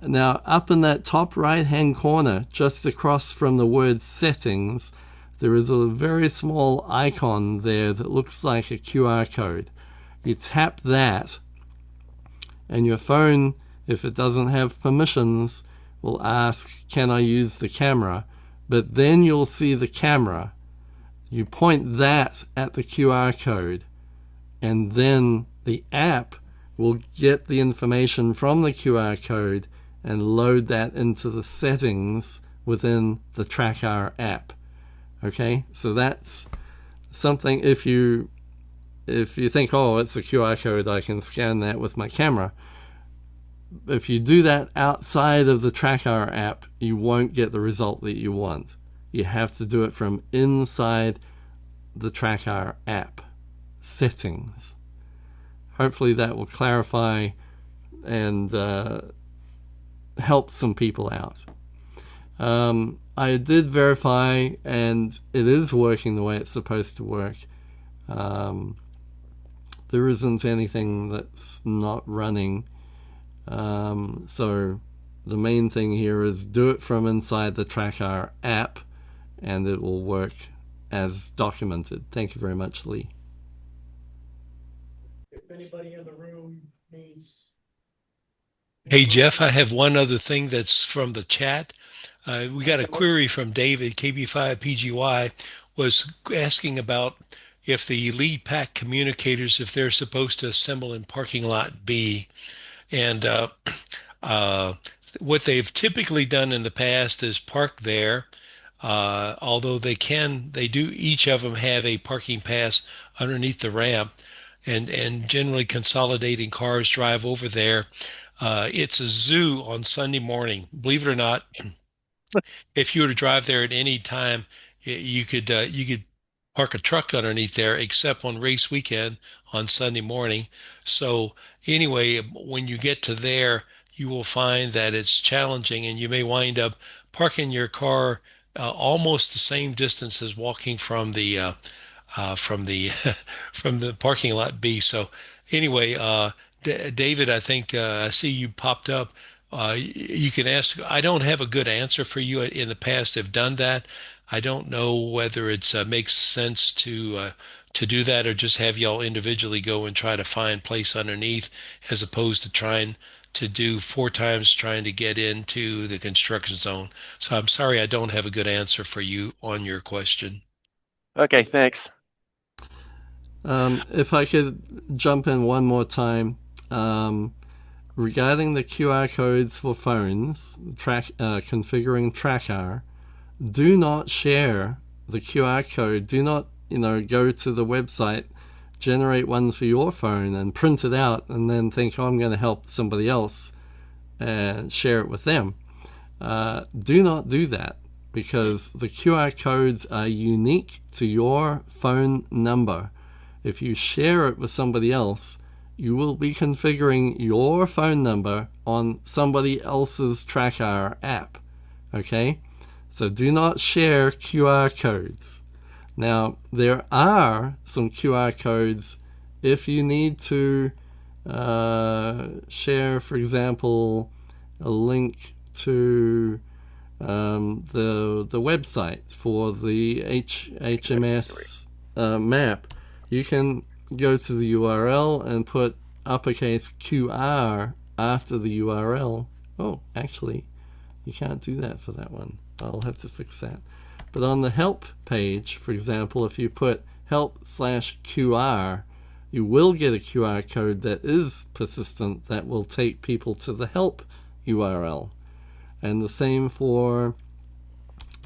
Now up in that top right hand corner, just across from the word settings, there is a very small icon there that looks like a QR code. You tap that, and your phone, if it doesn't have permissions, will ask, can I use the camera? But then you'll see the camera. You point that at the QR code, and then the app will get the information from the QR code and load that into the settings within the TranStar app. Okay, so that's something. If you think, oh, it's a QR code, I can scan that with my camera. If you do that outside of the TranStar app, you won't get the result that you want. You have to do it from inside the TranStar app settings. Hopefully that will clarify and help some people out. I did verify, and it is working the way it's supposed to work. Um, there isn't anything that's not running. So the main thing here is do it from inside the TranStar app, and it will work as documented. Thank you very much, Lee. If anybody in the room needs. Hey, Jeff, I have one other thing that's from the chat. We got a query from David, KB5PGY, was asking about if the lead pack communicators, if they're supposed to assemble in parking lot B. And uh, what they've typically done in the past is park there. Although they do, each of them have a parking pass underneath the ramp, and generally consolidating cars drive over there. It's a zoo on Sunday morning. Believe it or not, if you were to drive there at any time, you could park a truck underneath there, except on race weekend on Sunday morning. So anyway, when you get to there, you will find that it's challenging, and you may wind up parking your car almost the same distance as walking from the from the parking lot B. So anyway, David, I think I see you popped up. You can ask. I don't have a good answer for you. In the past, have done that. I don't know whether it's makes sense to do that, or just have y'all individually go and try to find place underneath, as opposed to trying to do 4 times trying to get into the construction zone. So I'm sorry, I don't have a good answer for you on your question. Okay, thanks. If I could jump in one more time, regarding the QR codes for phones, configuring TranStar, do not share the QR code. Do not, go to the website, generate one for your phone, and print it out, and then think, oh, I'm going to help somebody else and share it with them. Do not do that, because the QR codes are unique to your phone number. If you share it with somebody else, you will be configuring your phone number on somebody else's TranStar app. Okay? So do not share QR codes. Now, there are some QR codes if you need to share, for example, a link to the website for the HMS map. You can go to the URL and put uppercase QR after the URL. Oh, actually, you can't do that for that one. I'll have to fix that. But on the help page, for example, if you put help/QR, you will get a QR code that is persistent that will take people to the help URL. And the same for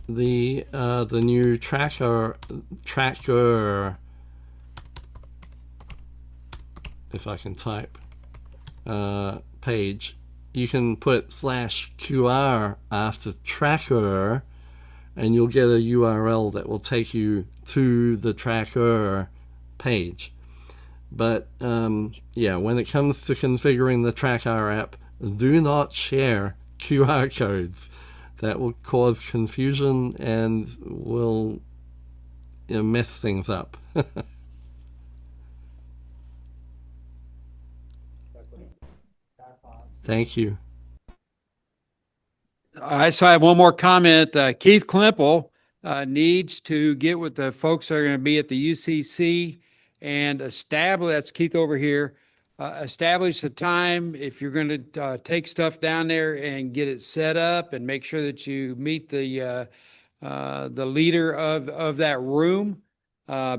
the new tracker, if I can type, page. You can put /QR after tracker, and you'll get a URL that will take you to the tracker page. But yeah, when it comes to configuring the TranStar app, do not share QR codes. That will cause confusion and will mess things up. Thank you. So I have one more comment. Keith Klimple needs to get with the folks that are going to be at the UCC and establish, that's Keith over here, establish the time if you're going to take stuff down there and get it set up, and make sure that you meet the leader of that room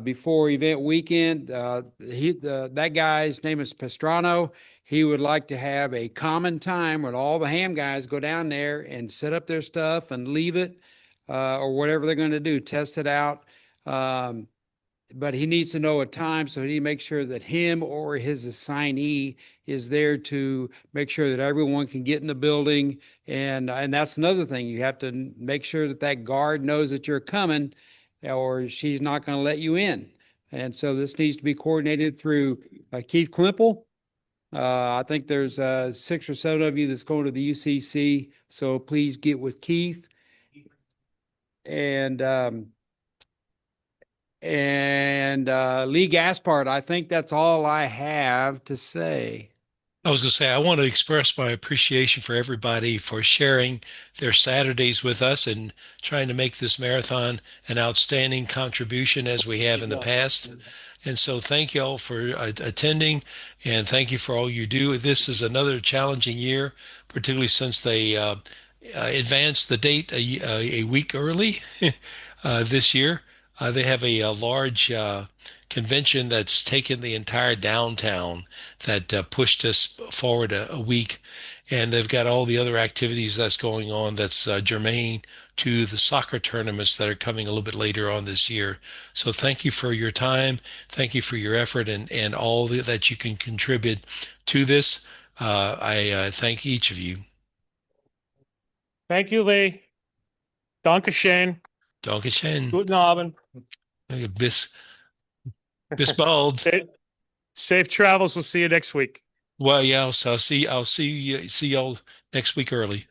before event weekend. That guy's name is Pastrano. He would like to have a common time when all the ham guys go down there and set up their stuff and leave it, or whatever they're going to do, test it out. But he needs to know a time, so he makes sure that him or his assignee is there to make sure that everyone can get in the building. And that's another thing. You have to make sure that that guard knows that you're coming, or she's not going to let you in. And so this needs to be coordinated through Keith Klimple. I think there's 6 or 7 of you that's going to the UCC. So please get with Keith. and Lee Gaspard. I think that's all I have to say. I was going to say, I want to express my appreciation for everybody for sharing their Saturdays with us and trying to make this marathon an outstanding contribution as we have in the past. And so thank you all for attending, and thank you for all you do. This is another challenging year, particularly since they advanced the date a week early this year. They have a large convention that's taken the entire downtown that pushed us forward a week. And they've got all the other activities that's going on that's germane to the soccer tournaments that are coming a little bit later on this year. So thank you for your time. Thank you for your effort and all that you can contribute to this. I thank each of you. Thank you, Lee. Dankeschön. Dankeschön. Guten Abend. Bis bald. Safe travels. We'll see you next week. Well, yeah, so I'll see y'all next week early.